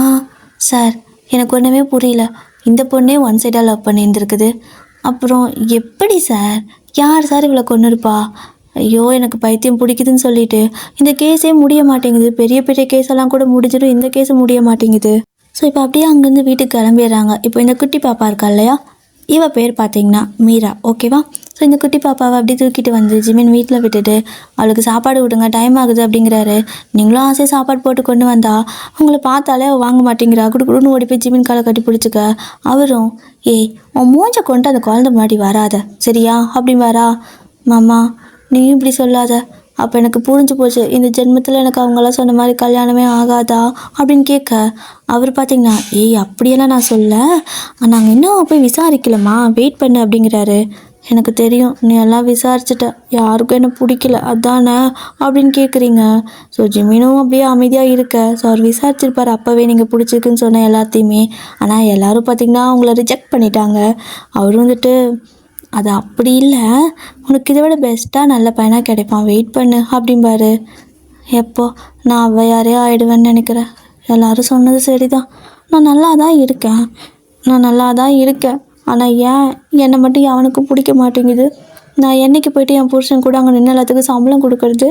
சார் எனக்கு ஒன்றுமே புரியல, இந்த பொண்ணே ஒன் சைடாக லவ் பண்ணியிருந்துருக்குது, அப்புறம் எப்படி சார், யார் சார் இவ்வளோ கொண்டு இருப்பா, ஐயோ எனக்கு பைத்தியம் பிடிக்குதுன்னு சொல்லிட்டு இந்த கேஸே முடிய மாட்டேங்குது, பெரிய பெரிய கேஸெல்லாம் கூட முடிஞ்சிடும், இந்த கேஸு முடிய மாட்டேங்குது. ஸோ இப்போ அப்படியே அங்கேருந்து வீட்டுக்கு கிளம்பிடுறாங்க. இப்போ இந்த குட்டி பாப்பா இருக்கா இல்லையா, இவ பேர் பார்த்தீங்கன்னா மீரா, ஓகேவா. ஸோ இந்த குட்டி பாப்பாவை அப்படியே தூக்கிட்டு வந்து ஜிமின் வீட்டில் விட்டுட்டு அவளுக்கு சாப்பாடு விடுங்க, டைம் ஆகுது அப்படிங்கிறாரு. நீங்களும் ஆசையாக சாப்பாடு போட்டு கொண்டு வந்தா அவங்கள பார்த்தாலே அவள் வாங்க மாட்டேங்கிறா. குடுன்னு ஓடி போய் ஜிமின் காலை கட்டி பிடிச்சிக்க. அவரும், ஏய் உன் மூஞ்சை கொண்டு அந்த குழந்தை முன்னாடி வராத சரியா அப்படின்னு வரா. மாமா நீயும் இப்படி சொல்லாத, அப்போ எனக்கு புரிஞ்சு போச்சு, இந்த ஜென்மத்தில் எனக்கு அவங்களாம் சொன்ன மாதிரி கல்யாணமே ஆகாதா அப்படின்னு கேட்க, அவர் பார்த்திங்கன்னா, ஏய் அப்படியெல்லாம் நான் சொல்ல, நாங்கள் இன்னும் போய் விசாரிக்கலம்மா, வெயிட் பண்ணு அப்படிங்கிறாரு. எனக்கு தெரியும் நீ எல்லாம் விசாரிச்சுட்ட, யாருக்கும் என்ன பிடிக்கல அதானே அப்படின்னு கேட்குறீங்க. ஸோ ஜிமினும் அப்படியே அமைதியாக இருக்க. ஸோ அவர் விசாரிச்சிருப்பார் அப்போவே நீங்கள் பிடிச்சிருக்குன்னு சொன்ன எல்லாத்தையுமே. ஆனால் எல்லோரும் பார்த்திங்கன்னா அவங்கள ரிஜெக்ட் பண்ணிட்டாங்க. அவர் வந்துட்டு, அது அப்படி இல்லை, உனக்கு இதை விட பெஸ்ட்டாக நல்ல பையனாக கிடைப்பான், வெயிட் பண்ணு அப்படிம்பாரு. எப்போ நான் அவள் யாரையோ ஆகிடுவேன்னு நினைக்கிறேன், எல்லோரும் சொன்னது சரிதான், நான் நல்லா தான் இருக்கேன், ஆனால் ஏன் என்னை மட்டும் அவனுக்கும் பிடிக்க மாட்டேங்குது, நான் என்னைக்கு போயிட்டு என் புருஷன் கூட அங்கே நின்று எல்லாத்துக்கும் சம்பளம் கொடுக்கறது,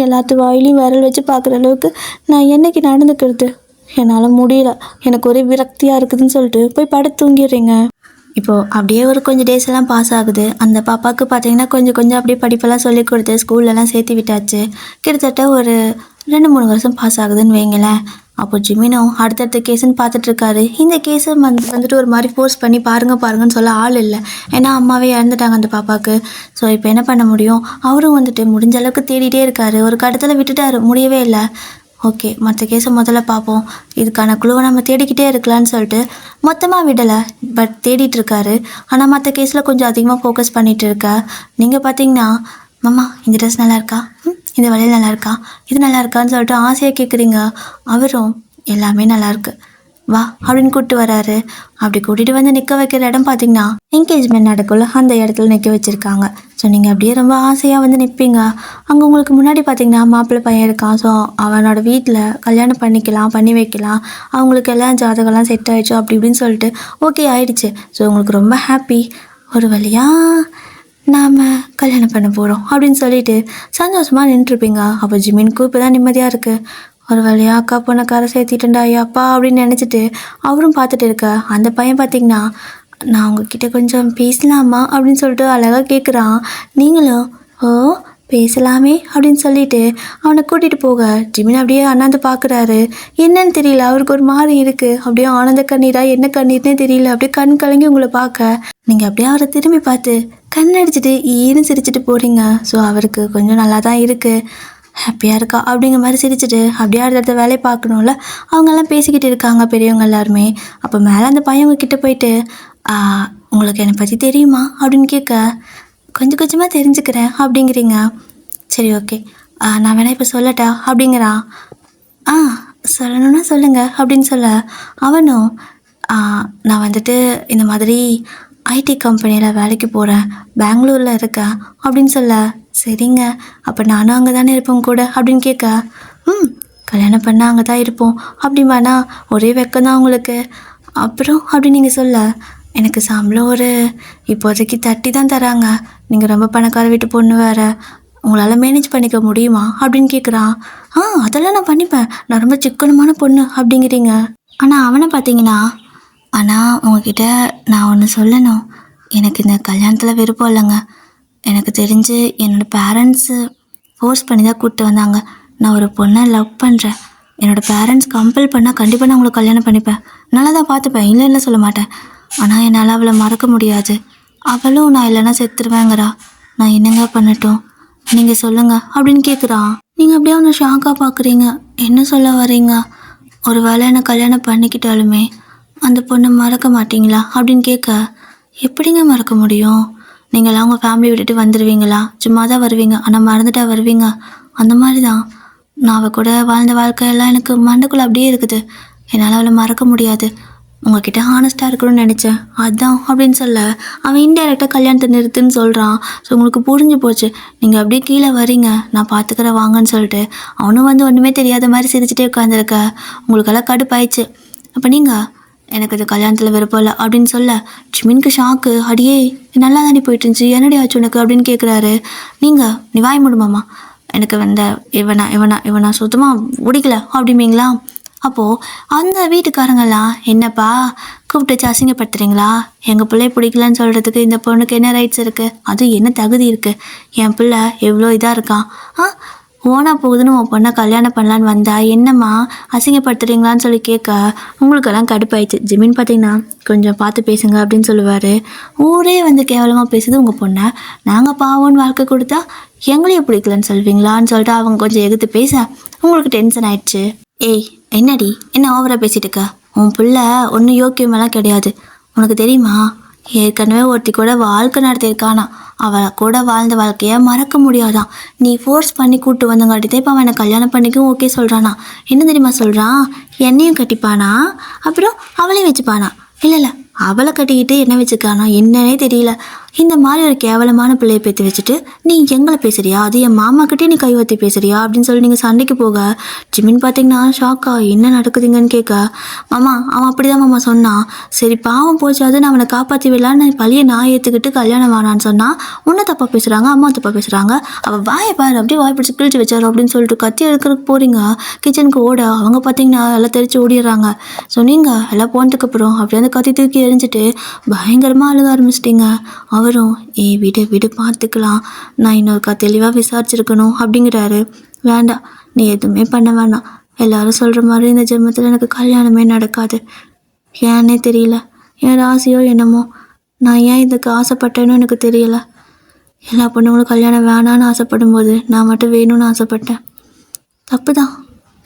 எல்லாத்து வாயிலையும் விரல் வச்சு பார்க்குற அளவுக்கு நான் என்னைக்கு நடந்துக்கிறது, என்னால் முடியல, எனக்கு ஒரே விரக்தியாக இருக்குதுன்னு சொல்லிட்டு போய் படுத்து தூங்கிடுறீங்க. இப்போது அப்படியே ஒரு கொஞ்சம் டேஸ் எல்லாம் பாஸ் ஆகுது. அந்த பாப்பாவுக்கு பார்த்திங்கன்னா கொஞ்சம் கொஞ்சம் அப்படியே படிப்பெல்லாம் சொல்லி கொடுத்து ஸ்கூல்லலாம் சேர்த்து விட்டாச்சு. கிட்டத்தட்ட ஒரு 2-3 வருஷம் பாஸ் ஆகுதுன்னு வைங்களேன். அப்போ ஜிமினும் அடுத்தடுத்த கேஸுன்னு பார்த்துட்ருக்காரு. இந்த கேஸை வந்துட்டு ஒரு மாதிரி ஃபோர்ஸ் பண்ணி பாருங்கன்னு சொல்ல ஆள் இல்லை. ஏன்னா அம்மாவே இறந்துட்டாங்க அந்த பாப்பாவுக்கு. ஸோ இப்போ என்ன பண்ண முடியும், அவரும் வந்துட்டு முடிஞ்ச அளவுக்கு தேடிட்டே இருக்காரு. ஒரு கட்டத்தில் விட்டுட்டாரு, முடியவே இல்லை. ஓகே, மற்ற கேஸை முதல்ல பார்ப்போம், இதுக்கான குழுவை நம்ம தேடிக்கிட்டே இருக்கலான்னு சொல்லிட்டு மொத்தமாக விடலை, பட் தேடிட்டு இருக்காரு. ஆனால் மற்ற கேஸில் கொஞ்சம் அதிகமாக ஃபோக்கஸ் பண்ணிகிட்டு இருக்கா. நீங்கள் பார்த்தீங்கன்னா, மாமா இந்த ட்ரெஸ் நல்லா இருக்கா, இந்த வளையல் நல்லா இருக்கா, இது நல்லா இருக்கான்னு சொல்லிட்டு ஆசையாக கேட்குறீங்க. அவரும் எல்லாமே நல்லாயிருக்கு வா அப்படின்னு கூப்பிட்டு வராரு. அப்படி கூட்டிகிட்டு வந்து நிற்க வைக்கிற இடம் பார்த்திங்கன்னா என்கேஜ்மெண்ட் நடக்குள்ள அந்த இடத்துல நிற்க வச்சுருக்காங்க. ஸோ நீங்கள் அப்படியே ரொம்ப ஆசையாக வந்து நிற்பீங்க. அங்கே உங்களுக்கு முன்னாடி பார்த்திங்கன்னா மாப்பிள்ளை பையன் இருக்கான். ஸோ அவனோட வீட்டில் கல்யாணம் பண்ணி வைக்கலாம், அவங்களுக்கு எல்லாம் ஜாதகம்லாம் செட் ஆகிடுச்சோ அப்படி இப்படின்னு சொல்லிட்டு ஓகே ஆயிடுச்சு. ஸோ உங்களுக்கு ரொம்ப ஹாப்பி, ஒரு வழியாக நாம் கல்யாணம் பண்ண போகிறோம் அப்படின்னு சொல்லிட்டு சந்தோஷமாக நின்றுருப்பீங்க. அப்போ ஜிமினுக்கும் இப்போ தான் நிம்மதியாக இருக்குது. ஒரு வழியாக அக்கா பொண்ணை கரை சேர்த்திட்டேன்டா ஐயாப்பா அப்படின்னு நினச்சிட்டு அவரும் பார்த்துட்டு இருக்க. அந்த பையன் பார்த்திங்கன்னா நான் உங்ககிட்ட கொஞ்சம் பேசலாமா அப்படின்னு சொல்லிட்டு அழகாக கேட்குறான். நீங்களும் ஓ பேசலாமே அப்படின்னு சொல்லிட்டு அவனை கூட்டிகிட்டு போக ஜிமின் அப்படியே அண்ணாந்து பார்க்குறாரு. என்னன்னு தெரியல, அவருக்கு ஒரு மாதிரி இருக்குது. அப்படியே ஆனந்த கண்ணீரா என்ன கண்ணீர்னே தெரியல. அப்படியே கண் கலங்கி உங்களை பார்க்க நீங்கள் அப்படியே அவரை திரும்பி பார்த்து கண் அடிச்சுட்டு ஈன்னு சிரிச்சிட்டு போகிறீங்க. ஸோ அவருக்கு கொஞ்சம் நல்லா தான் இருக்குது, ஹாப்பியாக இருக்கா அப்படிங்கிற மாதிரி சிரிச்சிட்டு அப்படியே அடுத்த வேலையை பார்க்கணும்ல. அவங்கெல்லாம் பேசிக்கிட்டு இருக்காங்க பெரியவங்க எல்லாருமே. அப்போ மேலே அந்த பையன் உங்ககிட்ட போயிட்டு உங்களுக்கு என்னை பற்றி தெரியுமா அப்படின்னு கேட்க கொஞ்சம் கொஞ்சமாக தெரிஞ்சுக்கிறேன் அப்படிங்கிறீங்க. சரி ஓகே, நான் வேணா இப்போ சொல்லட்டா அப்படிங்கிறான். சொல்லணுன்னா சொல்லுங்கள் அப்படின்னு சொல்ல அவனும் நான் வந்துட்டு இந்த மாதிரி ஐடி கம்பெனியில் வேலைக்கு போகிறேன், பெங்களூரில் இருக்கேன் அப்படின்னு சொல்ல சரிங்க, அப்போ நானும் அங்கே தானே இருப்பேன் கூட அப்படின்னு கேட்க கல்யாணம் பண்ணால் அங்கே தான் இருப்போம் அப்படிம்பாண்ணா. ஒரே வெக்கம் தான் உங்களுக்கு. அப்புறம் அப்படின்னு நீங்கள் சொல்ல எனக்கு சம்பளம் ஒரு இப்போதைக்கு 30 தான் தராங்க, நீங்கள் ரொம்ப பணக்கார வீட்டு பொண்ணு வேறு, உங்களால் மேனேஜ் பண்ணிக்க முடியுமா அப்படின்னு கேட்குறான். அதெல்லாம் நான் பண்ணிப்பேன், நான் ரொம்ப சிக்கனமான பொண்ணு அப்படிங்கிறீங்க. ஆனால் அவனை பார்த்தீங்கன்னா ஆனால் உங்ககிட்ட நான் ஒன்று சொல்லணும், எனக்கு இந்த கல்யாணத்தில் விருப்பம் இல்லைங்க. எனக்கு தெரிஞ்சு என்னோடய பேரண்ட்ஸு ஃபோர்ஸ் பண்ணி தான் கூப்பிட்டு வந்தாங்க. நான் ஒரு பொண்ணை லவ் பண்ணுறேன், என்னோடய பேரண்ட்ஸ் கம்பல் பண்ணால் கண்டிப்பாக நான் உங்களை கல்யாணம் பண்ணிப்பேன், நல்லா தான் பார்த்துப்பேன், இல்லைன்னு சொல்ல மாட்டேன். ஆனால் என்னால் அவளை மறக்க முடியாது, அவளும் நான் இல்லைன்னா செத்துருவேங்கிறா, நான் என்னங்க பண்ணட்டும் நீங்கள் சொல்லுங்கள் அப்படின்னு கேட்குறான். நீங்கள் அப்படியே அவனை ஷாக்காக பார்க்குறீங்க. என்ன சொல்ல வரீங்க? ஒரு வேளை என்னை கல்யாணம் பண்ணிக்கிட்டாலுமே அந்த பொண்ணை மறக்க மாட்டிங்களா அப்படின்னு கேட்க எப்படிங்க மறக்க முடியும்? நீங்களாம் உங்கள் ஃபேமிலி விட்டுட்டு வந்துடுவீங்களா? சும்மா தான் வருவீங்க, ஆனால் மறந்துட்டா வருவீங்க. அந்த மாதிரி தான் நான் அவள் கூட வாழ்ந்த வாழ்க்கையெல்லாம் எனக்கு மண்டைக்குள்ளே அப்படியே இருக்குது, என்னால் அவளை மறக்க முடியாது. உங்ககிட்ட ஹானஸ்ட்டாக இருக்கணும்னு நினச்சேன், அதுதான் அப்படின்னு சொல்ல அவன் இன்டெரக்டாக கல்யாணத்தை நிறுத்துன்னு சொல்கிறான். ஸோ உங்களுக்கு புரிஞ்சு போச்சு, நீங்கள் அப்படியே கீழே வரீங்க, நான் பார்த்துக்கிறேன் வாங்கன்னு சொல்லிட்டு அவனும் வந்து ஒன்றுமே தெரியாத மாதிரி சிரிச்சுட்டே உட்காந்துருக்க. உங்களுக்கெல்லாம் கடுப்பாயிடுச்சு. அப்போ நீங்கள் எனக்கு அது கல்யாணத்தில் விருப்பம் இல்லை அப்படின்னு சொல்ல ஜிமினுக்கு ஷாக்கு. அடியே நல்லா தானே போயிட்டு இருந்துச்சு, என்னடி ஆச்சு உனக்கு அப்படின்னு கேட்குறாரு. நீ வாய் மூடுமாம்மா, எனக்கு வந்த இவனா சுத்தமாக பிடிக்கல அப்படிம்பீங்களா? அப்போது அந்த வீட்டுக்காரங்கெல்லாம் என்னப்பா கூப்பிட்டு வச்சு அசிங்கப்படுத்துறீங்களா? எங்கள் பிள்ளை பிடிக்கலன்னு சொல்கிறதுக்கு இந்த பொண்ணுக்கு என்ன ரைட்ஸ் இருக்குது? அது என்ன தகுதி இருக்குது? என் பிள்ளை எவ்வளோ இதாக இருக்கான், ஓனா போகுதுன்னு உன் பொண்ணை கல்யாணம் பண்ணலான்னு வந்தா என்னம்மா அசிங்கப்படுத்துறீங்களான்னு சொல்லி கேட்க உங்களுக்கெல்லாம் கடுப்பாயிடுச்சு. ஜிமின் பார்த்தீங்கன்னா கொஞ்சம் பார்த்து பேசுங்க அப்படின்னு சொல்லுவார். ஊரே வந்து கேவலமாக பேசுது உங்கள் பொண்ணை, நாங்கள் பாவோன்னு வாழ்க்கை கொடுத்தா எங்களையும் பிடிக்கலன்னு சொல்வீங்களான்னு சொல்லிட்டு அவங்க கொஞ்சம் எதிர்த்து பேச உங்களுக்கு டென்ஷன் ஆயிடுச்சு. ஏய் என்னடி என்ன ஓவராக பேசிட்டு இருக்க? உன் பிள்ளை ஒன்றும் யோக்கியமெல்லாம் கிடையாது, உனக்கு தெரியுமா? ஏற்கனவே ஒருத்தி கூட வாழ்க்கை நடத்தியிருக்கானா, அவளை கூட வாழ்ந்த வாழ்க்கையை மறக்க முடியாதான். நீ ஃபோர்ஸ் பண்ணி கூப்பிட்டு வந்தங்காட்டிதான் இப்போ அவன் என்னை கல்யாணம் பண்ணிக்கும் ஓகே சொல்கிறானா. என்ன தெரியுமா சொல்கிறான்? என்னையும் கட்டிப்பானா, அப்புறம் அவளையும் வச்சுப்பானா. இல்லை அவளை கட்டிக்கிட்டு என்ன வச்சுக்கானா என்னன்னே தெரியல. இந்த மாதிரி ஒரு கேவலமான பிள்ளையை பேத்து வச்சுட்டு நீ எங்களை பேசுறியா? அது என் மாமாக்கிட்டே நீ கைவத்தி பேசுறியா அப்படின்னு சொல்லி நீங்கள் சண்டைக்கு போக ஜிமின் பார்த்தீங்கன்னா ஷாக்கா என்ன நடக்குதுங்கன்னு கேட்க மாமா அவன் அப்படிதான் மாமா சொன்னான். சரி பாவம் போச்சு, அது நான் அவனை காப்பாற்றி விடலான்னு பழியை நான் ஏற்றுக்கிட்டு கல்யாணம் வேணான்னு சொன்னால் உன்னை தப்பாக பேசுகிறாங்க, அம்மா தப்பாக பேசுகிறாங்க, அவள் வாயை பாரு அப்படியே வாய் பிடிச்சி கிழிச்சு வச்சாரு அப்படின்னு சொல்லிட்டு கத்தி எடுக்கிறதுக்கு போகிறீங்க. கிச்சனுக்கு ஓட அவங்க பார்த்தீங்கன்னா எல்லாம் தெரிச்சு ஓடிடுறாங்க. ஸோ நீங்கள் எல்லாம் போனதுக்கப்புறம் அப்படியே அந்த கத்தி தூக்கி எரிஞ்சிட்டு பயங்கரமாக அழுக ஆரம்பிச்சிட்டிங்க. அவரும் விடு பார்த்துக்கலாம், நான் இன்னொருக்கா தெளிவாக விசாரிச்சிருக்கணும் அப்படிங்கிறாரு. வேண்டாம் நீ எதுவுமே பண்ண வேண்டாம், எல்லாரும் சொல்கிற மாதிரி இந்த ஜென்மத்தில் எனக்கு கல்யாணமே நடக்காது. ஏன்னே தெரியல, என் ராசியோ என்னமோ, நான் ஏன் இதுக்கு ஆசைப்பட்டேன்னு எனக்கு தெரியல. எல்லா பொண்ணுங்களும் கல்யாணம் வேணான்னு ஆசைப்படும் போது நான் மட்டும் வேணும்னு ஆசைப்பட்டேன். தப்பு தான்,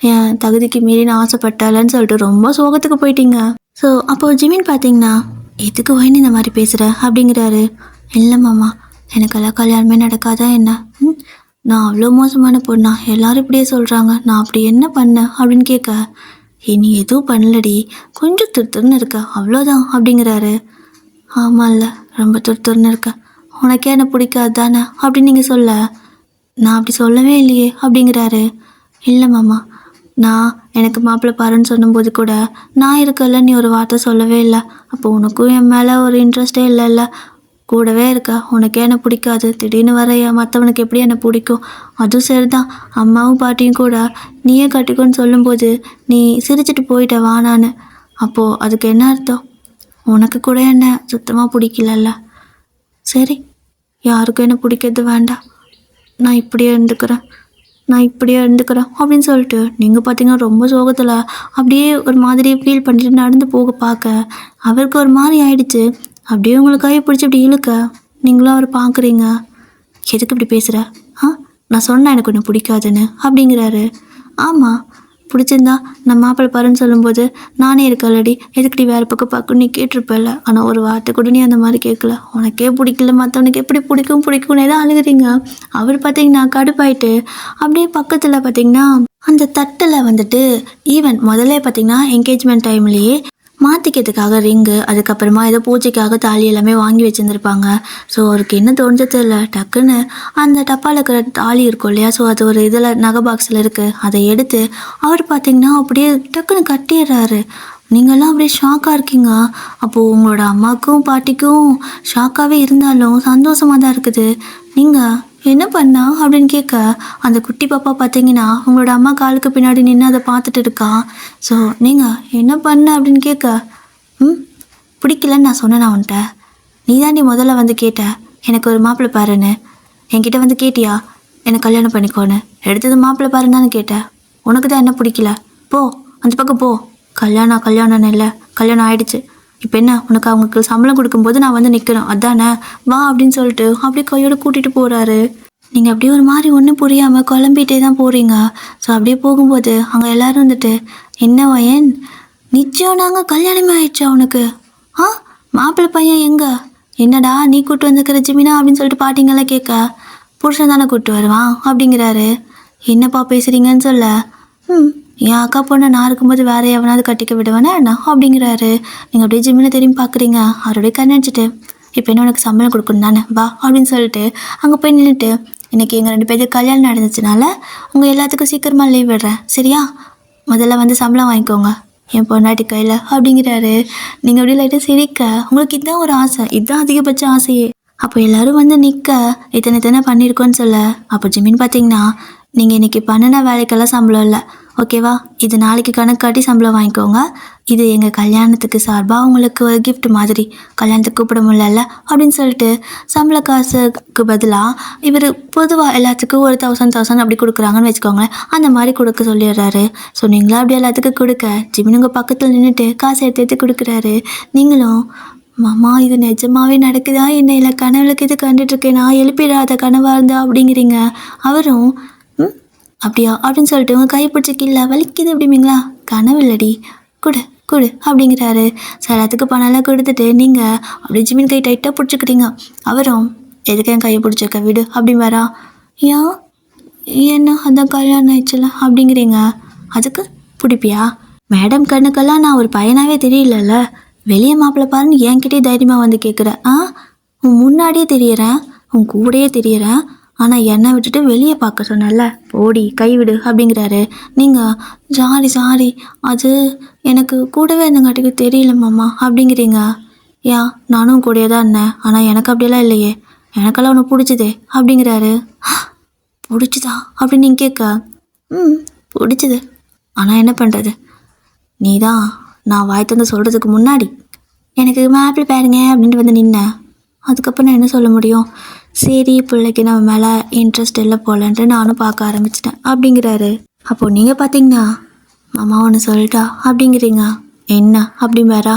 என் தகுதிக்கு மீறி நான் ஆசைப்பட்டலன்னு சொல்லிட்டு ரொம்ப சோகத்துக்கு போயிட்டீங்க. ஸோ அப்போது ஜிமின் பார்த்தீங்கன்னா எதுக்கு ஒயின்னு இந்த மாதிரி பேசுகிற அப்படிங்கிறாரு. இல்லை மாமா எனக்கெல்லாம் கல்யாணமே நடக்காதா என்ன? நான் அவ்வளோ மோசமான பொண்ணா? எல்லாரும் இப்படியே சொல்கிறாங்க, நான் அப்படி என்ன பண்ணேன் அப்படின்னு கேட்க நீ எதுவும் பண்ணலடி, கொஞ்சம் துருத்துருன்னு இருக்க அவ்வளோதான் அப்படிங்கிறாரு. ஆமாம்ல ரொம்ப துருத்துருன்னு இருக்க, உனக்கே என்ன பிடிக்காது தானே அப்படின்னு நீங்கள் சொல்ல நான் அப்படி சொல்லவே இல்லையே அப்படிங்கிறாரு. இல்லை மாமா நான் எனக்கு மாப்பிள்ளை பாருன்னு சொன்னபோது கூட நான் இருக்கல நீ ஒரு வார்த்தை சொல்லவே இல்லை. அப்போ உனக்கும் என் மேலே ஒரு இன்ட்ரெஸ்டே இல்லைல்ல, கூடவே இருக்க, உனக்கே என்ன பிடிக்காது, திடீர்னு வரையா மற்றவனுக்கு எப்படி என்ன பிடிக்கும்? அதுவும் சரிதான், அம்மாவும் பாட்டியும் கூட நீயே கட்டிக்கோன்னு சொல்லும்போது நீ சிரிச்சிட்டு போயிட்ட வானான்னு. அப்போது அதுக்கு என்ன அர்த்தம்? உனக்கு கூட என்ன சுத்தமாக பிடிக்கலல்ல. சரி, யாருக்கும் என்ன பிடிக்கிறது வேண்டாம், நான் இப்படியே இருந்துக்கிறேன் அப்படின்னு சொல்லிட்டு நீங்கள் பார்த்தீங்கன்னா ரொம்ப சோகத்தில் அப்படியே ஒரு மாதிரி ஃபீல் பண்ணிட்டு நடந்து போக பார்க்க அவருக்கு ஒரு மாதிரி ஆயிடுச்சு. அப்படியே உங்களுக்கு கையை பிடிச்சி அப்படி இழுக்க நீங்களும் அவர் பார்க்குறீங்க. எதுக்கு இப்படி பேசுகிற? நான் சொன்னேன் எனக்கு ஒன்று பிடிக்காதுன்னு அப்படிங்கிறாரு. ஆமாம், பிடிச்சிருந்தா நான் மாப்பிள்ளை பாருன்னு சொல்லும்போது நானே இருக்கலடி, எதுக்கடி வேறு பக்கம் பார்க்கணும் நீ கேட்டிருப்பல. ஆனால் ஒரு வார்த்தை கூட நீ அந்த மாதிரி கேட்கல. உனக்கே பிடிக்கல, மற்றவனுக்கு எப்படி பிடிக்கும்னு தான் அழுகுறீங்க. அவர் பார்த்தீங்கன்னா கடுப்பாயிட்டு அப்படியே பக்கத்தில் பார்த்தீங்கன்னா அந்த தட்டில் வந்துட்டு ஈவன் முதல்ல பார்த்தீங்கன்னா என்கேஜ்மெண்ட் டைம்லேயே மாற்றிக்கிறதுக்காக ரிங்கு, அதுக்கப்புறமா ஏதோ பூஜைக்காக தாலி எல்லாமே வாங்கி வச்சுருந்துருப்பாங்க. ஸோ அவருக்கு என்ன தோணுச்சது இல்லை, டக்குன்னு அந்த டப்பாவில் இருக்கிற தாலி இருக்கும் இல்லையா, ஸோ அது ஒரு இதில் நகை பாக்ஸில் இருக்குது, அதை எடுத்து அவர் பார்த்திங்கன்னா அப்படியே டக்குன்னு கட்டிடுறாரு. நீங்கள்லாம் அப்படியே ஷாக்காக இருக்கீங்க. அப்போது உங்களோட அம்மாவுக்கும் பாட்டிக்கும் ஷாக்காகவே இருந்தாலும் சந்தோஷமாக தான் இருக்குது. நீங்கள் என்ன பண்ணா அப்படின்னு கேட்க அந்த குட்டி பாப்பா பார்த்தீங்கன்னா உங்களோட அம்மா காலுக்கு பின்னாடி நின்று அதை பார்த்துட்டு இருக்கா. ஸோ நீங்கள் என்ன பண்ண அப்படின்னு கேட்க பிடிக்கலன்னு நான் சொன்னேன் உன்கிட்ட. நீ தாண்டி முதல்ல வந்து கேட்ட எனக்கு ஒரு மாப்பிள்ளை பாருன்னு. என்கிட்ட வந்து கேட்டியா எனக்கு கல்யாணம் பண்ணிக்கோன்னு? எடுத்தது மாப்பிள்ளை பாருன்னு தானே கேட்டேன். உனக்கு தான் என்ன பிடிக்கல, போ அந்த பக்கம் போ. கல்யாணம்னு இல்லை, கல்யாணம் ஆயிடுச்சு. இப்போ என்ன, உனக்கு அவங்களுக்கு சம்பளம் கொடுக்கும்போது நான் வந்து நிற்கணும் அதானே, வா அப்படின்னு சொல்லிட்டு அப்படியே கையோடு கூட்டிகிட்டு போகிறாரு. நீங்கள் அப்படியே ஒரு மாதிரி ஒன்றும் புரியாமல் குழம்பிகிட்டே தான் போகிறீங்க. ஸோ அப்படியே போகும்போது அங்கே எல்லோரும் வந்துட்டு என்ன வயன் நிச்சயம் நாங்கள் கல்யாணமே ஆயிடுச்சா உனக்கு? மாப்பிள்ளை பையன் எங்கே? என்னடா நீ கூப்பிட்டு வந்துக்கிற ஜிமினா அப்படின்னு சொல்லிட்டு பாட்டிங்கெல்லாம் கேட்க புருஷன் தானே கூப்பிட்டு வருவான் அப்படிங்கிறாரு. என்னப்பா பேசுகிறீங்கன்னு சொல்ல என் அக்கா பொண்ணை நான் இருக்கும்போது வேற எவனாவது கட்டிக்க விடுவேனா என்ன அப்படிங்கிறாரு. நீங்கள் அப்படியே ஜிம்மில் திரும்பி பார்க்குறீங்க. அவருடைய கண்ணடிச்சிட்டு இப்போ என்ன உனக்கு சம்பளம் கொடுக்கணும் தானே, வா அப்படின்னு சொல்லிட்டு அங்கே போய் நின்றுட்டு இன்றைக்கி எங்கள் 2 பேருக்கு கல்யாணம் நடந்துச்சுனால உங்கள் எல்லாத்துக்கும் சீக்கிரமாக லீவ் விடுறேன் சரியா, முதல்ல வந்து சம்பளம் வாங்கிக்கோங்க என் பொண்டாட்டி கையில் அப்படிங்கிறாரு. நீங்கள் அப்படியே லைட்டாக சிரிக்க உங்களுக்கு இதுதான் ஒரு ஆசை, இதுதான் அதிகபட்ச ஆசையே. அப்போ எல்லோரும் வந்து நிற்க இத்தனை பண்ணியிருக்கோன்னு சொல்ல அப்போ ஜிமின்னு பார்த்தீங்கன்னா நீங்கள் இன்றைக்கி பண்ணின வேலைக்கெல்லாம் சம்பளம் இல்லை ஓகேவா, இது நாளைக்கு கணக்கு காட்டி சம்பளம் வாங்கிக்கோங்க. இது எங்கள் கல்யாணத்துக்கு சார்பாக உங்களுக்கு ஒரு கிஃப்ட் மாதிரி, கல்யாணத்துக்கு கூப்பிட முடியல அப்படின்னு சொல்லிட்டு சம்பள காசுக்கு பதிலாக இவர் பொதுவாக எல்லாத்துக்கும் ஒரு 1000 அப்படி கொடுக்குறாங்கன்னு வச்சுக்கோங்களேன், அந்த மாதிரி கொடுக்க சொல்லிடுறாரு. ஸோ நீங்களும் அப்படி எல்லாத்துக்கும் கொடுக்க ஜிமினுங்க பக்கத்தில் நின்றுட்டு காசு எடுத்து கொடுக்குறாரு. நீங்களும் மாமா இது நிஜமாவே நடக்குதா என்ன, இல்லை கனவுக்கு இது கண்டுட்ருக்கேன் நான் எழுப்பிடாத கனவாக இருந்தா அப்படிங்கிறீங்க. அவரும் அப்படியா அப்படின்னு சொல்லிட்டு உங்கள் கை பிடிச்சி கீழே வலிக்குது அப்படிங்களா, கனவு இல்லடி கொடு கொடு அப்படிங்கிறாரு. எல்லாத்துக்கு பணம்லாம் கொடுத்துட்டு நீங்கள் அப்படி ஜிமின் கை டைட்டாக பிடிச்சிக்கிறீங்க. அவரும் எதுக்கு என் கையை பிடிச்சிருக்க விடு அப்படின்னு வரா. ஏன் என்ன அதான் கல்யாணம் ஆயிடுச்சுல அப்படிங்கிறீங்க, அதுக்கு பிடிப்பியா? மேடம் கண்ணுக்கெல்லாம் நான் ஒரு பையனாகவே தெரியலல்ல, வெளியே மாப்பிள்ளை பாருன்னு என்கிட்டே தைரியமாக வந்து கேட்குற. உன் முன்னாடியே தெரியறேன், உன் கூடயே தெரியறேன், ஆனால் என்னை விட்டுட்டு வெளியே பார்க்க சொன்னல, போடி கைவிடு அப்படிங்கிறாரு. நீங்கள் சாரி அது எனக்கு கூடவே இருந்தங்காட்டிக்கு தெரியல மாமா அப்படிங்கிறீங்க. ஏன் நானும் கூடயே தான் இருந்தேன், ஆனால் எனக்கு அப்படியெல்லாம் இல்லையே, எனக்கெல்லாம் ஒன்று பிடிச்சதே அப்படிங்கிறாரு. பிடிச்சதா அப்படின்னு நீங்கள் கேட்க பிடிச்சது, ஆனால் என்ன பண்ணுறது, நீ தான் நான் வாய் தந்து சொல்கிறதுக்கு முன்னாடி எனக்கு மாப்பிள்ளை பாருங்க அப்படின்ட்டு வந்து நின்னேன். அதுக்கப்புறம் நான் என்ன சொல்ல முடியும், சரி பிள்ளைக்கு நம்ம மேலே இன்ட்ரெஸ்ட் இல்லை போலன்ட்டு நானும் பார்க்க ஆரம்பிச்சிட்டேன் அப்படிங்கிறாரு. அப்போது நீங்கள் பார்த்தீங்கன்னா மாமா ஒன்று சொல்லிட்டா அப்படிங்கிறீங்க. என்ன அப்படி வேறா,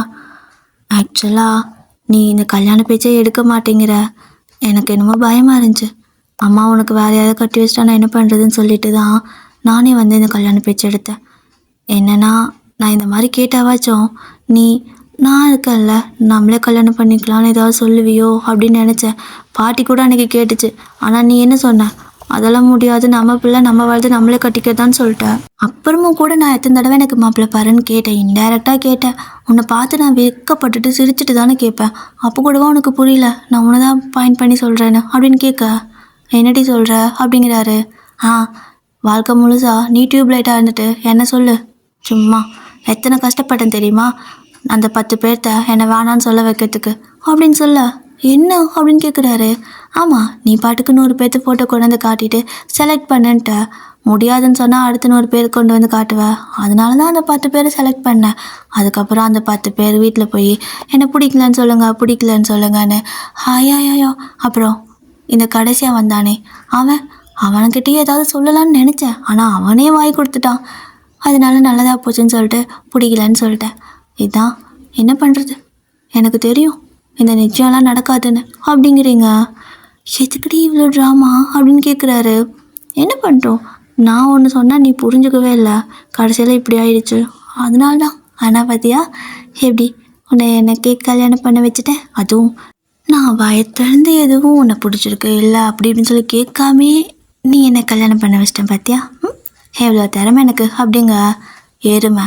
ஆக்சுவலாக நீ இந்த கல்யாண பேச்சே எடுக்க மாட்டேங்கிற, எனக்கு என்னமோ பயமாக இருந்துச்சு, அம்மா உனக்கு வேறு யாராவது கட்டி வச்சிட்டா நான் என்ன பண்ணுறதுன்னு சொல்லிட்டு தான் நானே வந்து இந்த கல்யாண பேச்சு எடுத்தேன். என்னென்னா நான் இந்த மாதிரி கேட்டாவாச்சும் நீ நான் இருக்கேன்ல நம்மளே கல்யாணம் பண்ணிக்கலாம்னு ஏதாவது சொல்லுவியோ அப்படின்னு நினச்சேன். பாட்டி கூட அன்றைக்கி கேட்டுச்சு, ஆனால் நீ என்ன சொன்ன, அதெல்லாம் முடியாது, நம்ம பிள்ளை நம்ம வாழ்ந்து நம்மளே கட்டிக்கிறதான்னு சொல்லிட்டேன். அப்புறமும் கூட நான் எத்தனை தடவை எனக்கு மாப்பிள்ளை பாருன்னு கேட்டேன், இன்டைரக்டாக கேட்டேன். உன்னை பார்த்து நான் வெக்கப்பட்டுட்டு சிரிச்சுட்டு தானே கேட்பேன், அப்போ கூடவா உனக்கு புரியல நான் உன்னை தான் பாயிண்ட் பண்ணி சொல்கிறேன்னு அப்படின்னு கேட்க என்னடி சொல்கிற அப்படிங்கிறாரு. வாழ்க்கை முழுசா நீ டியூப்லைட்டாக இருந்துட்டு என்ன சொல்லு, சும்மா எத்தனை கஷ்டப்பட்டேன் தெரியுமா அந்த 10 பேர்த்த என்னை வேணான்னு சொல்ல வைக்கிறதுக்கு அப்படின்னு சொல்ல என்ன அப்படின்னு கேட்குறாரு. ஆமாம், நீ பாட்டுக்கு 100 பேர்த்து ஃபோட்டோ கொண்டு வந்து காட்டிட்டு செலக்ட் பண்ணுன்ட்ட. முடியாதுன்னு சொன்னால் அடுத்த 100 பேர் கொண்டு வந்து காட்டுவேன். அதனால தான் அந்த 10 பேரை செலக்ட் பண்ணேன். அதுக்கப்புறம் அந்த 10 பேர் வீட்டில் போய் என்னை பிடிக்கலன்னு சொல்லுங்கள் பிடிக்கலன்னு சொல்லுங்கன்னு ஹாயாயாயோ. அப்புறம் இந்த கடைசியாக வந்தானே அவன்கிட்டயே ஏதாவது சொல்லலான்னு நினச்சேன். ஆனால் அவனே வாய் கொடுத்துட்டான். அதனால நல்லதாக போச்சுன்னு சொல்லிட்டு பிடிக்கலன்னு சொல்லிட்டேன். இதுதான் என்ன பண்ணுறது, எனக்கு தெரியும் இந்த நிச்சயம்லாம் நடக்காதுன்னு. அப்படிங்கிறீங்க, எதுக்கடி இவ்வளோ ட்ராமா அப்படின்னு கேட்குறாரு. என்ன பண்ணிட்டோம், நான் ஒன்று சொன்னால் நீ புரிஞ்சுக்கவே இல்லை, கடைசியில் இப்படி ஆயிடுச்சு. அதனால தான். ஆனால் பார்த்தியா எப்படி உன்னை எனக்கே கல்யாணம் பண்ண வச்சுட்டேன். அதுவும் நான் வயத்துலேருந்து எதுவும் உன்னை பிடிச்சிருக்கு இல்லை அப்படி இப்படின்னு சொல்லி கேட்காமே நீ என்னை கல்யாணம் பண்ண வச்சிட்டேன் பார்த்தியா. எவ்வளோ திறமை எனக்கு அப்படிங்க. ஏறுமை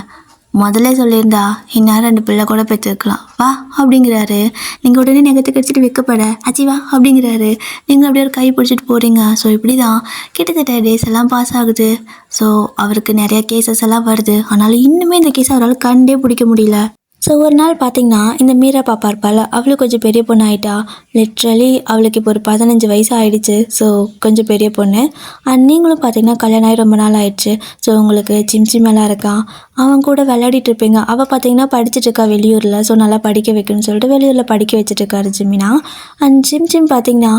முதல்ல சொல்லியிருந்தா இந்நேரம் 2 பிள்ளை கூட பெற்றிருக்கலாம். வா அப்படிங்கிறாரு. நீங்கள் உடனே நெகத்தை கடிச்சிட்டு வைக்கப்பட வா அப்படிங்கிறாரு. நீங்கள் அப்படியே ஒரு கை பிடிச்சிட்டு போகிறீங்க. ஸோ இப்படி தான் கிட்டத்தட்ட டேஸ் எல்லாம் பாஸ் ஆகுது. ஸோ அவருக்கு நிறைய கேசஸ் எல்லாம் வருது. ஆனாலும் இன்னுமே இந்த கேஸை அவரால் கண்டே பிடிக்க முடியல. ஸோ ஒரு நாள் பார்த்திங்கன்னா இந்த மீரா பாப்பா இருப்பாள், அவளுக்கு கொஞ்சம் பெரிய பொண்ணு ஆகிட்டா. லிட்ரலி அவளுக்கு இப்போ ஒரு 15 வயசு ஆகிடுச்சு. ஸோ கொஞ்சம் பெரிய பொண்ணு. அண்ட் நீங்களும் பார்த்திங்கன்னா கல்யாணம் ஆகி ரொம்ப நாள் ஆயிடுச்சு. ஸோ உங்களுக்கு சிம்சிமெல்லாம் இருக்கான், அவன் கூட விளையாடிட்டு இருப்பீங்க. அவள் பார்த்திங்கன்னா படிச்சுட்ருக்கா வெளியூரில். ஸோ நல்லா படிக்க வைக்கணும்னு சொல்லிட்டு வெளியூரில் படிக்க வச்சுட்ருக்காரு ஜிமினா. அண்ட் சிம் பார்த்திங்கன்னா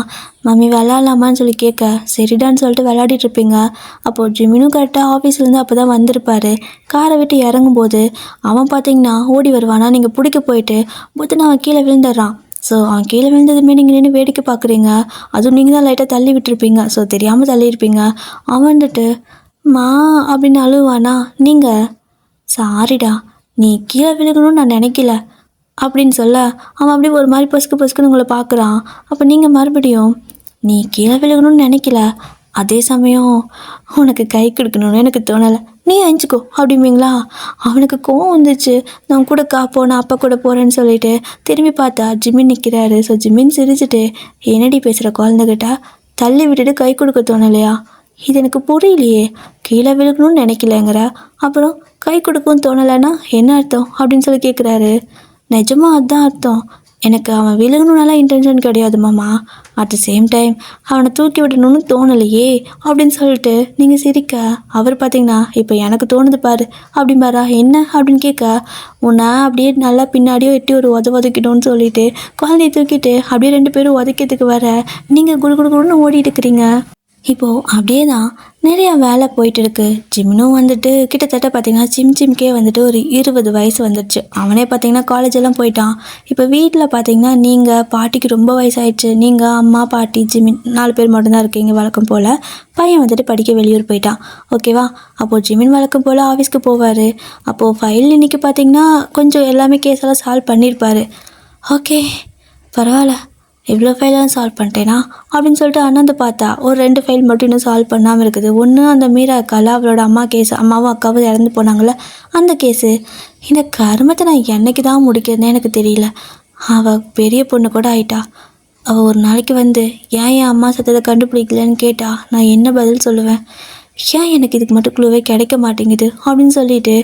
மம்மி விளாட்லாமான்னு சொல்லி கேட்க சரிடான்னு சொல்லிட்டு விளையாடிட்டுருப்பீங்க. அப்போது ஜிமினும் கரெக்டாக ஆஃபீஸ்லேருந்து அப்போ தான் வந்திருப்பார். காரை விட்டு இறங்கும்போது அவன் பார்த்திங்கன்னா ஓடி வருவானா, நீங்கள் பிடிக்க போயிட்டு புத்துன்னு அவன் கீழே விழுந்துடுறான். ஸோ அவன் கீழே விழுந்ததுமே நீங்கள் நின்று வேடிக்கை பார்க்குறீங்க. அதுவும் நீங்கள் தான் லைட்டாக தள்ளி விட்டுருப்பீங்க. ஸோ தெரியாமல் தள்ளியிருப்பீங்க. அவன் வந்துட்டு மா அப்படின்னு அழுவானா, நீங்கள் சாரிடா நீ கீழே விழுகணும்னு நான் நினைக்கல அப்படின்னு சொல்ல அவன் அப்படியே ஒரு மாதிரி பொசுக்குன்னு உங்களை பார்க்குறான். அப்போ நீங்கள் மறுபடியும் நீ கீழே விழுகணும்னு நினைக்கல, அதே சமயம் உனக்கு கை கொடுக்கணும்னு எனக்கு தோணலை, நீ அழிஞ்சிக்கோ அப்படிம்பீங்களா. அவனுக்கு கோவம் வந்துச்சு. நான் கூட போனேன் அப்பா கூட போகிறேன்னு சொல்லிட்டு திரும்பி பார்த்தா ஜிமின் நிற்கிறாரு. ஸோ ஜிமின் சிரிச்சுட்டு என்னடி பேசுகிற குழந்தைகிட்ட, தள்ளி விட்டுட்டு கை கொடுக்க தோணலையா, இது எனக்கு புரியலையே, கீழே விழுகணும்னு நினைக்கலங்கிற, அப்புறம் கை கொடுக்கவும் தோணலைன்னா என்ன அர்த்தம் அப்படின்னு சொல்லி கேட்குறாரு. நிஜமாக அதுதான் அர்த்தம். எனக்கு அவன் விழுகணுன்னாலாம் இன்டென்ஷன் கிடையாது மாமா. அட் த சேம் டைம் அவனை தூக்கி விடணும்னு தோணலையே அப்படின்னு சொல்லிட்டு நீங்கள் சிரிக்க, அவர் பார்த்தீங்கன்னா இப்போ எனக்கு தோணுது பாரு அப்படிம்பாரா. என்ன அப்படின்னு கேட்க, உன்னை அப்படியே நல்லா பின்னாடியோ எட்டி ஒரு உதக்கிட்டோன்னு சொல்லிட்டு குழந்தைய தூக்கிட்டு அப்படியே 2 பேரும் உதைக்கிறதுக்கு வர நீங்கள் குடுன்னு ஓடிட்டு இருக்கிறீங்க. இப்போது அப்படியே தான் நிறையா வேலை போயிட்டு இருக்கு. ஜிம்னும் வந்துட்டு கிட்டத்தட்ட பார்த்திங்கன்னா சிம்கே வந்துட்டு ஒரு 20 வயசு வந்துடுச்சு. அவனே பார்த்திங்கன்னா காலேஜெல்லாம் போயிட்டான். இப்போ வீட்டில் பார்த்திங்கன்னா நீங்கள் பாட்டிக்கு ரொம்ப வயசாகிடுச்சு. நீங்கள் அம்மா பாட்டி ஜிமின் 4 பேர் மட்டும்தான் இருக்கீங்க வழக்கம் போல். பையன் வந்துட்டு படிக்க வெளியூர் போயிட்டான். ஓகேவா. அப்போது ஜிமின் வழக்கம் போல் ஆஃபீஸ்க்கு போவார். அப்போது ஃபைல் இன்றைக்கி பார்த்திங்கன்னா கொஞ்சம் எல்லாமே கேஸெல்லாம் சால்வ் பண்ணியிருப்பார். ஓகே பரவாயில்ல, இவ்வளோ ஃபைலெல்லாம் சால்வ் பண்ணிட்டேனா அப்படின்னு சொல்லிட்டு அண்ணாந்து பார்த்தா ஒரு 2 ஃபைல் மட்டும் இன்னும் சால்வ் பண்ணாமல் இருக்குது. ஒன்று அந்த மீரா அக்கால அவளோட அம்மா கேஸு, அம்மாவும் அக்காவும் இறந்து போனாங்களே அந்த கேஸு. இந்த கருமத்தை நான் என்னைக்கு தான் முடிக்கிறதுனே எனக்கு தெரியல. அவள் பெரிய பொண்ணு கூட ஆயிட்டா. அவள் ஒரு நாளைக்கு வந்து ஏன் என் அம்மா சத்தத்தை கண்டுபிடிக்கலன்னு கேட்டா நான் என்ன பதில் சொல்லுவேன். ஏன் எனக்கு இதுக்கு மட்டும் குழுவே கிடைக்க மாட்டேங்குது அப்படின்னு சொல்லிட்டு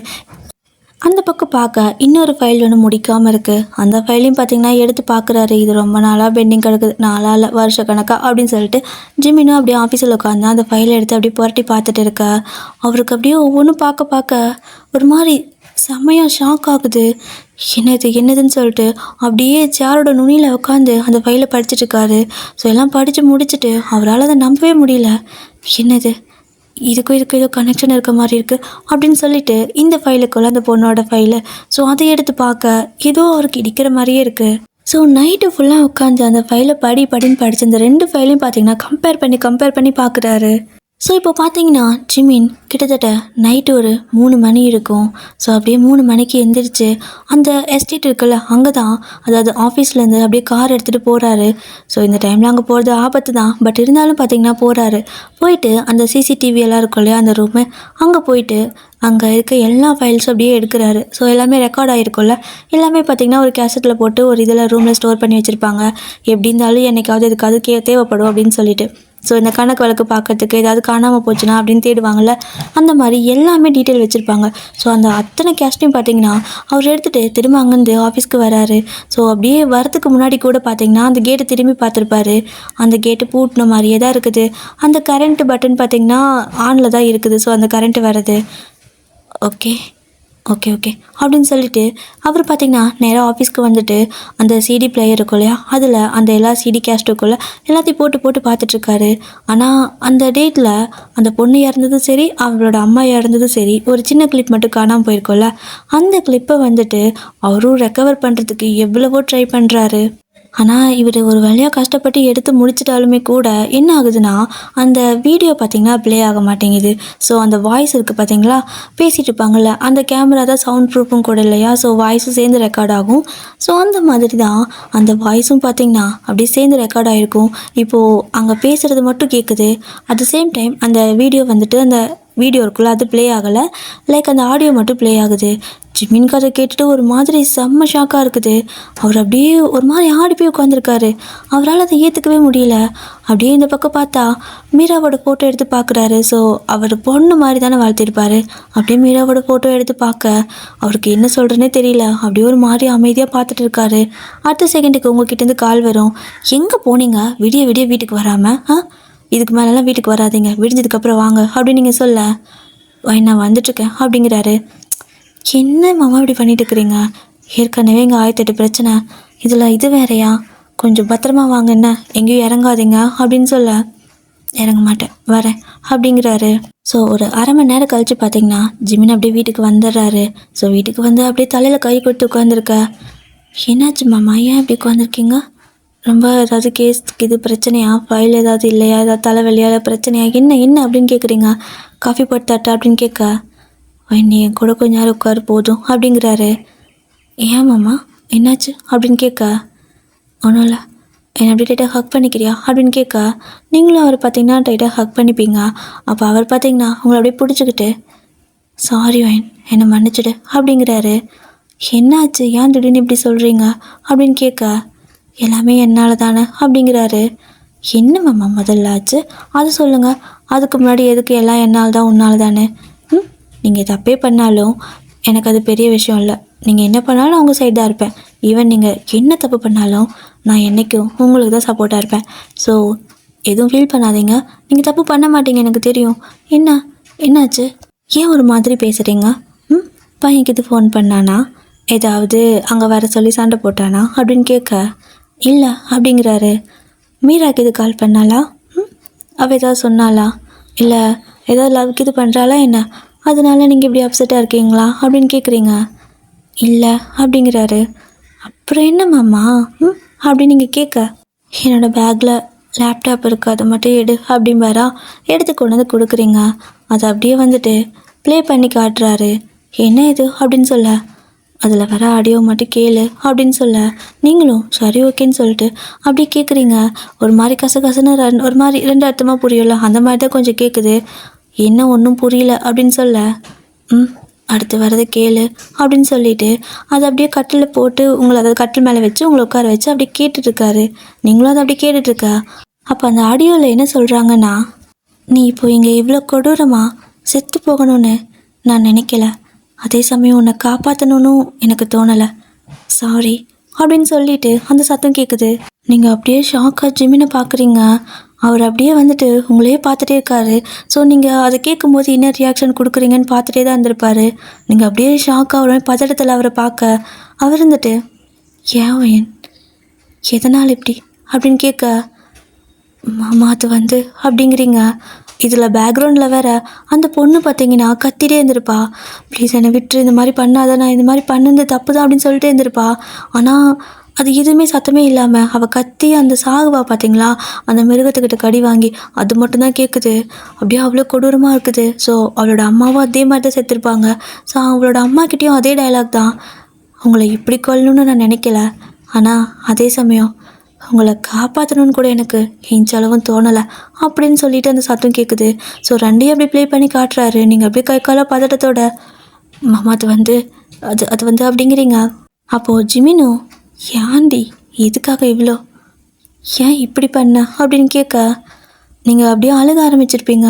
அந்த பக்கம் பார்க்க இன்னொரு ஃபைல் ஒன்று முடிக்காமல் இருக்குது. அந்த ஃபைலையும் பார்த்திங்கன்னா எடுத்து பார்க்குறாரு. இது ரொம்ப நாளாக பெண்டிங் கிடக்குது, நாளாக வருஷ கணக்காக அப்படின்னு சொல்லிட்டு ஜிமினும் அப்படியே ஆஃபீஸில் உட்காந்து அந்த ஃபைலை எடுத்து அப்படியே புரட்டி பார்த்துட்டு இருக்க. அவருக்கு அப்படியே ஒவ்வொன்றும் பார்க்க ஒரு மாதிரி செம்மையாக ஷாக் ஆகுது. என்னதுன்னு சொல்லிட்டு அப்படியே சேரோட நுனியில் உட்காந்து அந்த ஃபைலை படிச்சுட்ருக்காரு. ஸோ எல்லாம் படித்து முடிச்சுட்டு அவரால் அதை நம்பவே முடியல. என்னது இதுக்கும் ஏதோ கனெக்ஷன் இருக்க மாதிரி இருக்குது அப்படின்னு சொல்லிட்டு இந்த ஃபைலுக்குள்ள அந்த பொண்ணோட ஃபைலு. ஸோ அதை எடுத்து பார்க்க ஏதோ அவருக்கு இடிக்கிற மாதிரியே இருக்குது. ஸோ நைட்டு ஃபுல்லாக உட்காந்து அந்த ஃபைலை படின்னு படித்து அந்த 2 ஃபைலையும் பார்த்தீங்கன்னா கம்பேர் பண்ணி பார்க்குறாரு. ஸோ இப்போ பார்த்தீங்கன்னா ஜிமின் கிட்டத்தட்ட நைட்டு ஒரு 3 மணி இருக்கும். ஸோ அப்படியே 3 மணிக்கு எந்திரிச்சு அந்த எஸ்டேட் இருக்குல்ல அங்கே தான், அதாவது ஆஃபீஸ்லேருந்து அப்படியே கார் எடுத்துகிட்டு போகிறாரு. ஸோ இந்த டைமில் அங்கே போகிறது ஆபத்து தான், பட் இருந்தாலும் பார்த்தீங்கன்னா போகிறாரு. போயிட்டு அந்த சிசிடிவி எல்லாம் இருக்கும் இல்லையா அந்த ரூமு, அங்கே போயிட்டு அங்கே இருக்க எல்லா ஃபைல்ஸும் அப்படியே எடுக்கிறாரு. ஸோ எல்லாமே ரெக்கார்ட் ஆகிருக்கும்ல, எல்லாமே பார்த்திங்கன்னா ஒரு கேசட்டில் போட்டு ஒரு இதில் ரூமில் ஸ்டோர் பண்ணி வச்சுருப்பாங்க. எப்படி இருந்தாலும் என்றைக்காவது எதுக்காவது தேவைப்படும் அப்படின்னு சொல்லிட்டு. ஸோ இந்த கணக்கு வழக்கு பார்க்கறதுக்கு ஏதாவது காணாமல் போச்சுன்னா அப்படின்னு தேடுவாங்கள்ல, அந்த மாதிரி எல்லாமே டீட்டெயில் வச்சுருப்பாங்க. ஸோ அந்த அத்தனை கேஸ்ட்டையும் பார்த்தீங்கன்னா அவர் எடுத்துகிட்டு திரும்ப அங்கேருந்து ஆஃபீஸ்க்கு வராரு. ஸோ அப்படியே வரத்துக்கு முன்னாடி கூட பார்த்தீங்கன்னா அந்த கேட்டை திரும்பி பார்த்துருப்பாரு. அந்த கேட்டு பூட்டின மாதிரியே தான் இருக்குது. அந்த கரண்ட் பட்டன் பார்த்தீங்கன்னா ஆனில் தான் இருக்குது. ஸோ அந்த கரண்ட்டு வர்றது. ஓகே ஓகே ஓகே அப்படின்னு சொல்லிட்டு அவர் பார்த்தீங்கன்னா நேராக ஆஃபீஸ்க்கு வந்துட்டு அந்த சிடி பிளேயர் இருக்கும் இல்லையா, அதில் அந்த எல்லா சிடி கேஸ்ட்டுக்குள்ளே எல்லாத்தையும் போட்டு போட்டு பார்த்துட்ருக்காரு. ஆனால் அந்த டேட்டில் அந்த பொண்ணு இறந்ததும் சரி, அவளோட அம்மா இறந்ததும் சரி, ஒரு சின்ன கிளிப் மட்டும் காணாமல் போயிருக்கோம்ல, அந்த கிளிப்பை வந்துட்டு அவரும் ரெக்கவர் பண்ணுறதுக்கு எவ்வளவோ ட்ரை பண்ணுறாரு. ஆனால் இவர் ஒரு வழியாக கஷ்டப்பட்டு எடுத்து முடிச்சிட்டாலுமே கூட என்ன ஆகுதுன்னா, அந்த வீடியோ பார்த்திங்கன்னா ப்ளே ஆக மாட்டேங்குது. ஸோ அந்த வாய்ஸ் இருக்குது பார்த்தீங்களா, பேசிகிட்டு இருப்பாங்கள்ல, அந்த கேமரா தான் சவுண்ட் ப்ரூஃபும் கூட இல்லையா, ஸோ வாய்ஸும் சேர்ந்து ரெக்கார்ட் ஆகும். ஸோ அந்த மாதிரி தான் அந்த வாய்ஸும் பார்த்திங்கன்னா அப்படியே சேர்ந்து ரெக்கார்ட் ஆகிருக்கும். இப்போது அங்கே பேசுகிறது மட்டும் கேட்குது. அட் த சேம் டைம் அந்த வீடியோ வந்துட்டு அந்த வீடியோ இருக்குல்ல, அது ப்ளே ஆகலை. லைக் அந்த ஆடியோ மட்டும் ப்ளே ஆகுது. ஜிமின்க்கு அதை கேட்டுட்டு ஒரு மாதிரி செம்ம ஷாக்காக இருக்குது. அவர் அப்படியே ஒரு மாதிரி ஆடி போய் உட்காந்துருக்காரு. அவரால் அதை ஏற்றுக்கவே முடியல. அப்படியே இந்த பக்கம் பார்த்தா மீராவோட ஃபோட்டோ எடுத்து பார்க்குறாரு. ஸோ அவர் பொண்ணு மாதிரி தானே வளர்த்திருப்பார். அப்படியே மீராவோட ஃபோட்டோ எடுத்து பார்க்க அவருக்கு என்ன சொல்கிறேன்னே தெரியல. அப்படியே ஒரு மாதிரி அமைதியாக பார்த்துட்டு இருக்காரு. அடுத்த செகண்டுக்கு உங்ககிட்டேருந்து கால் வரும். எங்கே போனீங்க விடிய விடிய வீட்டுக்கு வராமல்? இதுக்கு மேலெலாம் வீட்டுக்கு வராதிங்க, விடிஞ்சதுக்கப்புறம் வாங்க அப்படின்னு நீங்கள் சொல்ல, நான் வந்துட்டுருக்கேன் அப்படிங்கிறாரு. என்ன மாமா இப்படி பண்ணிட்டு இருக்கிறீங்க? ஏற்கனவே இங்கே 1008 பிரச்சனை, இதில் இது வேறையா? கொஞ்சம் பத்திரமா வாங்க, என்ன எங்கேயும் இறங்காதீங்க அப்படின்னு சொல்ல, இறங்க மாட்டேன் வரேன் அப்படிங்கிறாரு. ஸோ ஒரு அரை மணி நேரம் கழித்து பார்த்தீங்கன்னா ஜிமின் அப்படியே வீட்டுக்கு வந்துடுறாரு. ஸோ வீட்டுக்கு வந்து அப்படியே தலையில் கை கொடுத்து உட்காந்துருக்க. என்னாச்சு மாமா, ஏன் இப்படி உட்காந்துருக்கீங்க? ரொம்ப ஏதாவது கேஸ் இது பிரச்சனையா? ஃபைல் ஏதாவது இல்லையா? ஏதாவது தலைவலியா பிரச்சனையா? என்ன என்ன அப்படின்னு கேட்குறீங்க? காஃபி போட்டு தட்டா அப்படின்னு கேட்க, நீ என் கூட கொஞ்ச நேரம் உட்காரு போதும் அப்படிங்கிறாரு. ஏன் மாமா என்னாச்சு அப்படின்னு கேட்க, ஒன்றும் இல்லை, என்னை அப்படி டைட்டாக ஹக் பண்ணிக்கிறியா அப்படின்னு கேட்க, நீங்களும் அவர் பார்த்தீங்கன்னா டைட்டாக ஹக் பண்ணிப்பீங்க. அப்போ அவர் பார்த்தீங்கன்னா உங்களை அப்படியே பிடிச்சிக்கிட்டு, சாரி வைன், என்னை மன்னிச்சிடு அப்படிங்கிறாரு. என்னாச்சு, ஏன் திடீர்னு இப்படி சொல்கிறீங்க அப்படின்னு கேட்க, எல்லாமே என்னால் தானே அப்படிங்கிறாரு. என்ன மாமா முதல்ல ஆச்சு அது சொல்லுங்கள், அதுக்கு முன்னாடி எதுக்கு எல்லாம் என்னால் தான் உன்னால் தானே? நீங்கள் தப்பே பண்ணாலும் எனக்கு அது பெரிய விஷயம் இல்லை. நீங்கள் என்ன பண்ணாலும் அவங்க சைடு தான் இருப்பேன். ஈவன் நீங்கள் என்ன தப்பு பண்ணாலும் நான் என்றைக்கும் உங்களுக்கு தான் சப்போர்ட்டாக இருப்பேன். ஸோ எதுவும் ஃபீல் பண்ணாதீங்க, நீங்கள் தப்பு பண்ண மாட்டீங்க எனக்கு தெரியும். என்னாச்சு, ஏன் ஒரு மாதிரி பேசுகிறீங்க? பையனுக்கு இது ஃபோன் பண்ணானா, ஏதாவது அங்கே வர சொல்லி சண்டை போட்டானா அப்படின்னு கேட்க, இல்லை அப்படிங்கிறாரு. மீராக்கு இது கால் பண்ணாளா? அவள் ஏதாவது சொன்னாளா? இல்லை ஏதாவது லவ்க்கு இது பண்ணுறாளா என்ன? அதனால நீங்கள் இப்படி அப்செட்டாக இருக்கீங்களா அப்படின்னு கேட்குறீங்க. இல்லை அப்படிங்கிறாரு. அப்புறம் என்ன மாமா அப்படின்னு நீங்கள் கேட்க, என்னோடய பேக்கில் லேப்டாப் இருக்குது, அதை மட்டும் எடு அப்படிம்பாரா. எடுத்து கொண்டு வந்து கொடுக்குறீங்க. அதை அப்படியே வந்துட்டு ப்ளே பண்ணி காட்டுறாரு. என்ன இது அப்படின்னு சொல்ல, அதில் வர ஆடியோ மட்டும் கேளு அப்படின்னு சொல்ல, நீங்களும் சரி ஓகேன்னு சொல்லிட்டு அப்படியே கேட்குறீங்க. ஒரு மாதிரி கசகசன்னு ஒரு மாதிரி 2 அர்த்தமாக புரியல, அந்த மாதிரி தான் கொஞ்சம் கேட்குது. என்ன ஒன்றும் புரியல அப்படின்னு சொல்ல, அடுத்து வரதை கேளு அப்படின்னு சொல்லிட்டு அதை அப்படியே கட்டில் போட்டு உங்களை அதாவது கட்டில் மேலே வச்சு உங்களை உட்கார வச்சு அப்படியே கேட்டுட்ருக்காரு. நீங்களும் அதை அப்படியே கேட்டுட்ருக்க. அப்போ அந்த ஆடியோவில் என்ன சொல்கிறாங்கன்னா, நீ இப்போ இங்கே இவ்வளோ கொடூரமாக செத்து போகணும்னு நான் நினைக்கல, அதே சமயம் உன்னை காப்பாற்றணும்னு எனக்கு தோணலை, சாரி அப்படின்னு சொல்லிட்டு அந்த சத்தம் கேட்குது. நீங்கள் அப்படியே ஷாக்காக ஜிமினை பார்க்குறீங்க. அவர் அப்படியே வந்துட்டு உங்களையே பார்த்துட்டே இருக்காரு. ஸோ நீங்கள் அதை கேட்கும்போது என்ன ரியாக்ஷன் கொடுக்குறீங்கன்னு பார்த்துட்டே தான் இருந்திருப்பார். நீங்கள் அப்படியே ஷாக்காக ஒரு பதட்டத்தில் அவரை பார்க்க, அவர் இருந்துட்டு ஏன் எதனால் இப்படி அப்படின்னு கேட்க, மாமா அது வந்து அப்படிங்கிறீங்க. இதில் பேக்ரவுண்டில் வேற அந்த பொண்ணு பார்த்தீங்கன்னா கத்திட்டே இருந்திருப்பா, ப்ளீஸ் என்னை விட்டுரு, இந்த மாதிரி பண்ணாத, நான் இந்த மாதிரி பண்ணுறது தப்பு தான் அப்படின்னு சொல்லிட்டே இருந்திருப்பா. ஆனால் அது எதுவுமே சத்தமே இல்லாமல் அவள் கத்தி அந்த சாகுவா பார்த்தீங்களா, அந்த மிருகத்துக்கிட்ட கடி வாங்கி, அது மட்டும்தான் கேட்குது. அப்படியே அவ்வளோ கொடூரமாக இருக்குது. ஸோ அவளோட அம்மாவும் அதே மாதிரி தான் செத்துருப்பாங்க. ஸோ அவளோட அம்மாக்கிட்டேயும் அதே டைலாக் தான், உங்களை இப்படி கொல்லணும்னு நான் நினைக்கல, ஆனால் அதே சமயம் உங்களை காப்பாற்றணும்னு கூட எனக்கு இன்ச்சளவும் தோணலை அப்படின்னு சொல்லிட்டு அந்த சத்தம் கேட்குது. ஸோ ரெண்டையும் அப்படி ப்ளே பண்ணி காட்டுறாரு. நீங்கள் அப்படியே கை கால பதட்டத்தோட, மாமா அது வந்து அது வந்து அப்படிங்கிறீங்க. அப்போது ஜிமினோ, ஏன்டி எதுக்காக இவ்வளோ, ஏன் இப்படி பண்ண அப்படின்னு கேட்க, நீங்கள் அப்படியே அழுக ஆரம்பிச்சிருப்பீங்க.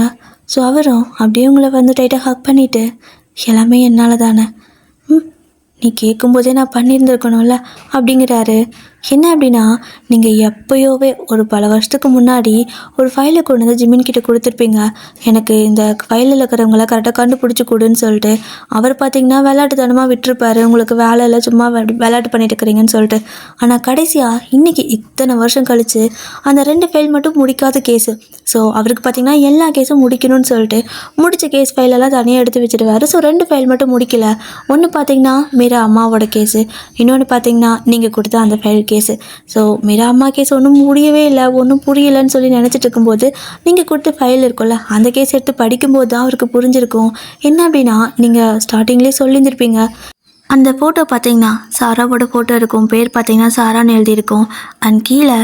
ஸோ அவரும் அப்படியே உங்களை வந்து டைட்டாக ஹக் பண்ணிவிட்டு, எல்லாமே என்னால் தானே, நீ கேட்கும்போதே நான் பண்ணியிருந்துருக்கணும்ல அப்படிங்கிறாரு. என்ன அப்படின்னா, நீங்கள் எப்போயோவே ஒரு பல வருஷத்துக்கு முன்னாடி ஒரு ஃபைலை கொண்டு வந்து ஜிமின் கிட்ட கொடுத்துருப்பீங்க. எனக்கு இந்த ஃபைலில் இருக்கிறவங்கள கரெக்டாக கண்டுபிடிச்சி கொடுன்னு சொல்லிட்டு. அவர் பார்த்தீங்கன்னா விளையாட்டுத்தனமாக விட்டுருப்பாரு, உங்களுக்கு வேலை இல்லை சும்மா விளையாட்டு பண்ணிட்டு இருக்கிறீங்கன்னு சொல்லிட்டு. ஆனால் கடைசியாக இன்றைக்கி இத்தனை வருஷம் கழித்து அந்த 2 ஃபைல் மட்டும் முடிக்காத கேஸு. ஸோ அவருக்கு பார்த்தீங்கன்னா எல்லா கேஸும் முடிக்கணும்னு சொல்லிட்டு முடித்த கேஸ் ஃபைலெல்லாம் தனியாக எடுத்து வச்சுருவாரு. ஸோ 2 ஃபைல் மட்டும் முடிக்கல. ஒன்று பார்த்தீங்கன்னா மீரா அம்மாவோட கேஸு, இன்னொன்று பார்த்தீங்கன்னா நீங்கள் கொடுத்த அந்த ஃபைல் கேஸு. ஸோ மீரா அம்மா கேஸ் ஒன்றும் முடியவே இல்லை, ஒன்றும் புரியலைன்னு சொல்லி நினச்சிட்டு இருக்கும்போது நீங்கள் கொடுத்த ஃபைல் இருக்கும்ல, அந்த கேஸ் எடுத்து படிக்கும்போது தான் அவருக்கு புரிஞ்சிருக்கும். என்ன அப்படின்னா, நீங்கள் ஸ்டார்டிங்லேயே சொல்லியிருந்திருப்பீங்க. அந்த ஃபோட்டோ பார்த்தீங்கன்னா சாராவோட ஃபோட்டோ இருக்கும், பேர் பார்த்தீங்கன்னா சாரான்னு எழுதியிருக்கும். அண்ட் கீழே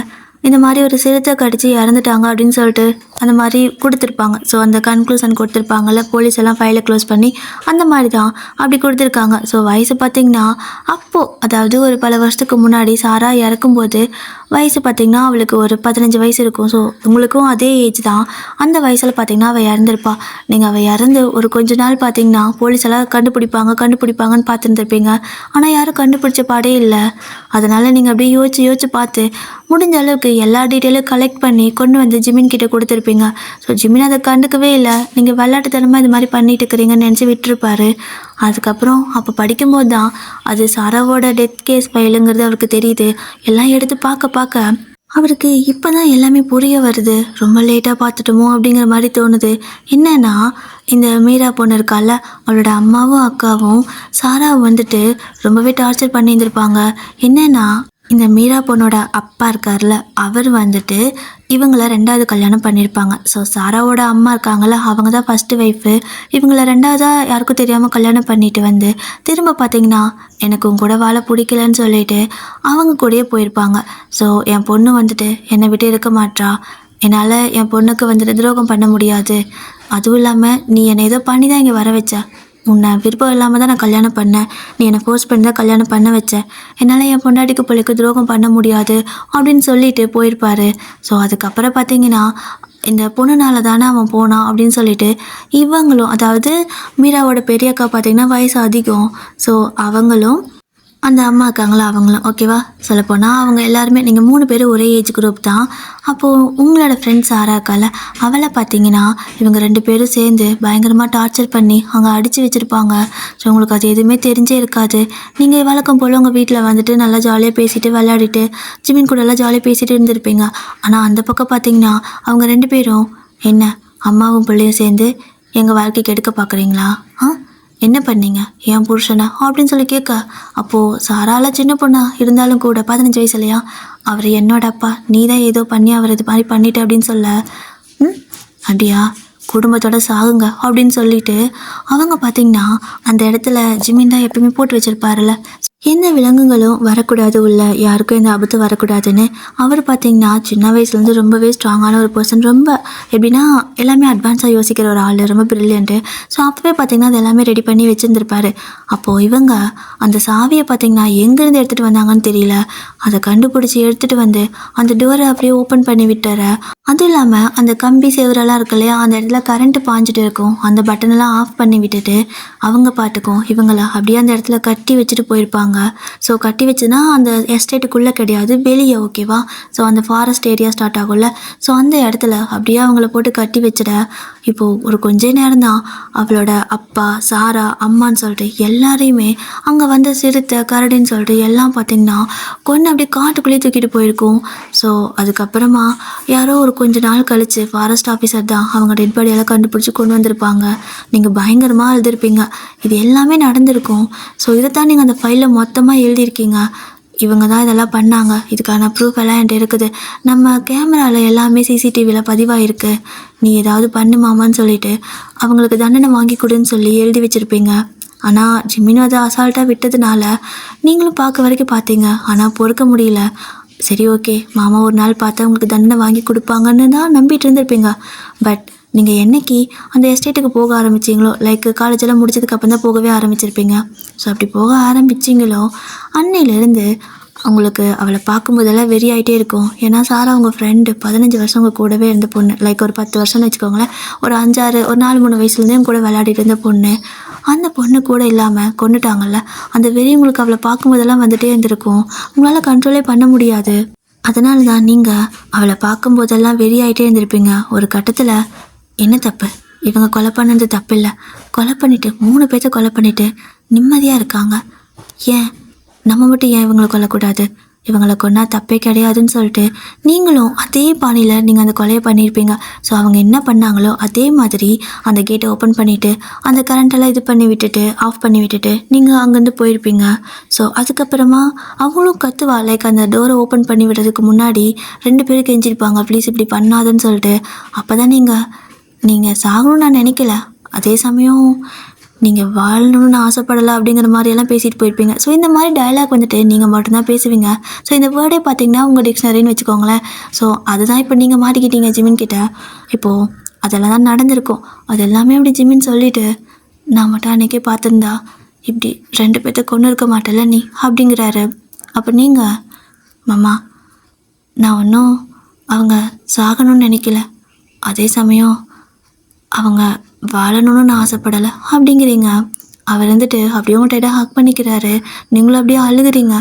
இந்த மாதிரி ஒரு சிறுத்தை கடிச்சு இறந்துட்டாங்க அப்படின்னு சொல்லிட்டு அந்த மாதிரி கொடுத்துருப்பாங்க. ஸோ அந்த கன்க்ளூஷன் கொடுத்துருப்பாங்கல்ல, போலீஸ் எல்லாம் ஃபைலை க்ளோஸ் பண்ணி அந்த மாதிரி தான் அப்படி கொடுத்துருக்காங்க. ஸோ வயசு பார்த்திங்கன்னா அப்போது, அதாவது ஒரு பல வருஷத்துக்கு முன்னாடி சாரா இறக்கும்போது வயசு பார்த்திங்கன்னா அவளுக்கு ஒரு 15 வயசு இருக்கும். ஸோ உங்களுக்கும் அதே ஏஜ் தான். அந்த வயசில் பார்த்திங்கன்னா அவள் இறந்துருப்பா. நீங்கள் அவள் இறந்து ஒரு கொஞ்ச நாள் பார்த்திங்கன்னா போலீஸ் எல்லாம் கண்டுபிடிப்பாங்கன்னு பார்த்துருந்துருப்பீங்க. ஆனால் யாரும் கண்டுபிடிச்ச பாடே இல்லை. அதனால் நீங்கள் அப்படியே யோசிச்சு பார்த்து முடிஞ்ச அளவுக்கு எல்லா டீட்டெயிலும் கலெக்ட் பண்ணி கொண்டு வந்து ஜிமின் கிட்ட கொடுத்துருப்பீங்க. ஸோ ஜிமின் அதை கண்டுக்கவே இல்லை. நீங்கள் விளையாட்டுத்தனமாக இது மாதிரி பண்ணிட்டு இருக்கிறீங்கன்னு நினச்சி விட்டுருப்பாரு. அதுக்கப்புறம் அப்போ படிக்கும்போது தான் அது சாராவோட டெத் கேஸ் ஃபைலுங்கிறது அவருக்கு தெரியுது. எல்லாம் எடுத்து பார்க்க அவருக்கு இப்போ தான் எல்லாமே புரிய வருது. ரொம்ப லேட்டாக பார்த்துட்டோமோ அப்படிங்கிற மாதிரி தோணுது. என்னன்னா, இந்த மீரா பொண்ணு இருக்கால, அவளோட அம்மாவும் அக்காவும் சாராவை வந்துட்டு ரொம்பவே டார்ச்சர் பண்ணியிருந்திருப்பாங்க. என்னன்னா, இந்த மீரா பொண்ணோட அப்பா இருக்கார்ல, அவர் வந்துட்டு இவங்கள 2வது கல்யாணம் பண்ணியிருப்பாங்க. ஸோ சாராவோட அம்மா இருக்காங்கள்ல, அவங்க தான் ஃபஸ்ட்டு ஒய்ஃபு. இவங்கள 2வதாக யாருக்கும் தெரியாமல் கல்யாணம் பண்ணிட்டு வந்து திரும்ப பார்த்தீங்கன்னா எனக்கு உங்க கூட வாழ பிடிக்கலன்னு சொல்லிட்டு அவங்க கூடயே போயிருப்பாங்க. ஸோ என் பொண்ணு வந்துட்டு என்னை விட்டு இருக்க மாட்டா, என்னால் என் பொண்ணுக்கு வந்துட்டு துரோகம் பண்ண முடியாது. அதுவும் இல்லாமல் நீ என்னை ஏதோ பண்ணி தான் இங்கே வர வச்ச, உன்னை விருப்பம் இல்லாமல் தான் நான் கல்யாணம் பண்ணேன், நீ என்னை ஃபோர்ஸ் பண்ணி தான் கல்யாணம் பண்ண வச்சேன், என்னால் என் பொண்டாட்டிக்கு பிள்ளைக்கு துரோகம் பண்ண முடியாது அப்படின்னு சொல்லிட்டு போயிருப்பார். ஸோ அதுக்கப்புறம் பார்த்தீங்கன்னா இந்த பொண்ணுனால தானே அவன் போனான் அப்படின்னு சொல்லிட்டு இவங்களும், அதாவது மீராவோட பெரிய அக்கா பார்த்திங்கன்னா வயசு அதிகம். ஸோ அவங்களும் அந்த அம்மா இருக்காங்களா அவங்களும், ஓகேவா, சொல்லப்போனால் அவங்க எல்லாருமே நீங்கள் 3 பேரும் ஒரே ஏஜ் குரூப் தான். அப்போது உங்களோட ஃப்ரெண்ட்ஸ் சாரா இருக்கால, அவளை பார்த்தீங்கன்னா இவங்க 2 பேரும் சேர்ந்து பயங்கரமாக டார்ச்சர் பண்ணி அங்கே அடித்து வச்சுருப்பாங்க. ஸோ உங்களுக்கு அது எதுவுமே தெரிஞ்சே இருக்காது. நீங்கள் வழக்கம் போல் உங்கள் வீட்டில் வந்துட்டு நல்லா ஜாலியாக பேசிட்டு விளையாடிட்டு ஜிமின் கூடலாம் ஜாலியாக பேசிகிட்டு இருந்திருப்பீங்க. ஆனால் அந்த பக்கம் பார்த்தீங்கன்னா அவங்க 2 பேரும் என்ன அம்மாவும் பிள்ளையும் சேர்ந்து எங்கள் வாழ்க்கைக்கு எடுக்க பார்க்குறீங்களா, என்ன பண்ணீங்க என் புருஷனை அப்படின்னு சொல்லி கேட்க, அப்போது சாரால சின்ன பொண்ணா இருந்தாலும் கூட 15 வயசு இல்லையா, அவர் என்னோட அப்பா, நீ தான் ஏதோ பண்ணி அவர் இது மாதிரி பண்ணிட்டு அப்படின்னு சொல்ல, அப்படியா குடும்பத்தோட சாகுங்க அப்படின்னு சொல்லிட்டு அவங்க பார்த்திங்கன்னா அந்த இடத்துல ஜிமின் தான் எப்பயுமே போட்டு வச்சுருப்பாருல்ல, எந்த விலங்குகளும் வரக்கூடாது, உள்ள யாருக்கும் எந்த ஆபத்து வரக்கூடாதுன்னு அவர் பார்த்திங்கன்னா சின்ன வயசுலேருந்து ரொம்பவே ஸ்ட்ராங்கான ஒரு பர்சன். ரொம்ப எப்படின்னா எல்லாமே அட்வான்ஸாக யோசிக்கிற ஒரு ஆள், ரொம்ப ப்ரில்லியண்ட்டு. ஸோ அப்போவே பார்த்திங்கன்னா அது எல்லாமே ரெடி பண்ணி வச்சுருந்துருப்பாரு. அப்போது இவங்க அந்த சாவியை பார்த்திங்கன்னா எங்கேருந்து எடுத்துகிட்டு வந்தாங்கன்னு தெரியல, அதை கண்டுபிடிச்சி எடுத்துகிட்டு வந்து அந்த டோரை அப்படியே ஓப்பன் பண்ணி விட்டார. அதுவும் இல்லாமல் அந்த கம்பி சேவரெல்லாம் இருக்கு இல்லையா, அந்த இடத்துல கரண்ட்டு பாஞ்சிட்டு இருக்கும், அந்த பட்டனெல்லாம் ஆஃப் பண்ணி விட்டுட்டு அவங்க பாட்டுக்கும் இவங்கள அப்படியே அந்த இடத்துல கட்டி வச்சுட்டு போயிருப்பாங்க. ஸோ கட்டி வச்சுன்னா அந்த எஸ்டேட்டுக்குள்ளே கிடையாது, வெளியே, ஓகேவா. ஸோ அந்த ஃபாரஸ்ட் ஏரியா ஸ்டார்ட் ஆகும்ல, ஸோ அந்த இடத்துல அப்படியே அவங்கள போட்டு கட்டி வச்சிட. இப்போது ஒரு கொஞ்ச நேரம் தான் அவளோட அப்பா, சாரா, அம்மான்னு சொல்லிட்டு எல்லாரையுமே அங்கே வந்து சிறுத்தை கரடின்னு சொல்லிட்டு எல்லாம் பார்த்திங்கன்னா கொண்டு அப்படியே காட்டுக்குள்ளேயே தூக்கிட்டு போயிருக்கும். ஸோ அதுக்கப்புறமா யாரோ ஒரு கொஞ்ச நாள் கழித்து ஃபாரஸ்ட் ஆஃபீஸர் தான் அவங்க டெட் பாடியெல்லாம் கண்டுபிடிச்சி கொண்டு வந்திருப்பாங்க. நீங்கள் பயங்கரமாக எழுதிருப்பீங்க, இது எல்லாமே நடந்திருக்கும். ஸோ இதைத்தான் நீங்கள் அந்த ஃபைலில் மொத்தமாக எழுதியிருக்கீங்க. இவங்க தான் இதெல்லாம் பண்ணாங்க, இதுக்கான ப்ரூஃப் எல்லாம் என்கிட்ட இருக்குது, நம்ம கேமராவில் எல்லாமே சிசிடிவியில் பதிவாயிருக்கு, நீ ஏதாவது பண்ணுமாமான்னு சொல்லிட்டு அவங்களுக்கு தண்டனை வாங்கி கொடுன்னு சொல்லி எழுதி வச்சுருப்பீங்க. ஆனால் ஜிமின் அதை அசால்ட்டாக விட்டதுனால நீங்களும் பார்க்க வரைக்கும் பார்த்தீங்க, ஆனால் பொறுக்க முடியல. சரி ஓகே, மாமா ஒரு நாள் பார்த்தா உங்களுக்கு தண்டனை வாங்கி கொடுப்பாங்கன்னு தான் நம்பிட்டு இருந்திருப்பீங்க. பட் நீங்கள் என்னைக்கு அந்த எஸ்டேட்டுக்கு போக ஆரம்பிச்சிங்களோ, லைக் காலேஜெல்லாம் முடிச்சதுக்கு அப்புறம் தான் போகவே ஆரம்பிச்சிருப்பீங்க. ஸோ அப்படி போக ஆரம்பிச்சிங்களோ அன்னையிலேருந்து உங்களுக்கு அவளை பார்க்கும்போதெல்லாம் வெறி ஆகிட்டே இருக்கும். ஏன்னா சாரா உங்கள் ஃப்ரெண்டு 15 வருஷம் உங்கள் கூடவே இருந்த பொண்ணு. லைக் ஒரு 10 வருஷம்னு வச்சுக்கோங்களேன். ஒரு 5-6 ஒரு 4-3 வயசுலேருந்தே கூட விளையாடிட்டு இருந்த பொண்ணு. அந்த பொண்ணு கூட இல்லாமல் கொண்டுட்டாங்கல்ல. அந்த வெறி உங்களுக்கு அவளை பார்க்கும்போதெல்லாம் வந்துட்டே இருந்திருக்கும். உங்களால் கண்ட்ரோலே பண்ண முடியாது. அதனால தான் நீங்கள் அவளை பார்க்கும்போதெல்லாம் வெறி ஆகிட்டே இருந்திருப்பீங்க. ஒரு கட்டத்தில் என்ன தப்பு, இவங்க கொலை பண்ணது தப்பு இல்லை, கொலை பண்ணிவிட்டு 3 பேர்த்த கொலை பண்ணிவிட்டு நிம்மதியாக இருக்காங்க, ஏன் நம்ம மட்டும் ஏன் இவங்களை கொல்லக்கூடாது, இவங்களை கொன்னா தப்பே கிடையாதுன்னு சொல்லிட்டு நீங்களும் அதே பாணியில் நீங்கள் அந்த கொலையை பண்ணியிருப்பீங்க. ஸோ அவங்க என்ன பண்ணாங்களோ அதே மாதிரி அந்த கேட்டை ஓப்பன் பண்ணிவிட்டு அந்த கரண்ட்டெல்லாம் இது பண்ணி விட்டுட்டு ஆஃப் பண்ணி விட்டுட்டு நீங்கள் அங்கேருந்து போயிருப்பீங்க. ஸோ அதுக்கப்புறமா அவங்களும் கத்துவா, லைக் அந்த டோரை ஓப்பன் பண்ணி விடுறதுக்கு முன்னாடி 2 பேரும் கெஞ்சிருப்பாங்க, ப்ளீஸ் இப்படி பண்ணாதுன்னு சொல்லிட்டு. அப்போ தான் நீங்கள் சாகணும்னு நான் நினைக்கல, அதே சமயம் நீங்கள் வாழணும்னு ஆசைப்படலை அப்படிங்கிற மாதிரியெல்லாம் பேசிட்டு போயிருப்பீங்க. ஸோ இந்த மாதிரி டயலாக் வந்துட்டு நீங்கள் மட்டும்தான் பேசுவீங்க. ஸோ இந்த வேர்டே பார்த்தீங்கன்னா உங்கள் டிக்ஷனரின்னு வச்சுக்கோங்களேன். ஸோ அதுதான் இப்போ நீங்கள் மாட்டிக்கிட்டீங்க ஜிமின் கிட்ட. இப்போது அதெல்லாம் தான் நடந்திருக்கும். அது எல்லாமே அப்படி ஜிமின் சொல்லிவிட்டு, நான் மட்டும் அன்றைக்கே பார்த்துருந்தா இப்படி 2 பேர்த்த கொண்டு இருக்க மாட்டேல்ல நீ அப்படிங்கிறாரு. அப்போ நீங்கள், மாமா நான் ஒன்றும் அவங்க சாகணும்னு நினைக்கல, அதே சமயம் அவங்க வாழணும்னு நான் ஆசைப்படலை அப்படிங்கிறீங்க. அவர் வந்துட்டு அப்படியே உங்கள்கிட்ட ஹக் பண்ணிக்கிறாரு, நீங்களும் அப்படியே அழுகுறீங்க.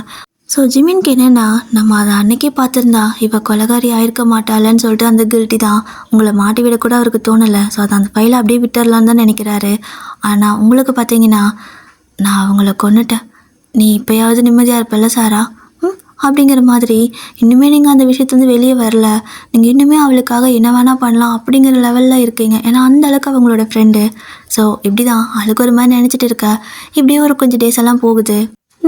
ஸோ ஜிமின்க்கு என்னென்னா, நம்ம அதை அன்னைக்கே பார்த்துருந்தா இவள் கொலைகாரி ஆயிருக்க மாட்டாளன்னு சொல்லிட்டு அந்த கில்ட்டி தான் உங்களை மாட்டி விடக்கூட அவருக்கு தோணலை. ஸோ அதை அந்த ஃபைலை அப்படியே விட்டுறலான்னு தான் நினைக்கிறாரு. ஆனால் உங்களுக்கு பார்த்தீங்கன்னா, நான் அவங்கள கொன்னுட்டேன், நீ இப்போயாவது நிம்மதியாக இருப்பல்ல சாரா அப்படிங்கிற மாதிரி இன்னுமே நீங்கள் அந்த விஷயத்துலேருந்து வெளியே வரல. நீங்கள் இன்னுமே அவளுக்காக என்ன வேணால் பண்ணலாம் அப்படிங்கிற லெவலில் இருக்கீங்க. ஏன்னா அந்த அளவுக்கு அவங்களோட ஃப்ரெண்டு. ஸோ இப்படி தான் அவளுக்கு ஒரு மாதிரி நினச்சிட்டு இருக்க. இப்படியே ஒரு கொஞ்சம் டேஸ் எல்லாம் போகுது.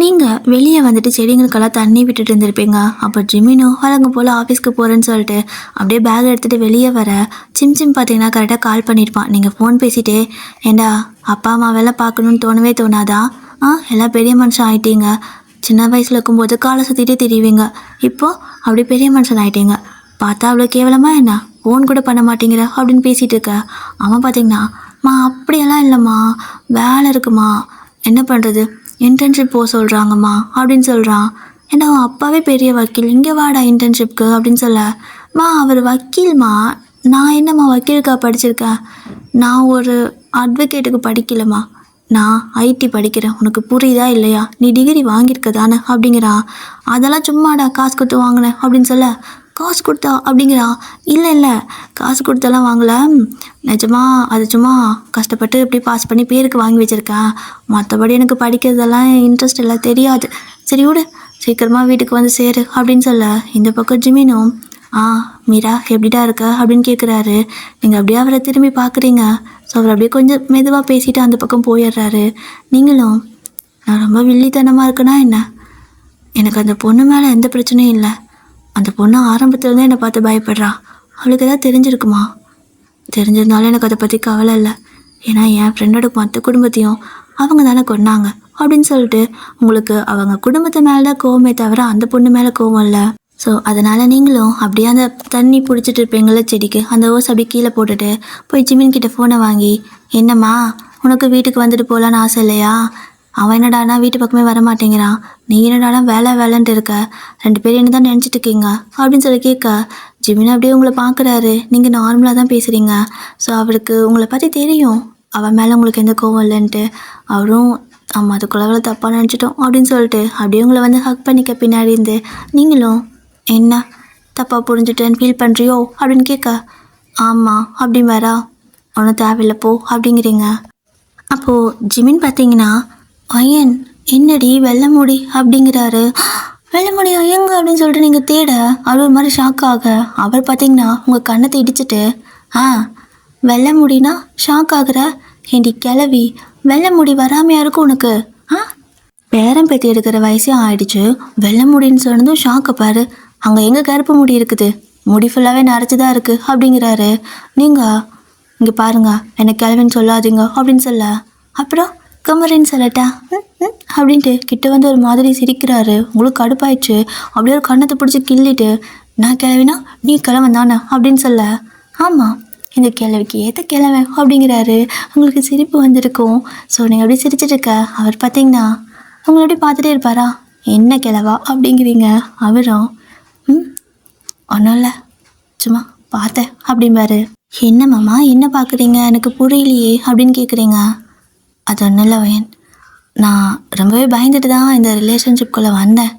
நீங்கள் வெளியே வந்துட்டு செடிங்களுக்கெல்லாம் தண்ணி விட்டுட்டு இருந்திருப்பீங்க. அப்போ ஜிமினும் வழங்கும் போல் ஆஃபீஸ்க்கு போகிறேன்னு சொல்லிட்டு அப்படியே பேக் எடுத்துகிட்டு வெளியே வர சிம் பார்த்தீங்கன்னா கரெக்டாக கால் பண்ணியிருப்பான். நீங்கள் ஃபோன் பேசிகிட்டே, ஏண்டா அப்பா அம்மாவெல்லாம் பார்க்கணுன்னு தோணவே தோணாதா, எல்லாம் பெரிய மனுஷன் ஆகிட்டீங்க, சின்ன வயசில் இருக்கும்போது காலை சுற்றிட்டே தெரியுவீங்க, இப்போது அப்படி பெரிய மனுஷன் ஆகிட்டீங்க, பார்த்தா அவ்வளோ கேவலமாக என்ன, ஃபோன் கூட பண்ண மாட்டேங்கிற அப்படின்னு பேசிகிட்டு இருக்க. அவன் பார்த்தீங்கன்னா, அப்படியெல்லாம் இல்லைம்மா, வேலை இருக்குமா, என்ன பண்ணுறது, இன்டர்ன்ஷிப் போக சொல்கிறாங்கம்மா அப்படின்னு சொல்கிறான். ஏன்னா அவன் அப்பாவே பெரிய வக்கீல், இங்கே வாடா இன்டர்ன்ஷிப்க்கு அப்படின்னு சொல்ல. அவர் வக்கீல்மா, நான் என்னம்மா வக்கீலுக்கா படிச்சிருக்கேன், நான் ஒரு அட்வொகேட்டுக்கு படிக்கலம்மா, நான் ஐடி படிக்கிறேன், உனக்கு புரியுதா இல்லையா, நீ டிகிரி வாங்கியிருக்க தானே அப்படிங்கிறான். அதெல்லாம் சும்மாடா, காசு கொடுத்து வாங்கினேன் அப்படின்னு சொல்ல. காசு கொடுத்தா அப்படிங்கிறான். இல்லை காசு கொடுத்தெல்லாம் வாங்கலை, நிஜமா அது சும்மா கஷ்டப்பட்டு இப்படி பாஸ் பண்ணி பேருக்கு வாங்கி வச்சுருக்கேன், மற்றபடி எனக்கு படிக்கிறதெல்லாம் இன்ட்ரெஸ்ட் எல்லாம் தெரியாது, சரி விடு, சீக்கிரமாக வீட்டுக்கு வந்து சேரு அப்படின்னு சொல்ல. இந்த பக்கம் ஜிமினும், மீரா எப்படிடா இருக்க அப்படின்னு கேட்குறாரு. நீங்கள் அப்படியே அவரை திரும்பி பார்க்குறீங்க. ஸோ அவர் அப்படியே கொஞ்சம் மெதுவாக பேசிட்டு அந்த பக்கம் போயிடுறாரு. நீங்களும், நான் ரொம்ப வில்லித்தனமாக இருக்கேனா என்ன, எனக்கு அந்த பொண்ணு மேலே எந்த பிரச்சனையும் இல்லை, அந்த பொண்ணு ஆரம்பத்துலேருந்தே என்னை பார்த்து பயப்படுறா, அவளுக்கு எதாவது தெரிஞ்சிருக்குமா, தெரிஞ்சிருந்தாலும் எனக்கு அதை பற்றி கவலை இல்லை, ஏன்னா என் ஃப்ரெண்டோட மற்ற குடும்பத்தையும் அவங்க தானே கொன்னாங்க அப்படின்னு சொல்லிட்டு உங்களுக்கு அவங்க குடும்பத்து மேலே தான் கோவமே தவிர அந்த பொண்ணு மேலே கோவம் இல்லை. ஸோ அதனால் நீங்களும் அப்படியே அந்த தண்ணி பிடிச்சிட்டு இருப்பீங்கள செடிக்கு, அந்த ஓஸ் அப்படியே கீழே போட்டுட்டு போய் ஜிமின் கிட்ட ஃபோனை வாங்கி, என்னம்மா உனக்கு வீட்டுக்கு வந்துட்டு போகலான்னு ஆசை இல்லையா, அவன் என்னடானா வீட்டு பக்கமே வர மாட்டேங்கிறான், நீ என்னடானா வேலைன்ட்டு இருக்க, 2 பேரும் என்ன தான் நினச்சிட்டு இருக்கீங்க அப்படின்னு சொல்லி கேட்க. ஜிமின் அப்படியே உங்களை பார்க்குறாரு. நீங்கள் நார்மலாக தான் பேசுகிறீங்க. ஸோ அவருக்கு உங்களை பற்றி தெரியும், அவன் மேலே உங்களுக்கு எந்த கோவம் இல்லைன்ட்டு. அவரும், ஆமாம் அதுக்குள்ளே தப்பாக நினச்சிட்டோம் அப்படின்னு சொல்லிட்டு அப்படியே உங்களை வந்து ஹக் பண்ணிக்க பின்னாடி இருந்து. நீங்களும், என்ன தப்பாக புரிஞ்சுட்டேன்னு ஃபீல் பண்ணுறியோ அப்படின்னு கேட்க. ஆமாம் அப்படி வரா, ஒன்றும் தேவையில்லை போ அப்படிங்கிறீங்க. அப்போது ஜிமின் பார்த்தீங்கன்னா, ஐயன் என்னடி வெள்ளை முடி அப்படிங்கிறாரு. வெள்ளை முடி ஐயங்க அப்படின்னு சொல்லிட்டு நீங்கள் தேட அவர் ஒரு மாதிரி ஷாக் ஆக, அவர் பார்த்தீங்கன்னா உங்கள் கண்ணத்தை இடிச்சிட்டு, வெள்ளை முடினா ஷாக் ஆகுற, ஏண்டி கிளவி, வெள்ளை முடி வராமையா இருக்கும் உனக்கு, பேரம் பேத்தி எடுக்கிற வயசே ஆயிடுச்சு, வெள்ளை முடின்னு சொன்னதும் ஷாக்கை பாரு, அங்கே எங்கே கருப்பு முடி இருக்குது, முடி ஃபுல்லாகவே நரைச்சி தான் இருக்குது அப்படிங்கிறாரு. நீங்கள் இங்கே பாருங்க, என்னை கிளவின்னு சொல்லாதீங்க அப்படின்னு சொல்ல. அப்புறம் குமரின்னு சொல்லட்டா அப்படின்ட்டு கிட்ட வந்து ஒரு மாதிரி சிரிக்கிறாரு. உங்களுக்கு கடுப்பாயிடுச்சு. அப்படியே ஒரு கண்ணத்தை பிடிச்சி கிள்ளிட்டு, நான் கிளவினா நீ கிழவன் தானே அப்படின்னு சொல்ல. ஆமாம் இந்த கிழவிக்கு ஏற்ற கிழவன் அப்படிங்கிறாரு. உங்களுக்கு சிரிப்பு வந்திருக்கும். ஸோ நீங்கள் அப்படியே சிரிச்சிட்டு இருக்க அவர் பார்த்தீங்கன்னா உங்களை அப்படியே பார்த்துட்டே இருப்பாரா, என்ன கிழவா அப்படிங்கிறீங்க. அவரும் ம் ஒன்றும் இல்லை, சும்மா பார்த்தேன் அப்படிம்பாரு. என்ன மாமா என்ன பார்க்குறீங்க, எனக்கு புரியலையே அப்படின்னு கேட்குறீங்க. அது ஒன்றும் இல்லை வயன், நான் ரொம்பவே பயந்துட்டு தான் இந்த ரிலேஷன்ஷிப்குள்ளே வந்தேன்.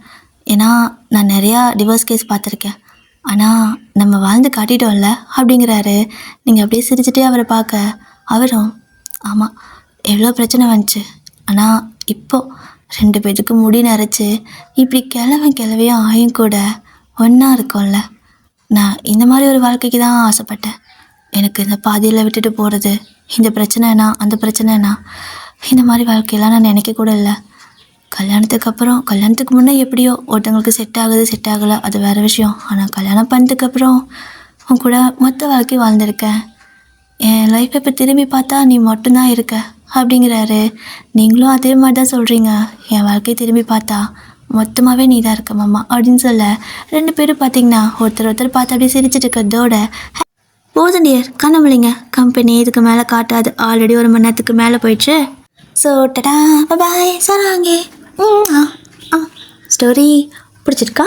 ஏன்னா நான் நிறையா டிவோர்ஸ் கேஸ் பார்த்துருக்கேன். ஆனால் நம்ம வாழ்ந்து காட்டிட்டோம்ல அப்படிங்கிறாரு. நீங்கள் அப்படியே சிரிச்சுட்டே அவரை பார்க்க அவரும் ஆமாம், எவ்வளோ பிரச்சனை வந்துச்சு. ஆனால் இப்போது 2 பேத்துக்கு முடி நரைச்சி இப்படி கிளவையும் ஆயும் கூட ஒன்றா இருக்கும்ல. நான் இந்த மாதிரி ஒரு வாழ்க்கைக்கு தான் ஆசைப்பட்டேன். எனக்கு இந்த பாதியில் விட்டுட்டு போகிறது, இந்த பிரச்சனைனா அந்த பிரச்சனைனா, இந்த மாதிரி வாழ்க்கையெல்லாம் நான் நினைக்க கூட இல்லை. கல்யாணத்துக்கு முன்னே எப்படியோ ஒருத்தவங்களுக்கு செட் ஆகுது செட் ஆகலை அது வேறு விஷயம். ஆனால் கல்யாணம் பண்ணதுக்கப்புறம் உன் கூட மொத்த வாழ்க்கை வாழ்ந்திருக்கேன். என் லைஃப்பை இப்போ திரும்பி பார்த்தா நீ மட்டும்தான் இருக்க அப்படிங்கிறாரு. நீங்களும் அதே மாதிரி தான் சொல்கிறீங்க. என் வாழ்க்கையை திரும்பி பார்த்தா மொத்தமாகவே நீ தான் இருக்க மாமா அப்படின்னு சொல்ல 2 பேரும் பார்த்தீங்கன்னா ஒருத்தர் பார்த்து அப்படியே சிரிச்சிட்டு இருக்கிறதோட போதும் டியர், கண்ணமுழிங்க, கம்பெனி இதுக்கு மேலே காட்டாது, ஆல்ரெடி 1 மணி நேரத்துக்கு மேலே போயிடுச்சு. ஸோ டடா பாய் சராங்கே. ஸ்டோரி பிடிச்சிருக்கா?